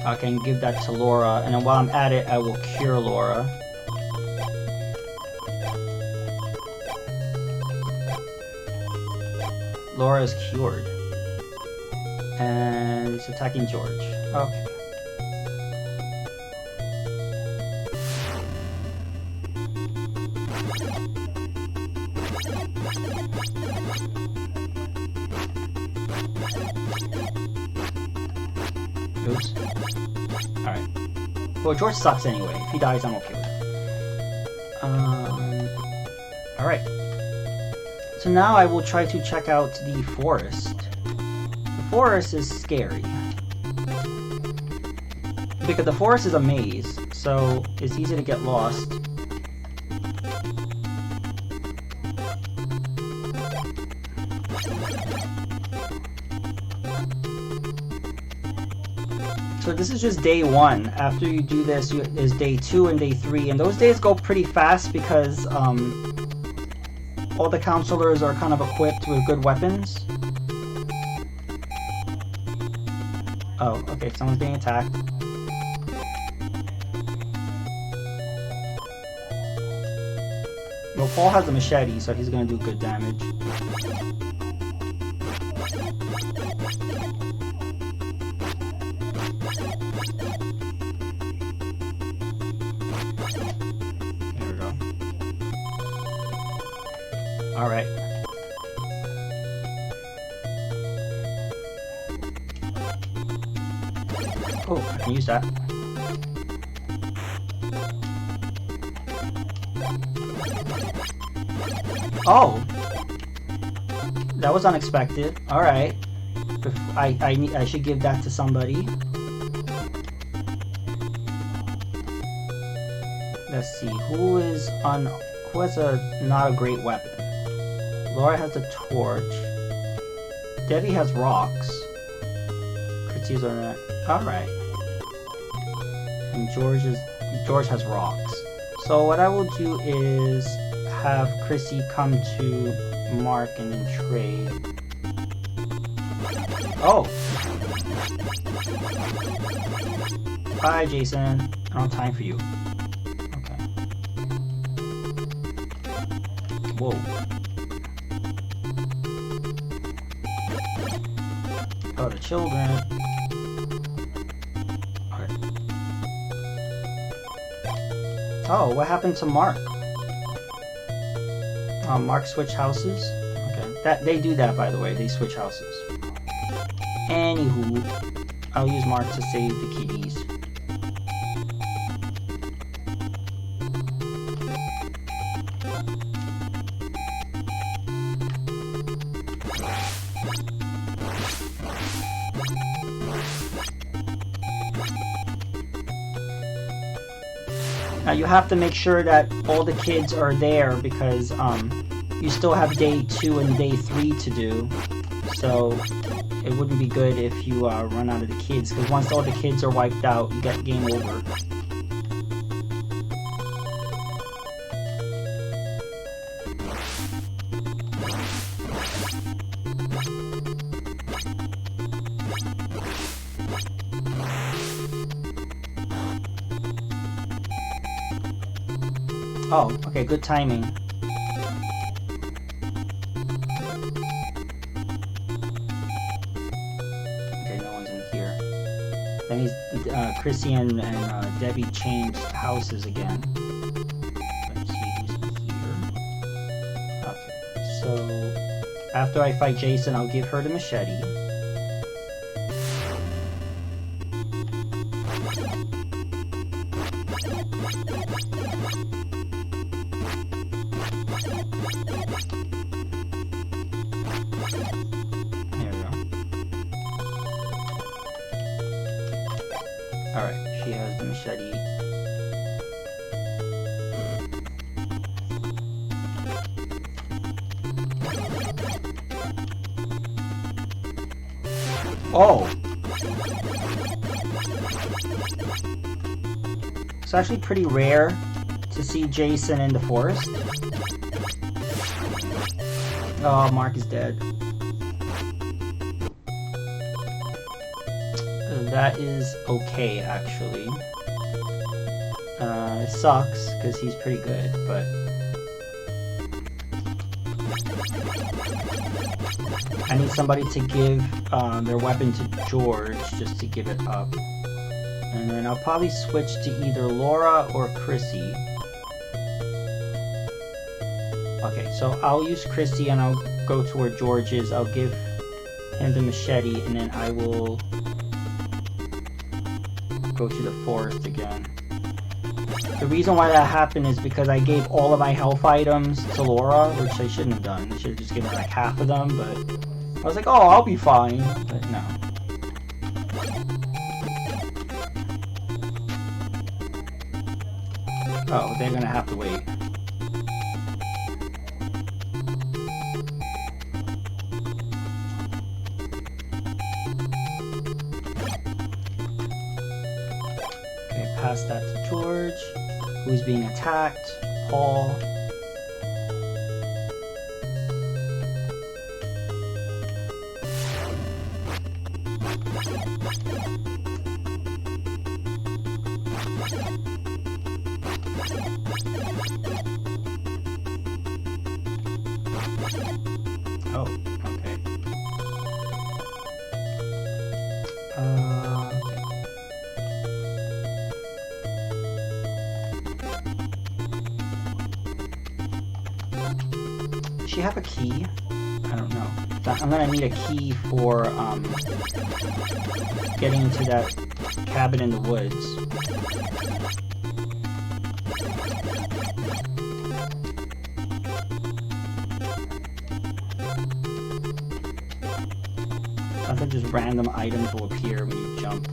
I can give that to Laura, and then while I'm at it, I will cure Laura. Laura is cured. And he's attacking George. Okay. Oops. Alright. Well, George sucks anyway. If he dies, I'm okay with it. Alright. So now I will try to check out the forest. The forest is scary. Because the forest is a maze, so it's easy to get lost. So this is just day 1. After you do this, there's day 2 and day 3, and those days go pretty fast because all the counselors are kind of equipped with good weapons. Oh, okay, someone's being attacked. Well, Paul has a machete, so he's gonna do good damage. There we go. All right. Oh, I can use that. Oh, that was unexpected. All right, I should give that to somebody. Let's see who has not a great weapon. Laura has the torch. Debbie has rocks. Christie's on that. All right. And George has rocks. So what I will do is have Chrissy come to Mark and then trade. Oh! Bye, Jason. I don't have time for you. Okay. Whoa. Oh, the children. Okay. Oh, what happened to Mark? Mark switch houses? Okay. They do that, by the way. They switch houses. Anywho, I'll use Mark to save the kitties. Now you have to make sure that all the kids are there because you still have day 2 and day 3 to do. So it wouldn't be good if you run out of the kids, because once all the kids are wiped out, you get game over. Oh, okay, good timing. Okay, no one's in here. That means Chrissy and Debbie changed houses again. Let's see who's in here. Okay, so after I fight Jason, I'll give her the machete. Alright, she has the machete. Oh! It's actually pretty rare to see Jason in the forest. Oh, Mark is dead. That is okay, actually. It sucks, because he's pretty good, but... I need somebody to give their weapon to George, just to give it up. And then I'll probably switch to either Laura or Chrissy. Okay, so I'll use Chrissy and I'll go to where George is. I'll give him the machete, and then I will... go to the forest again. The reason why that happened is because I gave all of my health items to Laura, which I shouldn't have done. I should have just given her like half of them, but I was like, oh, I'll be fine. But no. Oh, they're gonna have to wait. Pass that to George, who's being attacked. Paul. Oh, okay. she have a key? I don't know. I'm gonna need a key for getting into that cabin in the woods. I think just random items will appear when you jump.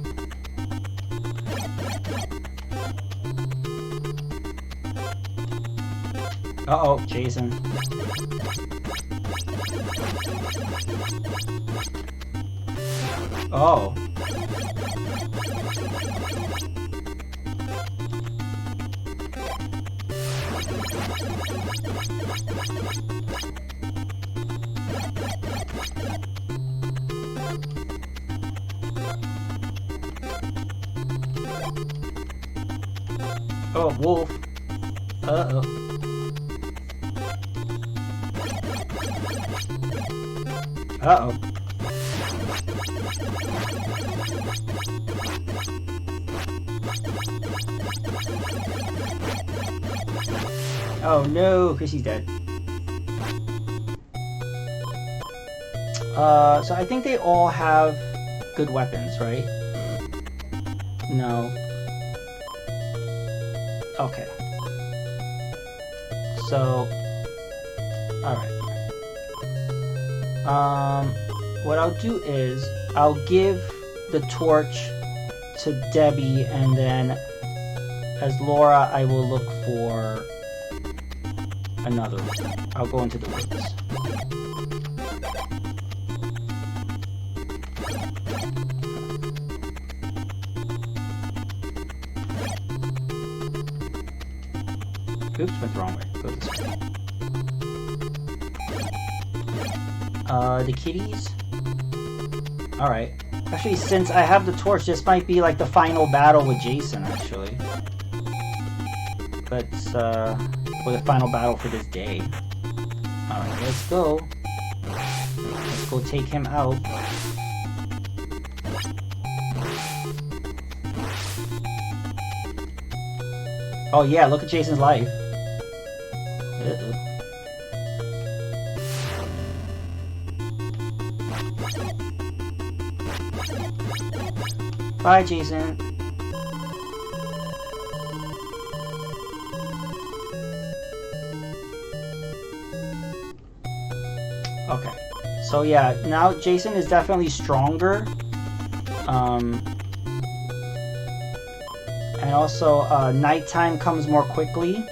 Uh-oh, Jason. Oh. Oh, wolf. Uh-oh. Uh-oh. Oh no, because he's dead. So I think they all have good weapons, right? No. Okay. So, alright. What I'll do is, I'll give the torch to Debbie, and then as Laura, I will look for another one. I'll go into the woods. Oops, went the wrong way. Go this way. The kitties? Alright. Actually, since I have the torch, this might be like the final battle with Jason, actually. Let's, or the final battle for this day. Alright, let's go. Let's go take him out. Oh yeah, look at Jason's life. Uh-oh. Bye, Jason. Okay. So yeah, now Jason is definitely stronger. And also, nighttime comes more quickly.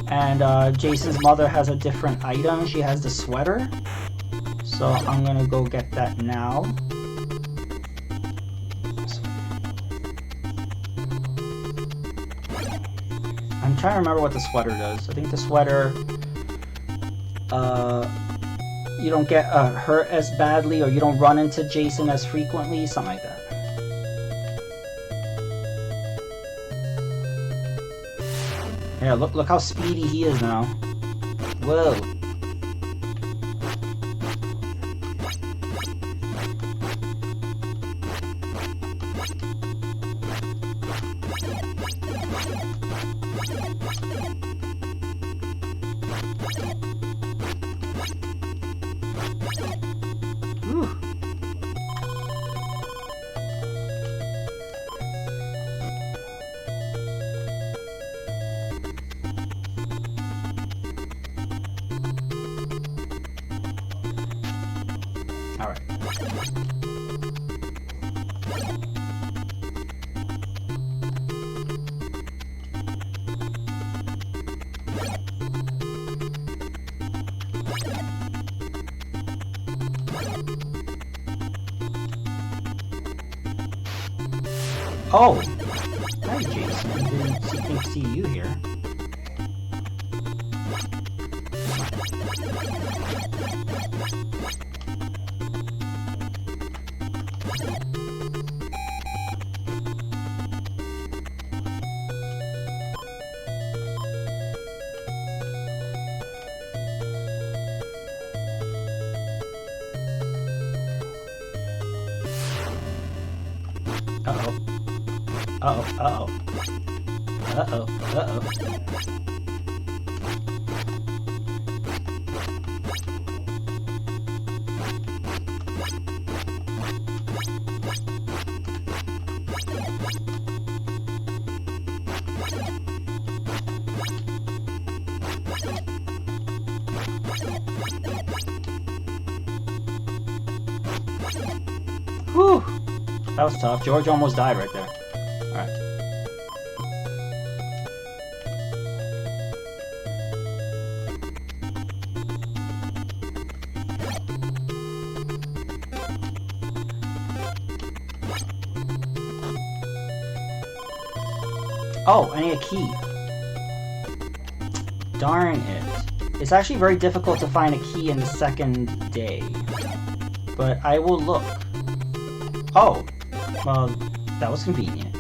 And Jason's mother has a different item. She has the sweater. So I'm gonna go get that now. I'm trying to remember what the sweater does. I think the sweater, you don't get hurt as badly, or you don't run into Jason as frequently, something like that. Yeah, look how speedy he is now. Whoa. Whew. All right. Oh! Hi, Jason. I didn't see you here. Uh-oh. Uh-oh, uh-oh. Uh-oh, uh-oh. That was tough. George almost died right there. Alright. Oh, I need a key. Darn it. It's actually very difficult to find a key in the second day. But I will look. Oh. Well, that was convenient.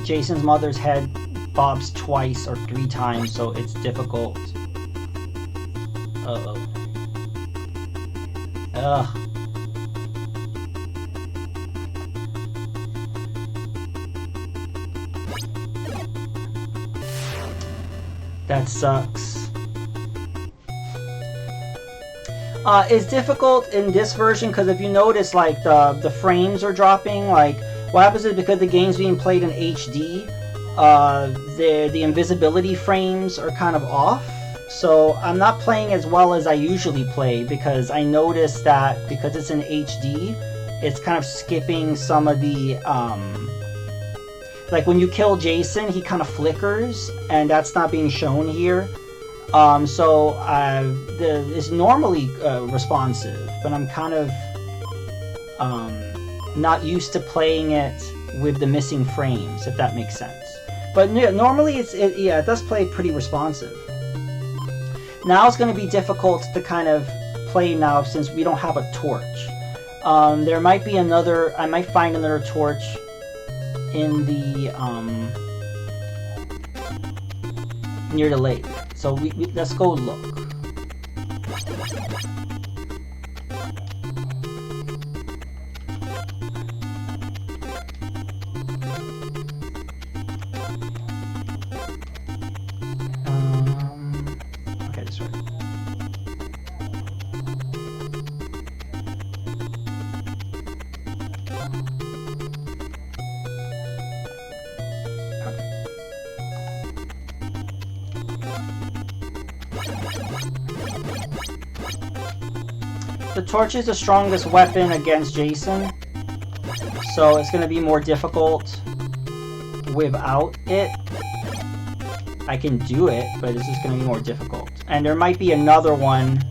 Jason's mother's head bobs twice or 3 times, so it's difficult. Uh-oh. Ugh. That sucks. It's difficult in this version because if you notice, like, the frames are dropping. Like, what happens is because the game's being played in HD, the invisibility frames are kind of off. So I'm not playing as well as I usually play because I noticed that because it's in HD, it's kind of skipping some of the, like when you kill Jason, he kind of flickers, and that's not being shown here. It's normally responsive, but I'm kind of not used to playing it with the missing frames, if that makes sense. But normally it does play pretty responsive. Now it's going to be difficult to kind of play now since we don't have a torch. There might be another, I might find another torch in the, near the lake. So let's go look. Okay, this way. The torch is the strongest weapon against Jason, so it's going to be more difficult without it. I can do it, but it's just going to be more difficult. And there might be another one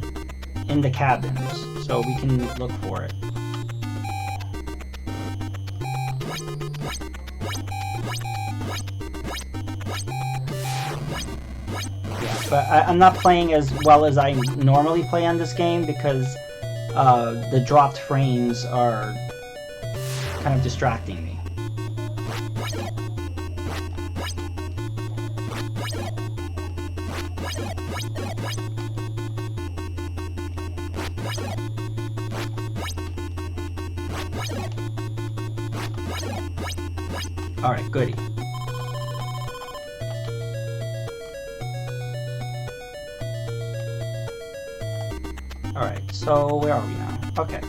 in the cabins, so we can look for it. Yeah, but I'm not playing as well as I normally play on this game because the dropped frames are kind of distracting me. Alright, goody. Alright, so where are we now? Okay.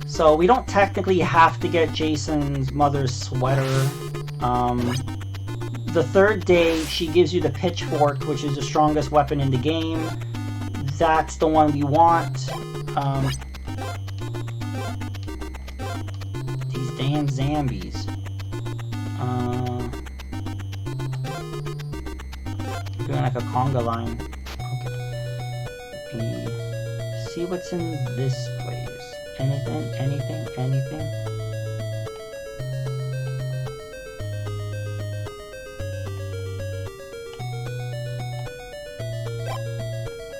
So we don't technically have to get Jason's mother's sweater. The third day, she gives you the pitchfork, which is the strongest weapon in the game. That's the one we want. These damn zombies. Doing like a conga line. See what's in this place. Anything?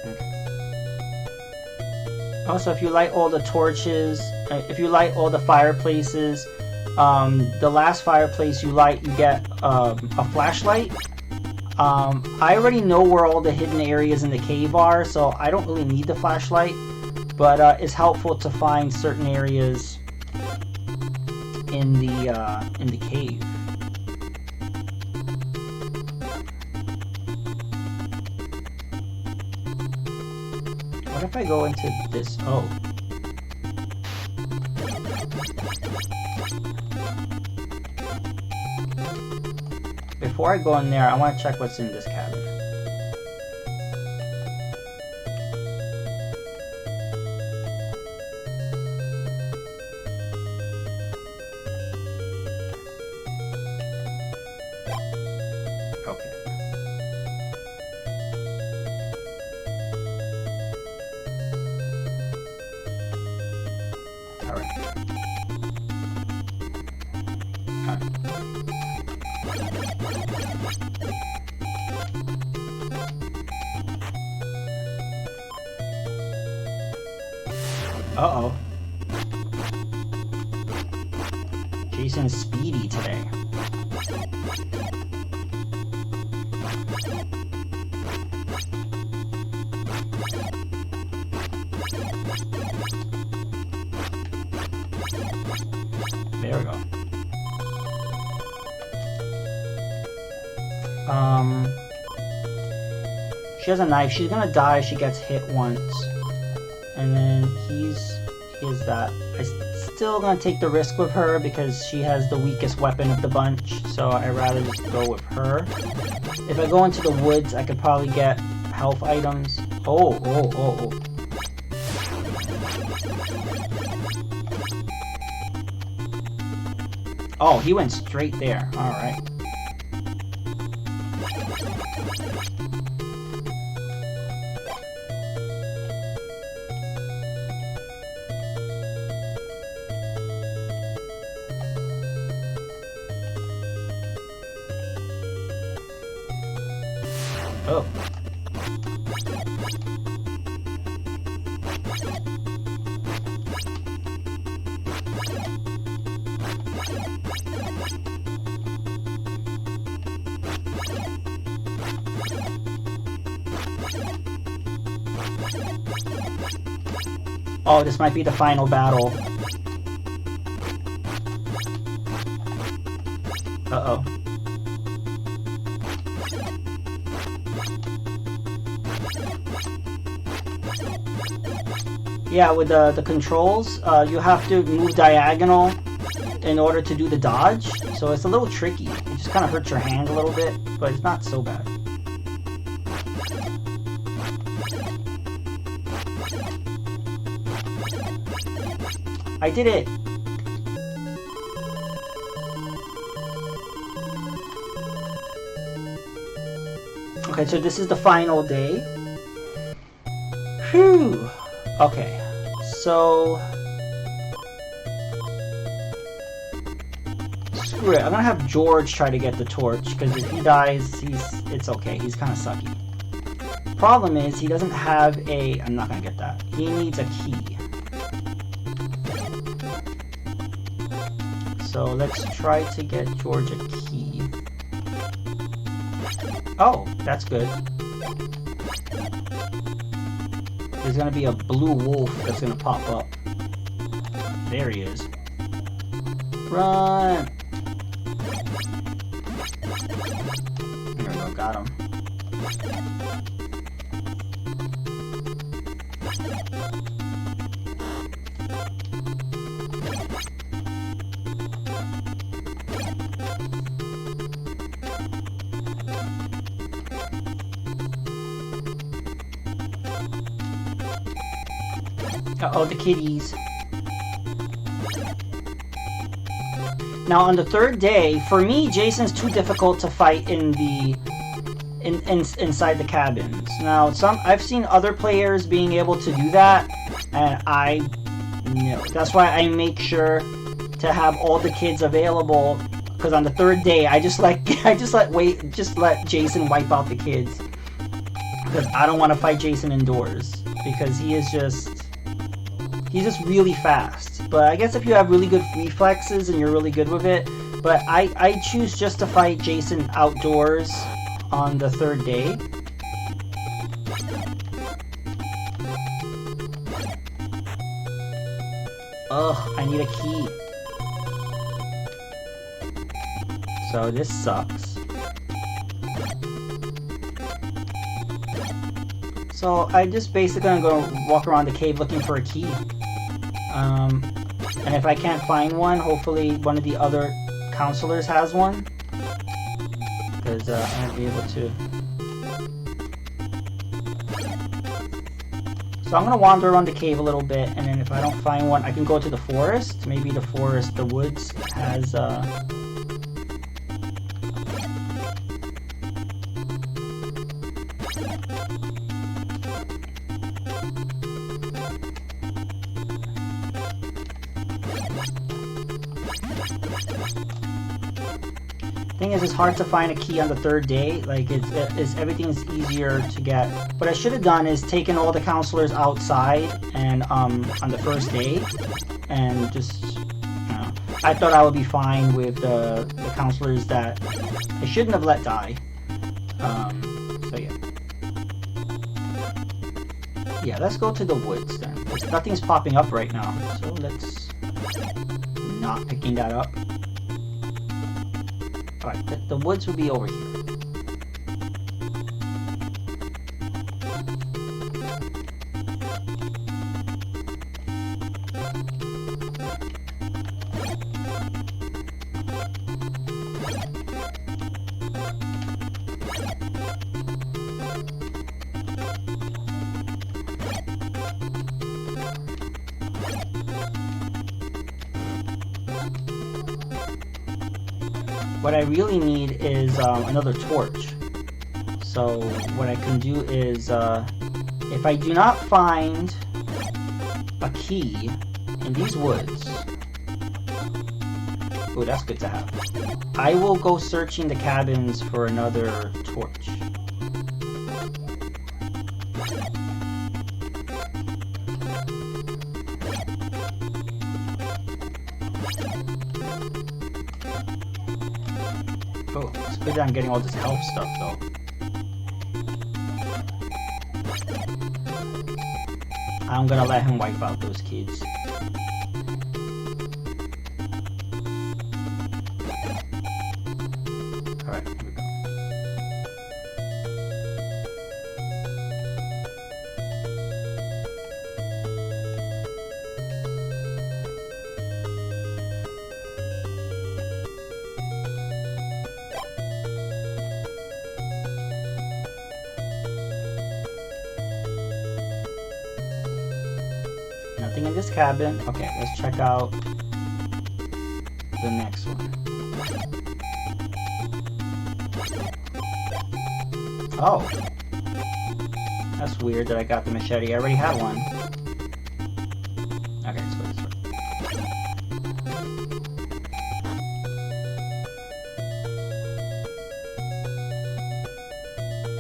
Okay. Also, if you light all the torches, if you light all the fireplaces, the last fireplace you light, you get a flashlight. I already know where all the hidden areas in the cave are, so I don't really need the flashlight, but it's helpful to find certain areas in the cave. What if I go into this? Oh. before I go in there, I want to check what's in this cabin. Okay. All right. Uh-oh. Jason's speedy today. There we go. She has a knife. She's gonna die if she gets hit once. And then he's that. I'm still gonna take the risk with her because she has the weakest weapon of the bunch, so I'd rather just go with her. If I go into the woods, I could probably get health items. Oh. Oh, he went straight there. Alright. Oh. Oh, this might be the final battle. Uh-oh. Yeah, with the controls, you have to move diagonal in order to do the dodge, so it's a little tricky. It just kind of hurts your hand a little bit, but it's not so bad. I did it! Okay, so this is the final day. Phew! Okay, so... screw it, I'm gonna have George try to get the torch, because if he dies, it's okay, he's kind of sucky. Problem is, he doesn't have a... I'm not gonna get that. He needs a key. So let's try to get George a key. Oh, that's good. There's gonna be a blue wolf that's gonna pop up. There he is. Run! There we go, got him. Uh-oh, the kitties. Now on the third day, for me, Jason's too difficult to fight in the inside the cabins. Now I've seen other players being able to do that, and no. That's why I make sure to have all the kids available, because on the third day I just let Jason wipe out the kids, because I don't want to fight Jason indoors, because he's just really fast. But I guess if you have really good reflexes and you're really good with it, but I choose just to fight Jason outdoors on the third day. Ugh, I need a key. So this sucks. So I just basically gonna go walk around the cave looking for a key. And if I can't find one, hopefully one of the other counselors has one. because I won't be able to. So I'm gonna wander around the cave a little bit, and then if I don't find one, I can go to the forest. Maybe the forest, the woods has thing is, it's hard to find a key on the third day. Like, everything's easier to get. What I should have done is taken all the counselors outside and on the first day, and just, you know, I thought I would be fine with the counselors that I shouldn't have let die. So yeah. Yeah, let's go to the woods then. Nothing's popping up right now, so let's not picking that up. Alright, the woods will be over here. What I really need is another torch. So what I can do is, if I do not find a key in these woods, oh, that's good to have, I will go searching the cabins for another torch. Oh, it's good that I'm getting all this health stuff, though. I'm gonna let him wipe out those kids. Alright, here we go. Nothing in this cabin. Okay, let's check out the next one. Oh. That's weird that I got the machete. I already had one. Okay, let's go this way.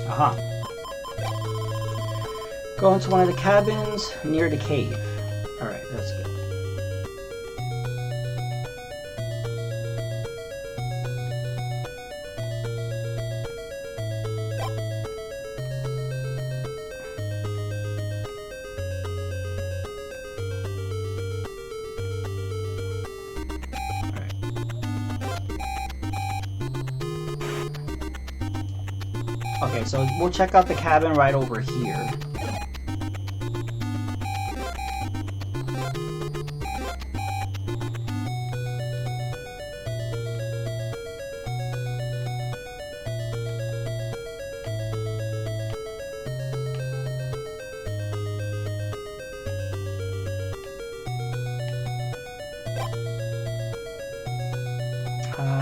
Aha. Go into one of the cabins near the cave. Alright, that's good. Alright. Okay, so we'll check out the cabin right over here.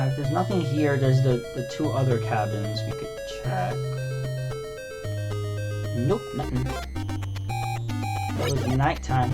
If there's nothing here, there's the two other cabins we could check. Nope, nothing. It was nighttime.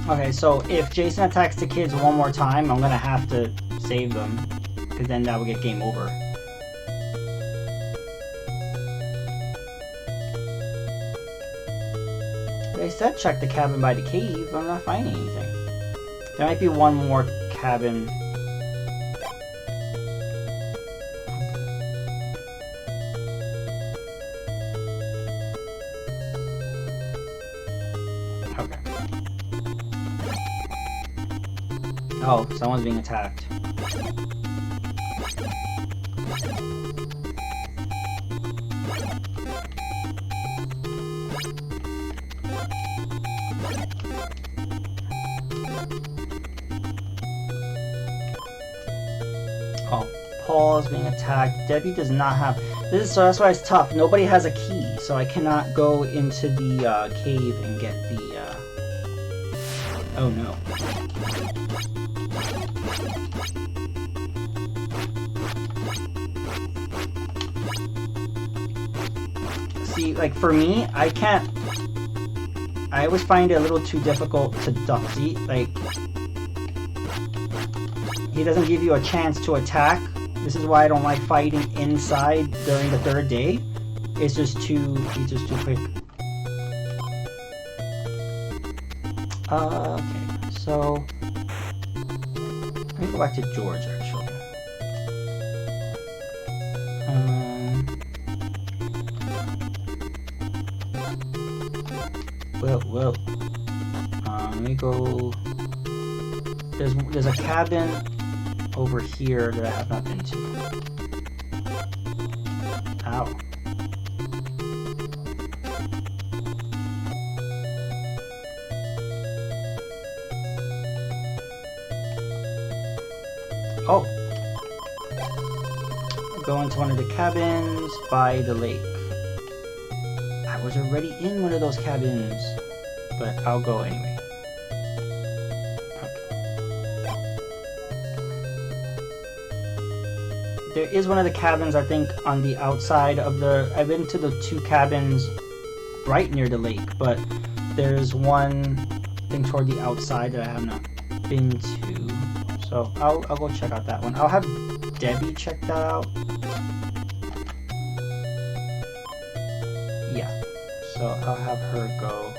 Okay, so if Jason attacks the kids one more time, I'm gonna have to save them, because then that will get game over. I said check the cabin by the cave. I'm not finding anything. There might be one more cabin. Okay. Oh, someone's being attacked. Oh, Paul is being attacked. Debbie does not have this, so that's why it's tough. Nobody has a key, so I cannot go into the cave and get the. Oh no. See, like for me, I can't. I always find it a little too difficult to duck. See, like. He doesn't give you a chance to attack. This is why I don't like fighting inside during the third day. It's just too, he's just too quick. Okay, so let me go back to George actually. Well. Let me go. There's a cabin over here that I have not been to. Ow. Oh. Go into one of the cabins by the lake. I was already in one of those cabins, but I'll go anyway. There is one of the cabins, I think, on the outside of the... I've been to the two cabins right near the lake, but there's one thing toward the outside that I have not been to. So I'll go check out that one. I'll have Debbie check that out. Yeah. So I'll have her go.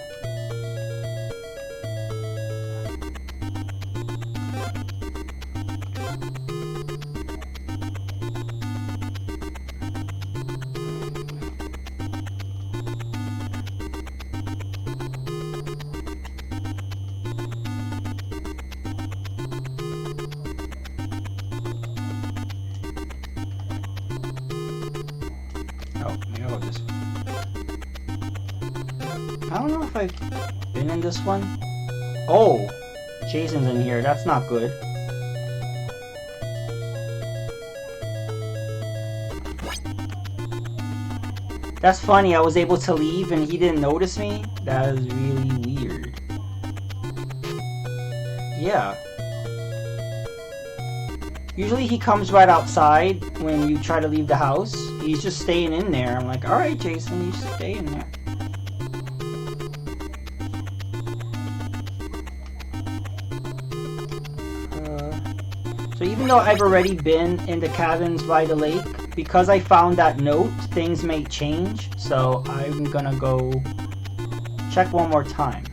I don't know if I've been in this one. Oh, Jason's in here. That's not good. That's funny. I was able to leave and he didn't notice me. That is really weird. Yeah. Usually he comes right outside when you try to leave the house. He's just staying in there. I'm like, alright Jason, you stay in there. So even though I've already been in the cabins by the lake, because I found that note, things may change. So I'm gonna go check one more time.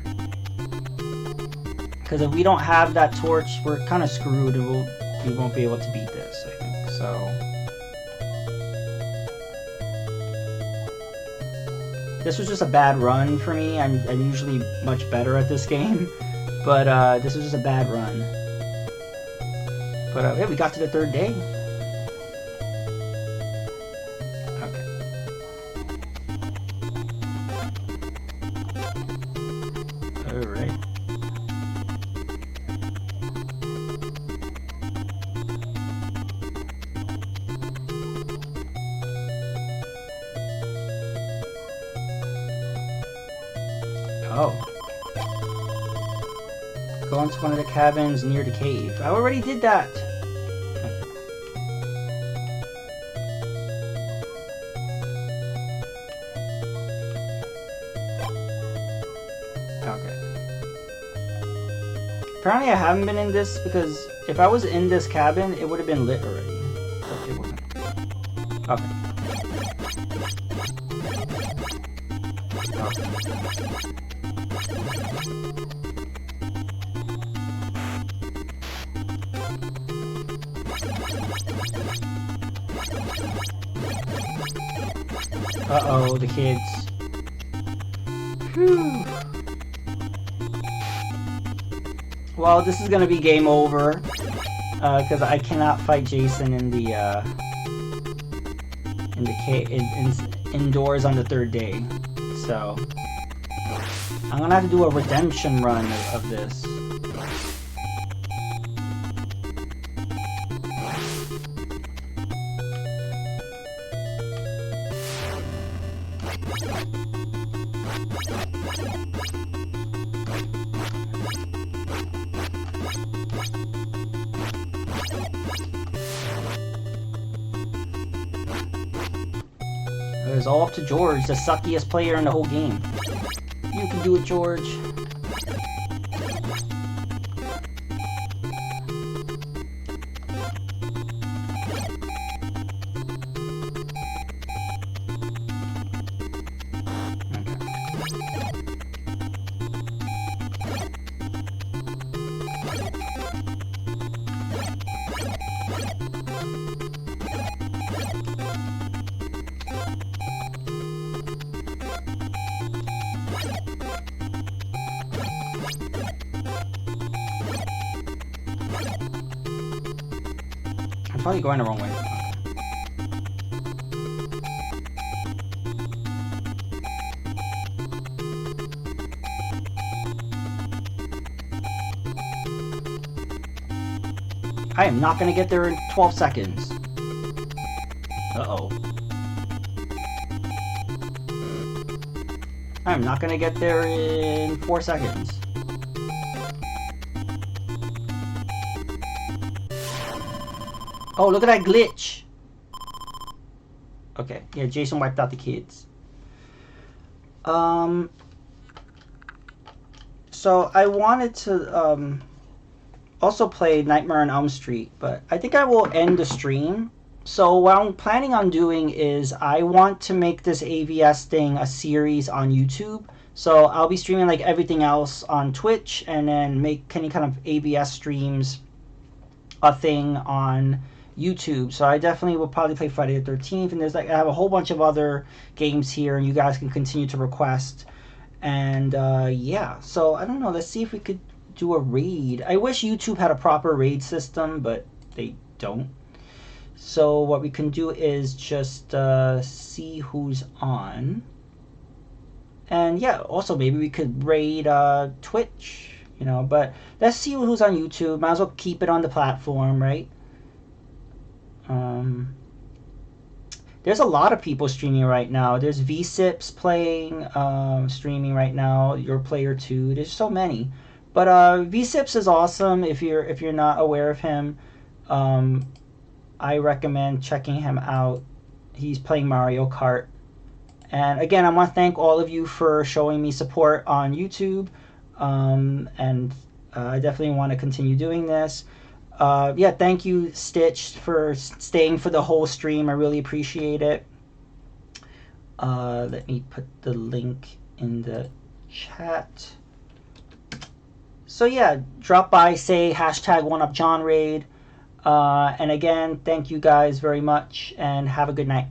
Because if we don't have that torch, we're kind of screwed and we won't be able to beat this, I think. So this was just a bad run for me. I'm usually much better at this game, but this was just a bad run. But yeah, we got to the third day. Okay. All right. Oh. Go into one of the cabins near the cave. I already did that. Okay. Apparently I haven't been in this because if I was in this cabin, it would have been lit already. But it wasn't. Okay. Uh-oh, the kids. Whew. Well, this is gonna be game over because I cannot fight Jason in the indoors on the third day. So I'm gonna have to do a redemption run of this. It's all up to George, the suckiest player in the whole game. You can do it, George. I'm probably going the wrong way. I am not going to get there in 12 seconds. Uh-oh. I am not going to get there in 4 seconds. Oh, look at that glitch. Okay, yeah, Jason wiped out the kids. So I wanted to also play Nightmare on Elm Street, but I think I will end the stream. So what I'm planning on doing is I want to make this AVS thing a series on YouTube. So I'll be streaming like everything else on Twitch and then make any kind of AVS streams a thing on YouTube. So I definitely will probably play Friday the 13th, and there's like I have a whole bunch of other games here, and you guys can continue to request. And yeah, so I don't know. Let's see if we could do a raid. I wish YouTube had a proper raid system, but they don't. So what we can do is just see who's on. And yeah, also maybe we could raid Twitch, you know. But let's see who's on YouTube. Might as well keep it on the platform, right? There's a lot of people streaming right now. There's VSips playing, streaming right now. Your Player 2. There's so many, but VSips is awesome. If you're not aware of him, I recommend checking him out. He's playing Mario Kart. And again, I want to thank all of you for showing me support on YouTube, and I definitely want to continue doing this. Yeah, thank you, Stitch, for staying for the whole stream. I really appreciate it. Let me put the link in the chat. So yeah, drop by, say hashtag #OneUpJohnRaid. And again, thank you guys very much, and have a good night.